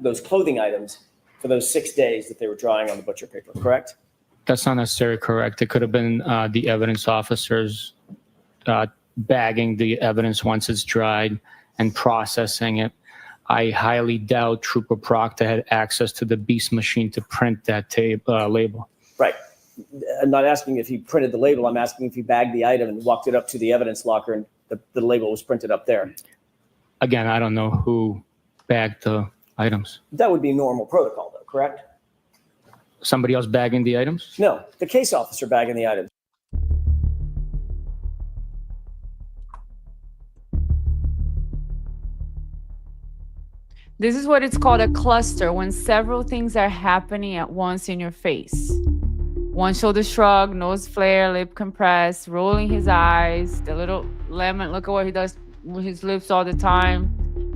those clothing items for those 6 days that they were drawing on the butcher paper, correct? That's not necessarily correct. It could have been the evidence officers bagging the evidence once it's dried and processing it. I highly doubt Trooper Proctor had access to the Beast machine to print that label. Right. I'm not asking if he printed the label. I'm asking if he bagged the item and walked it up to the evidence locker and the label was printed up there. Again, I don't know who bagged the items. That would be normal protocol, though, correct? Somebody else bagging the items? No, the case officer bagging the items. This is what it's called a cluster, when several things are happening at once in your face. One shoulder shrug, nose flare, lip compress, rolling his eyes, the little lemon, look at what he does with his lips all the time.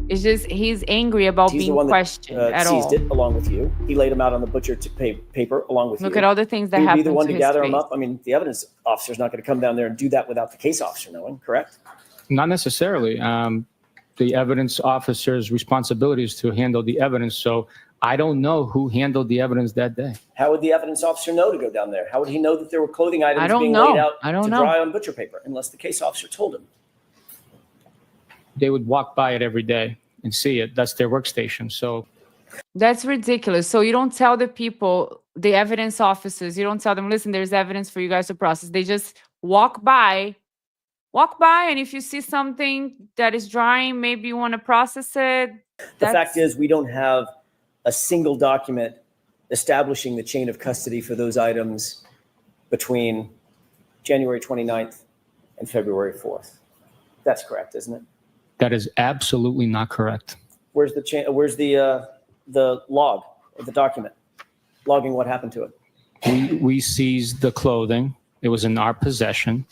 It's just, he's angry about He's the being one that questioned at all. seized it along with you. He laid him out on the butcher paper along with you. Look at all the things that He would be happened the one to to his gather him face. up. I mean, the evidence officer's not going to come down there and do that without the case officer knowing, correct? Not necessarily. The evidence officer's responsibility is to handle the evidence. So I don't know who handled the evidence that day. How would the evidence officer know to go down there? How would he know that there were clothing items don't being know. laid out I don't to know. dry on butcher paper unless the case officer told him? They would walk by it every day and see it. That's their workstation. So That's ridiculous. So you don't tell the people, the evidence officers, you don't tell them, listen, there's evidence for you guys to process. They just walk by, and if you see something that is drying, maybe you want to process it. The fact is, we don't have a single document establishing the chain of custody for those items between January 29th and February 4th. That's correct, isn't it? That is absolutely not correct. Where's the log of the document logging what happened to it? We seized the clothing. It was in our possession.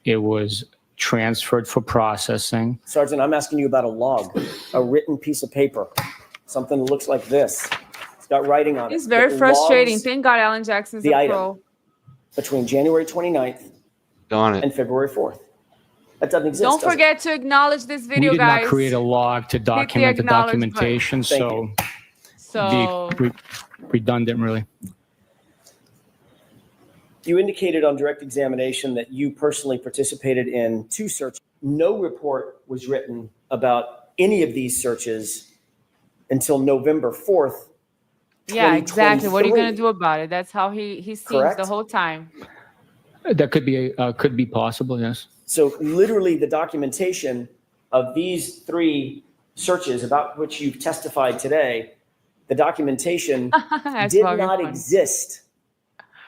It was transferred for processing. Sergeant, I'm asking you about a log, a written piece of paper, something that looks like this. It's got writing on it. It's very that frustrating. logs Thank God Alan Jackson's the a item. pro. Between January 29th Darn it. and February 4th. That doesn't exist. Don't does it? forget to acknowledge this video, We did guys. not create a log to document the acknowledge button. documentation, Thank so So redundant, really. You indicated on direct examination that you personally participated in 2 searches. No report was written about any of these searches until November 4th. yeah, exactly. What are you 2023. gonna do about it? That's how he seems Correct? the whole time. That could be possible, yes. So literally the documentation of these 3 searches about which you've testified today, the documentation That's did probably not fun. exist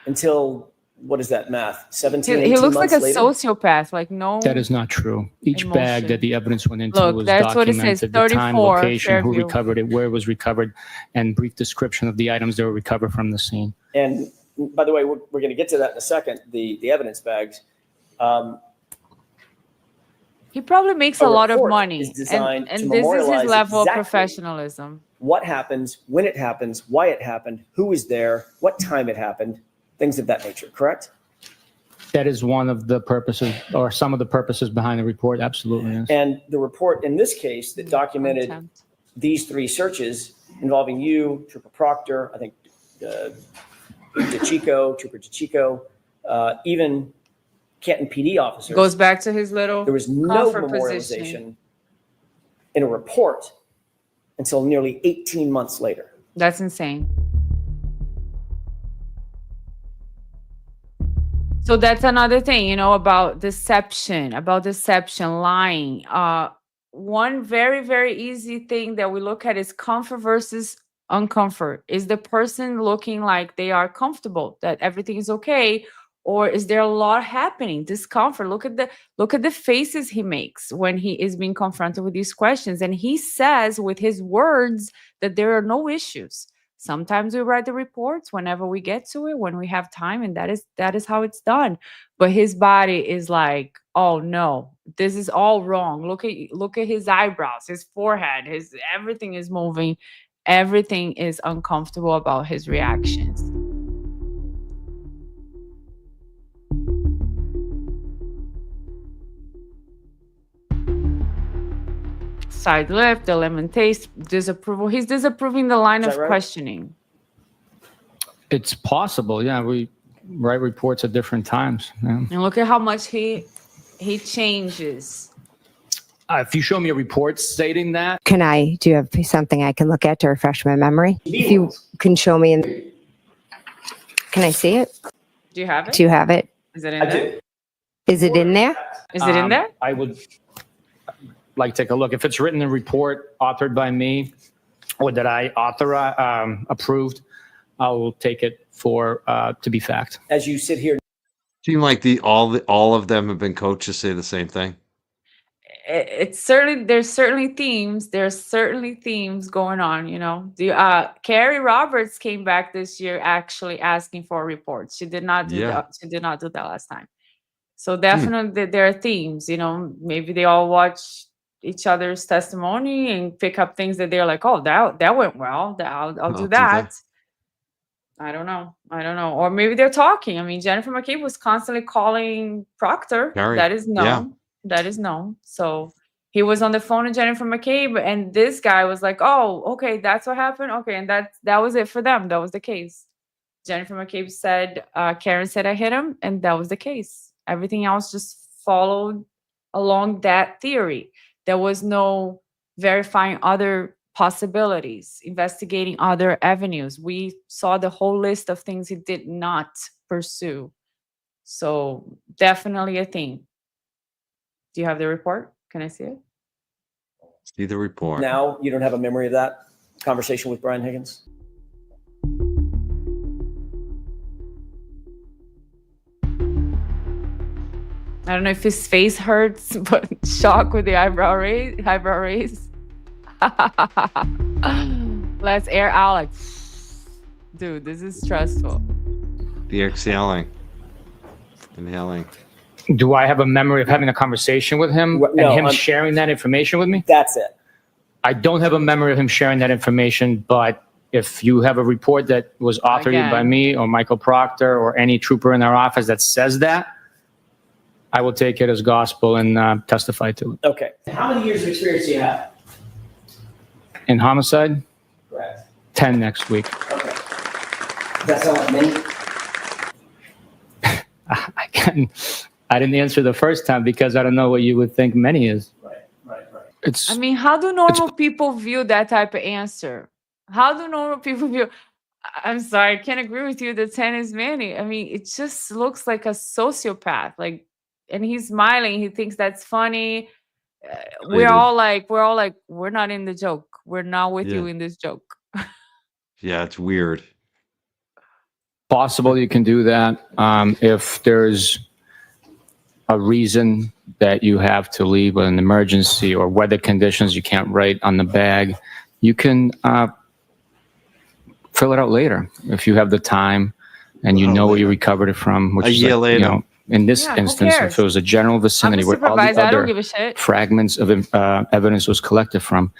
until, what is that math? 17, He 18 looks like months a later? sociopath. Like no. That is not true. Each bag Emotion. that the evidence went into Look, was that's what it says, documented, the time, 34 location, who Fairview. recovered it, where it was recovered, and brief description of the items that were recovered from the scene. And by the way, we're going to get to that in a second, the evidence bags. He probably makes A a lot of report money, is designed and to this is memorialize his level exactly of professionalism. What happens, when it happens, why it happened, who was there, what time it happened, things of that nature, correct? That is one of the purposes, or some of the purposes behind the report, absolutely, yes. And the report in this case that documented Contempt. these 3 searches involving you, Trooper Proctor, I think DeChico, Trooper DeChico, even Canton PD officers. Goes back to his little There was no comfort memorialization position. in a report until nearly 18 months later. That's insane. So that's another thing, you know, about deception, lying. One very, very easy thing that we look at is comfort versus uncomfort. Is the person looking like they are comfortable, that everything is okay, or is there a lot happening? Discomfort. Look at the faces he makes when he is being confronted with these questions, and he says with his words that there are no issues. Sometimes we write the reports whenever we get to it, when we have time, and that is how it's done. But his body is like, oh no, this is all wrong. Look at his eyebrows, his forehead, his everything is moving. Everything is uncomfortable about his reactions. Side lip, the lemon taste, disapproval. He's disapproving the line Is of that right? questioning. It's possible, yeah. We write reports at different times. Yeah. And look at how much he changes. If you show me a report stating that, Do you have something I can look at to refresh my memory? If you can show me, can I see it? Do you have it? Do you have it? Is it in I there? do. Is it in there? Is it in there? I would like to take a look. If it's written in a report authored by me or that I approved, I will take it for to be fact. As you sit here Seem like all of them have been coached to say the same thing. It's certainly there's certainly themes going on, you know. The Carrie Roberts came back this year actually asking for a report. She did not do that. She did not do that last time. So definitely there are themes, you know. Maybe they all watch each other's testimony and pick up things that they're like, oh, that went well. I'll do that. I don't know. Or maybe they're talking. I mean, Jennifer McCabe was constantly calling Proctor. Carrie. That is known. Yeah. That is known. So he was on the phone with Jennifer McCabe, and this guy was like, oh, okay, that's what happened. Okay, and that was it for them. That was the case. Jennifer McCabe said, Karen said I hit him, and that was the case. Everything else just followed along that theory. There was no verifying other possibilities, investigating other avenues. We saw the whole list of things he did not pursue. So definitely a theme. Do you have the report? Can I see it? See the report. now, you don't have a memory of that conversation with Brian Higgins? I don't know if his face hurts, but shock with the eyebrow raise. Let's air out like, dude, this is stressful. The exhaling. Inhaling. Do I have a memory of having a conversation with him No, and him I'm- sharing that information with me? That's it. I don't have a memory of him sharing that information, but if you have a report that was authored Again. by me or Michael Proctor or any trooper in our office that says that, I will take it as gospel and testify to it. Okay. How many years of experience do you have? In homicide, Correct. 10 next week. Okay. Does that sound like many? I didn't answer the first time because I don't know what you would think many is. Right. It's I mean, how do normal people view that type of answer? How do normal people view? I'm sorry, I can't agree with you that 10 is many. I mean, it just looks like a sociopath. Like, and he's smiling. He thinks that's funny. We're all like, we're not in the joke. We're not with you Yeah. in this joke. Yeah, it's weird. possible you can do that. If there's a reason that you have to leave, an emergency or weather conditions, you can't write on the bag, you can fill it out later if you have the time and you know where you recovered it from. Which A is year like, later. You know, in this Yeah, who instance, cares? if it was a general I'm a vicinity where all the supervisor. I don't other give a shit. fragments of evidence was collected from,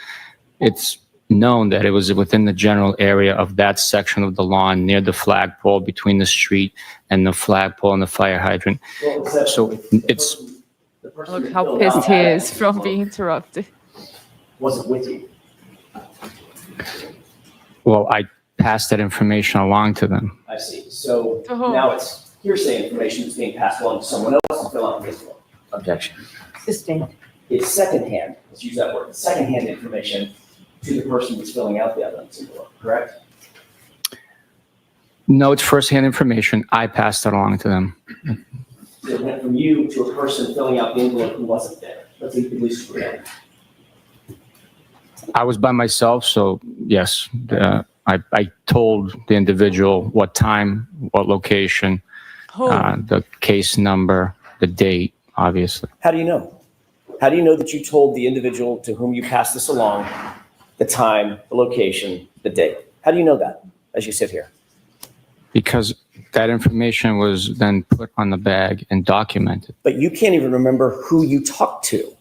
it's known that it was within the general area of that section of the lawn near the flagpole between the street and the flagpole and the fire hydrant. So it's, Look how pissed he is from being interrupted. Wasn't with you. well, I passed that information along to them. I see. So To whom? now it's hearsay information that's being passed along to someone else to fill out the paperwork. Objection. Sustained. It's secondhand, let's use that word, secondhand information to the person that's filling out the evidence envelope, correct? No, it's firsthand information. I passed it along to them. So it went from you to a person filling out the envelope who wasn't there. Let's at least forget. I was by myself, so yes, I told the individual what time, what location, Who? the case number, the date, obviously. How do you know? How do you know that you told the individual to whom you passed this along the time, the location, the date? How do you know that as you sit here? Because that information was then put on the bag and documented. But you can't even remember who you talked to.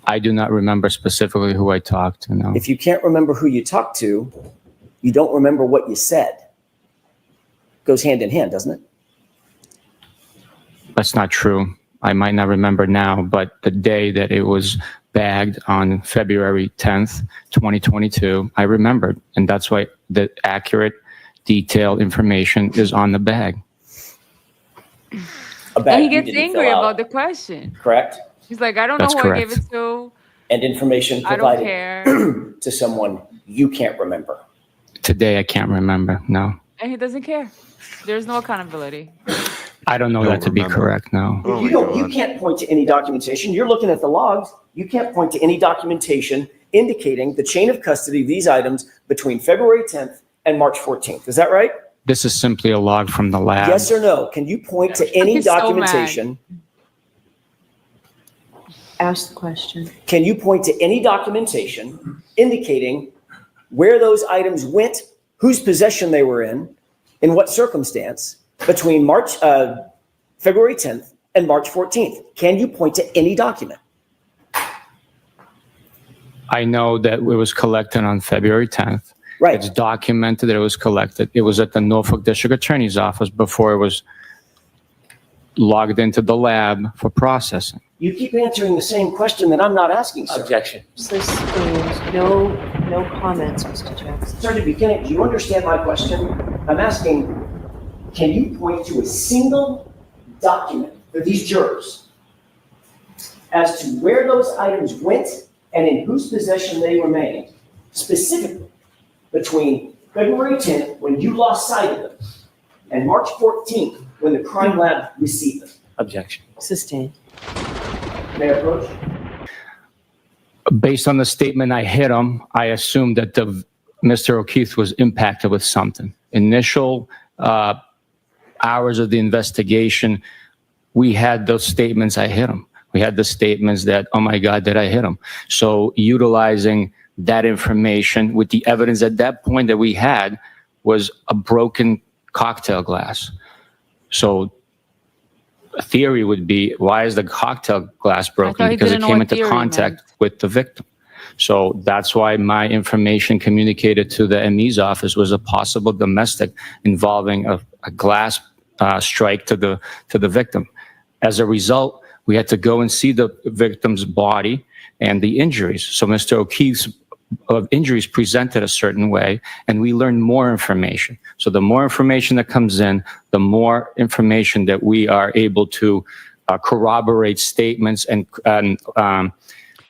I do not remember specifically who I talked to, no. If you can't remember who you talked to, you don't remember what you said. Goes hand in hand, doesn't it? That's not true. I might not remember now, but the day that it was bagged on February 10th, 2022, I remembered. And that's why the accurate, detailed information is on the bag. A bag And he you gets didn't angry fill out, about the question. correct? He's like, I don't know That's who I gave correct. it to. And information I don't provided care. to someone you can't remember. Today, I can't remember, no. And he doesn't care. There's no accountability. I don't know Don't that to be remember. correct, no. Oh my You God. can't point to any documentation. You're looking at the logs. You can't point to any documentation indicating the chain of custody of these items between February 10th and March 14th. Is that right? This is simply a log from the lab. Yes or no? Can you point to any He's so mad. documentation? Ask the question. Can you point to any documentation indicating where those items went, whose possession they were in what circumstance between February 10th and March 14th? Can you point to any document? I know that it was collected on February 10th. Right. It's documented that it was collected. It was at the Norfolk District Attorney's Office before it was logged into the lab for processing. You keep answering the same question that I'm not asking, sir. Objection. Sustained. No comments, Mr. Jackson. Sir, to begin, do you understand my question? I'm asking, can you point to a single document for these jurors as to where those items went and in whose possession they remained, specifically between February 10th, when you lost sight of them, and March 14th, when the crime lab received them? Objection. Sustained. May I approach? Based on the statement I hit him, I assumed that Mr. O'Keefe was impacted with something. Initial hours of the investigation we had those statements, I hit him. We had the statements that, oh my God, did I hit him? So utilizing that information with the evidence at that point that we had was a broken cocktail glass. So a theory would be, why is the cocktail glass broken? he Because it didn't know came what into theory contact meant. with the victim. So that's why my information communicated to the ME's office was a possible domestic involving a glass strike to the victim. As a result, we had to go and see the victim's body and the injuries. So Mr. O'Keefe's injuries presented a certain way, and we learned more information. So the more information that comes in, the more information that we are able to corroborate statements and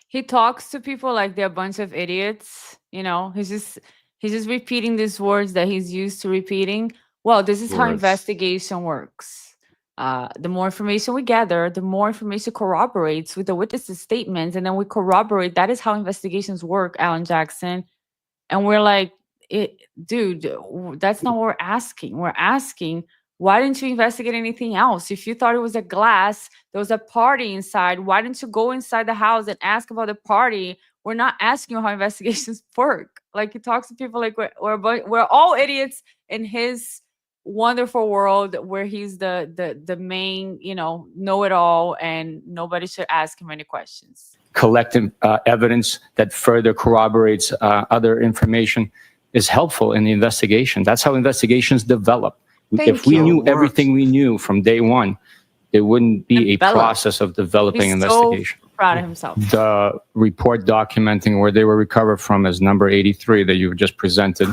He talks to people like they're a bunch of idiots. You know, he's just repeating these words that he's used to repeating. Well, this is how Words. investigation works. The more information we gather, the more information corroborates with the witnesses' statements, and then we corroborate. That is how investigations work, Alan Jackson. And we're like, dude, that's not what we're asking. We're asking, why didn't you investigate anything else? If you thought it was a glass, there was a party inside. Why didn't you go inside the house and ask about the party? We're not asking you how investigations work. Like, he talks to people like we're all idiots in his wonderful world where he's the main, know-it-all, and nobody should ask him any questions. collecting evidence that further corroborates other information is helpful in the investigation. That's how investigations develop. If we you. knew It works. everything we knew from day one, it wouldn't be a Develop. process of developing He's investigation. so proud of himself. The report documenting where they were recovered from is number 83 that you just presented.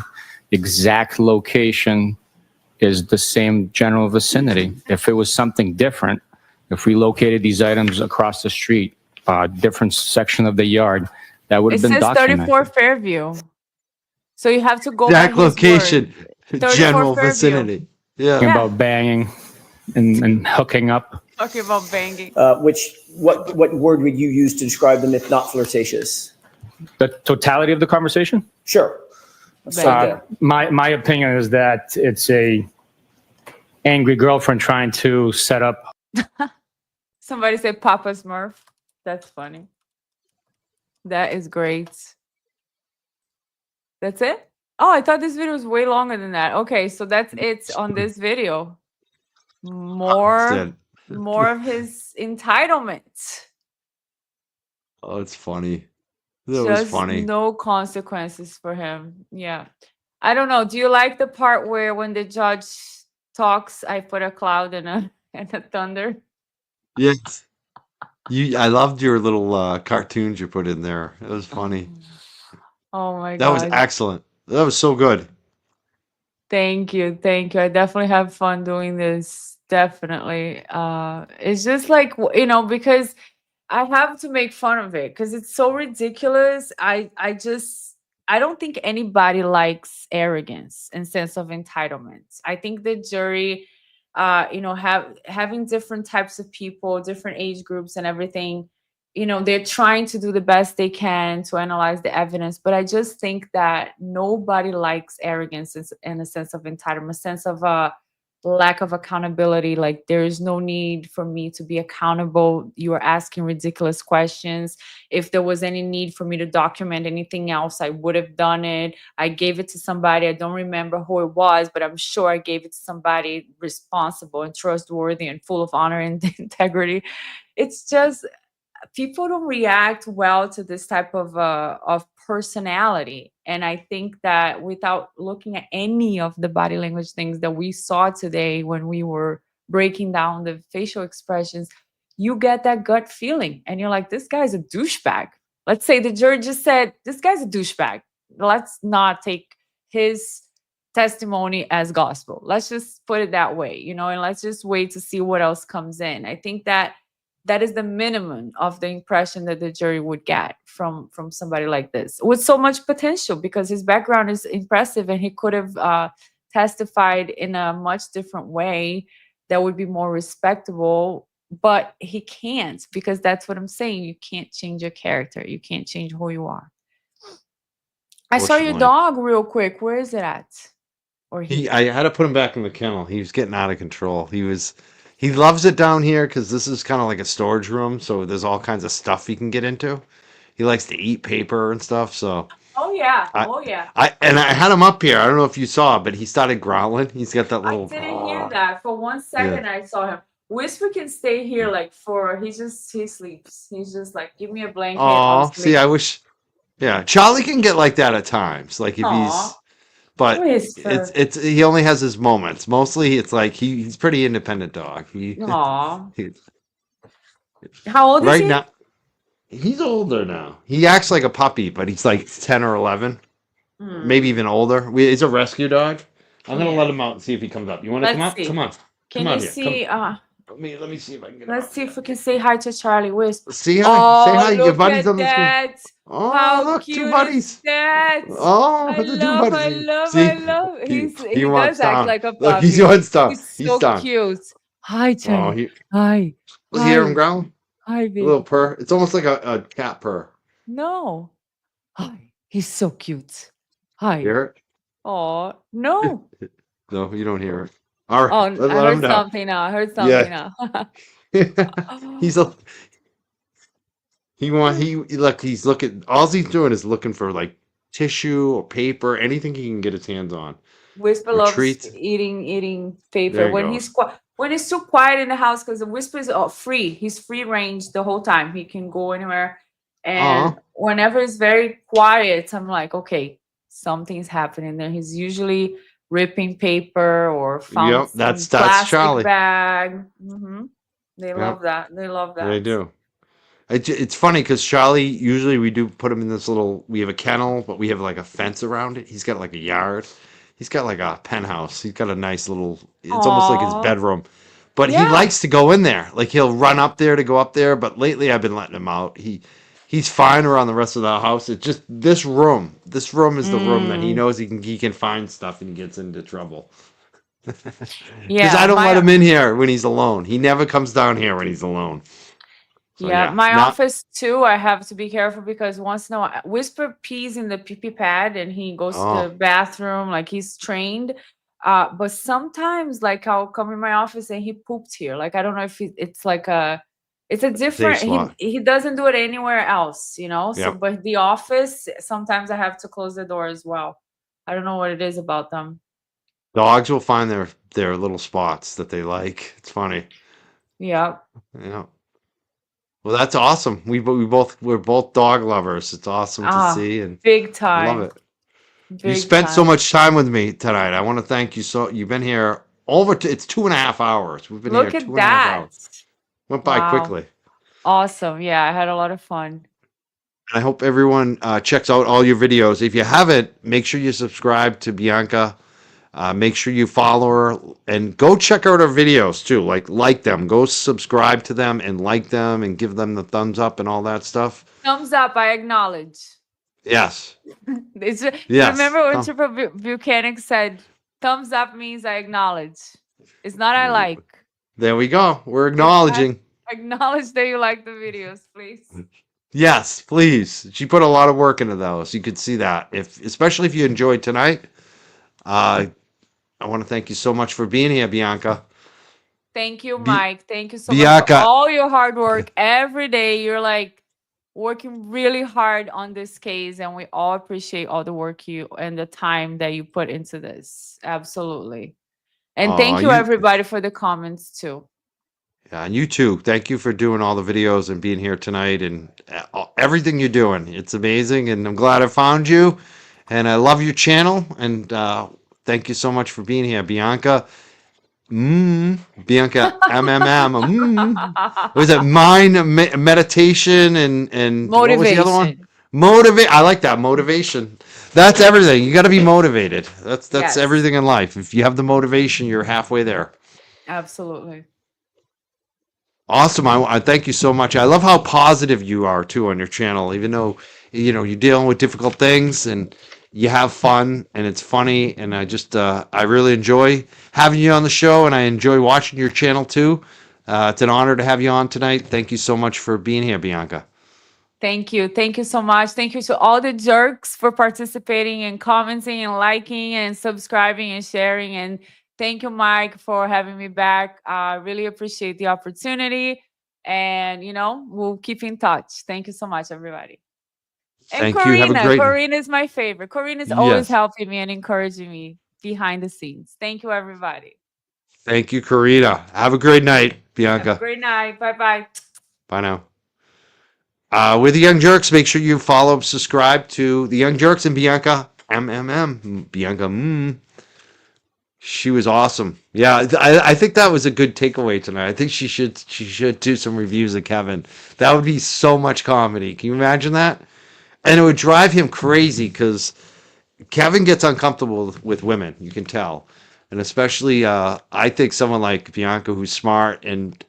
Exact location is the same general vicinity. If it was something different, if we located these items across the street, different section of the yard, that would It have been says documented. 34 Fairview. So you have to go Exact by his location, word. 34 general Fairview. vicinity. Talking Yeah. about banging and hooking up. Talking about banging. What word would you use to describe them if not flirtatious? The totality of the conversation? Sure. Let's start there. My opinion is that it's a angry girlfriend trying to set up. Somebody said Papa Smurf. That's funny. That is great. That's it? Oh, I thought this video was way longer than that. Okay, so that's it on this video. More of his entitlement. Oh, it's funny. That was Just funny. no consequences for him. Yeah. I don't know. Do you like the part where when the judge talks, I put a cloud and a thunder? Yes. I loved your little cartoons you put in there. It was funny. Oh my That was God. excellent. That was so good. Thank you. Thank you. I definitely have fun doing this. Definitely. It's just like, because I have to make fun of it because it's so ridiculous. I don't think anybody likes arrogance and sense of entitlement. I think the jury, having different types of people, different age groups and everything, they're trying to do the best they can to analyze the evidence. But I just think that nobody likes arrogance and a sense of entitlement, a sense of lack of accountability. Like, there is no need for me to be accountable. You are asking ridiculous questions. If there was any need for me to document anything else, I would have done it. I gave it to somebody. I don't remember who it was, but I'm sure I gave it to somebody responsible and trustworthy and full of honor and integrity. It's just, people don't react well to this type of personality. And I think that without looking at any of the body language things that we saw today when we were breaking down the facial expressions, you get that gut feeling and you're like, this guy's a douchebag. Let's say the jury just said, this guy's a douchebag. Let's not take his testimony as gospel. Let's just put it that way, and let's just wait to see what else comes in. I think that is the minimum of the impression that the jury would get from somebody like this with so much potential, because his background is impressive and he could have testified in a much different way that would be more respectable, but he can't, because that's what I'm saying. You can't change your character. You can't change who you are. I saw your Fortunately. dog real quick. Where is it at? Or I had to put him back in the kennel. He was getting out of control. He He loves it down here because this is kind of like a storage room, so there's all kinds of stuff he can get into. He likes to eat paper and stuff, so Oh yeah. I Oh yeah. I had him up here. I don't know if you saw, but he started growling. He's got that I little didn't hear that. For 1 second, I saw him. Whisper can stay here like for he sleeps. He's just like, give me a blanket. I'll Oh, see, sleep. I wish. Yeah, Charlie can get like that at times. Like if Aw. he's, but Whisper. it's he only has his moments. Mostly, it's like he's pretty independent dog. Aw. He How old is right he? now he's older now. He acts like a puppy, but he's like 10 or 11, Hmm. maybe even older. He's a rescue dog. I'm gonna Yeah. let him out and see if he comes up. You want to come Let's up? see. Come on. Can Come on you here. see? Let me see if I can get him Let's up see here. if we can say hi to Charlie. Whisper. See hi. Oh, Say hi. Your look buddies at on the screen. that! Oh, How look, cute two is buddies. that? Oh, I the two love, I buddies. love, See, I love. He wants does act down. like a Look, he puppy. wants down. He's He's so done. cute. Hi, Oh, Charlie. Hi. was you hear him growl? Hi, A baby. little purr. It's almost like a cat purr. No. Hi. He's so cute. Hi. Hear it? Oh no. No, you don't hear it. All right, Oh, let's I let heard him down. something now. I heard something now. He's a. He's looking. All he's doing is looking for like tissue or paper, anything he can get his hands on. Whisper Or loves treats. eating There paper. you When go. he's when it's too quiet in the house, because the Whisper is free. He's free range the whole time. He can go anywhere. And whenever it's very quiet, I'm like, okay, something's happening there. He's usually ripping paper or found Yep, some that's plastic Charlie. bag. They Yep. love that. They love that. They do. It's funny because Charlie, usually we do put him in this little, we have a kennel, but we have like a fence around it. He's got like a yard. He's got like a penthouse. He's got a nice little, it's almost like his Aw. bedroom. But he Yeah. likes to go in there. Like he'll run up there to go up there. But lately I've been letting him out. He's fine around the rest of the house. It's just this room. This room is the room that he knows he can find stuff and he gets into trouble. Because Yeah, I don't my- let him in here when he's alone. He never comes down here when he's alone. So, Yeah, my not- office too. I have to be careful because once in a while, Whisper pees in the pee pad and he goes to Oh. the bathroom like he's trained. But sometimes, like I'll come in my office and he pooped here. Like I don't know if it's like it's a different. spot. He doesn't do it anywhere else, you know. So, Yep. but the office sometimes I have to close the door as well. I don't know what it is about them. Dogs will find their little spots that they like. It's funny. Yeah, Yeah. Well, that's awesome. We're both dog lovers. It's awesome to Ah, see and big I time. love it. You Big spent so time. much time with me tonight. I want to thank you. You've been here it's 2.5 hours. We've been Look here at 2.5 that. hours. Went by Wow. quickly. Awesome. Yeah, I had a lot of fun. I hope everyone checks out all your videos. If you haven't, make sure you subscribe to Bianca. Make sure you follow her and go check out her videos too. Like them. Go subscribe to them and like them and give them the thumbs up and all that stuff. Thumbs up. I acknowledge. Yes. It's, Yes. Remember when Thumb- Triple Buchanan said, thumbs up means I acknowledge. It's not I like. There we go. We're acknowledging. Acknowledge that you like the videos, please. Yes, please. She put a lot of work into those. You could see that. Especially if you enjoyed tonight. I want to thank you so much for being here, Bianca. Thank you, Mike. Thank you so much Bianca- for all your hard work. Every day you're like working really hard on this case, and we all appreciate all the work you and the time that you put into this. Absolutely. And thank Aw, you you- everybody for the comments too. Yeah, and you too. Thank you for doing all the videos and being here tonight and everything you're doing. It's amazing, and I'm glad I found you. And I love your channel. And thank you so much for being here, Bianca. Bianca MMM. Was it meditation and what was the other one? Motivation. Motivate. I like that motivation. That's everything. You got to be motivated. That's Yes. everything in life. If you have the motivation, you're halfway there. Absolutely. Awesome. I thank you so much. I love how positive you are too on your channel, even though you're dealing with difficult things and you have fun and it's funny. And I really enjoy having you on the show, and I enjoy watching your channel too. It's an honor to have you on tonight. Thank you so much for being here, Bianca. Thank you. Thank you so much. Thank you to all the jerks for participating and commenting and liking and subscribing and sharing. And Thank you, Mike, for having me back. I really appreciate the opportunity. And, we'll keep in touch. Thank you so much, everybody. And Thank you. Have a great. Corina is my favorite. Corina's always Yes. helping me and encouraging me behind the scenes. Thank you, everybody. Thank you, Karina. Have a great night, Have Bianca. a great night. Bye-bye. Bye now. We're the Young Jerks. Make sure you follow, subscribe to the Young Jerks and Bianca Bianca. She was awesome. Yeah, I think that was a good takeaway tonight. I think she should do some reviews of Kevin. That would be so much comedy. Can you imagine that? And it would drive him crazy because Kevin gets uncomfortable with women. You can tell, and especially I think someone like Bianca, who's smart and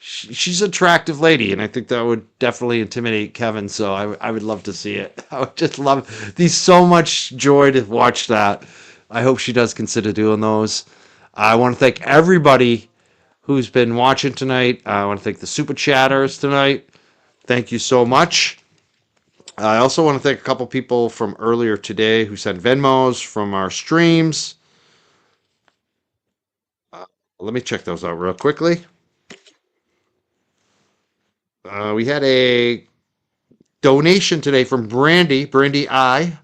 she's an attractive lady, and I think that would definitely intimidate Kevin. So I would love to see it. I would just love. There's so much joy to watch that. I hope she does consider doing those. I want to thank everybody who's been watching tonight. I want to thank the super chatters tonight. Thank you so much. I also want to thank a couple people from earlier today who sent Venmos from our streams. Let me check those out real quickly. We had a donation today from Brandy I.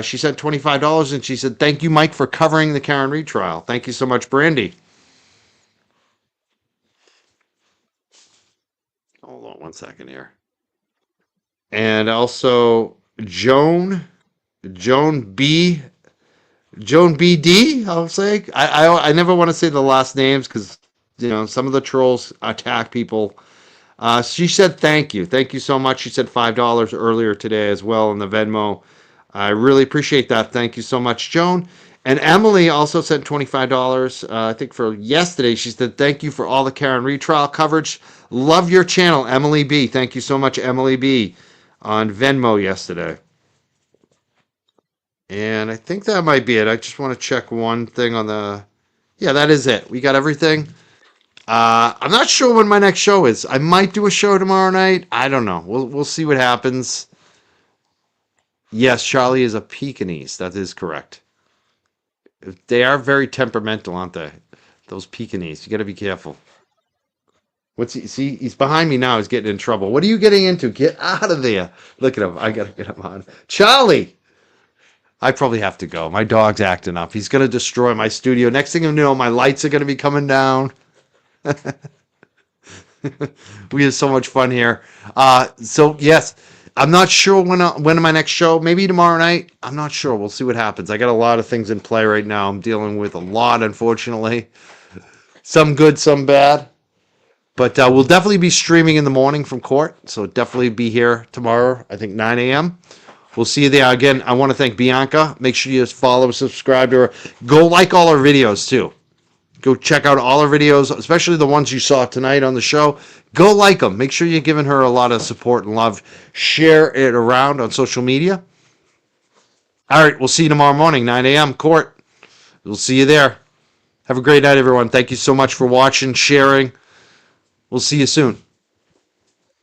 She sent $25 and she said, "Thank you, Mike, for covering the Karen Reed trial." Thank you so much, Brandy. Hold on one second here. And also Joan BD, I'll say. I never want to say the last names because some of the trolls attack people. She said thank you. Thank you so much. She said $5 earlier today as well in the Venmo. I really appreciate that. Thank you so much, Joan. And Emily also sent $25, I think for yesterday. She said, "Thank you for all the Karen Reed trial coverage. Love your channel, Emily B." Thank you so much, Emily B, on Venmo yesterday. And I think that might be it. I just want to check one thing on the... Yeah, that is it. We got everything. I'm not sure when my next show is. I might do a show tomorrow night. I don't know. We'll see what happens. Yes, Charlie is a Pekingese. That is correct. They are very temperamental, aren't they? Those Pekingese. You got to be careful. What's he? See, he's behind me now. He's getting in trouble. What are you getting into? Get out of there. Look at him. I got to get him on. Charlie! I probably have to go. My dog's acting up. He's going to destroy my studio. Next thing you know, my lights are going to be coming down. We have so much fun here. So, yes. I'm not sure when my next show. Maybe tomorrow night. I'm not sure. We'll see what happens. I got a lot of things in play right now. I'm dealing with a lot, unfortunately. Some good, some bad. But we'll definitely be streaming in the morning from court. So definitely be here tomorrow, I think 9 a.m. We'll see you there. Again, I want to thank Bianca. Make sure you follow, subscribe to her. Go like all her videos, too. Go check out all her videos, especially the ones you saw tonight on the show. Go like them. Make sure you're giving her a lot of support and love. Share it around on social media. All right, we'll see you tomorrow morning, 9 a.m. court. We'll see you there. Have a great night, everyone. Thank you so much for watching, sharing. We'll see you soon.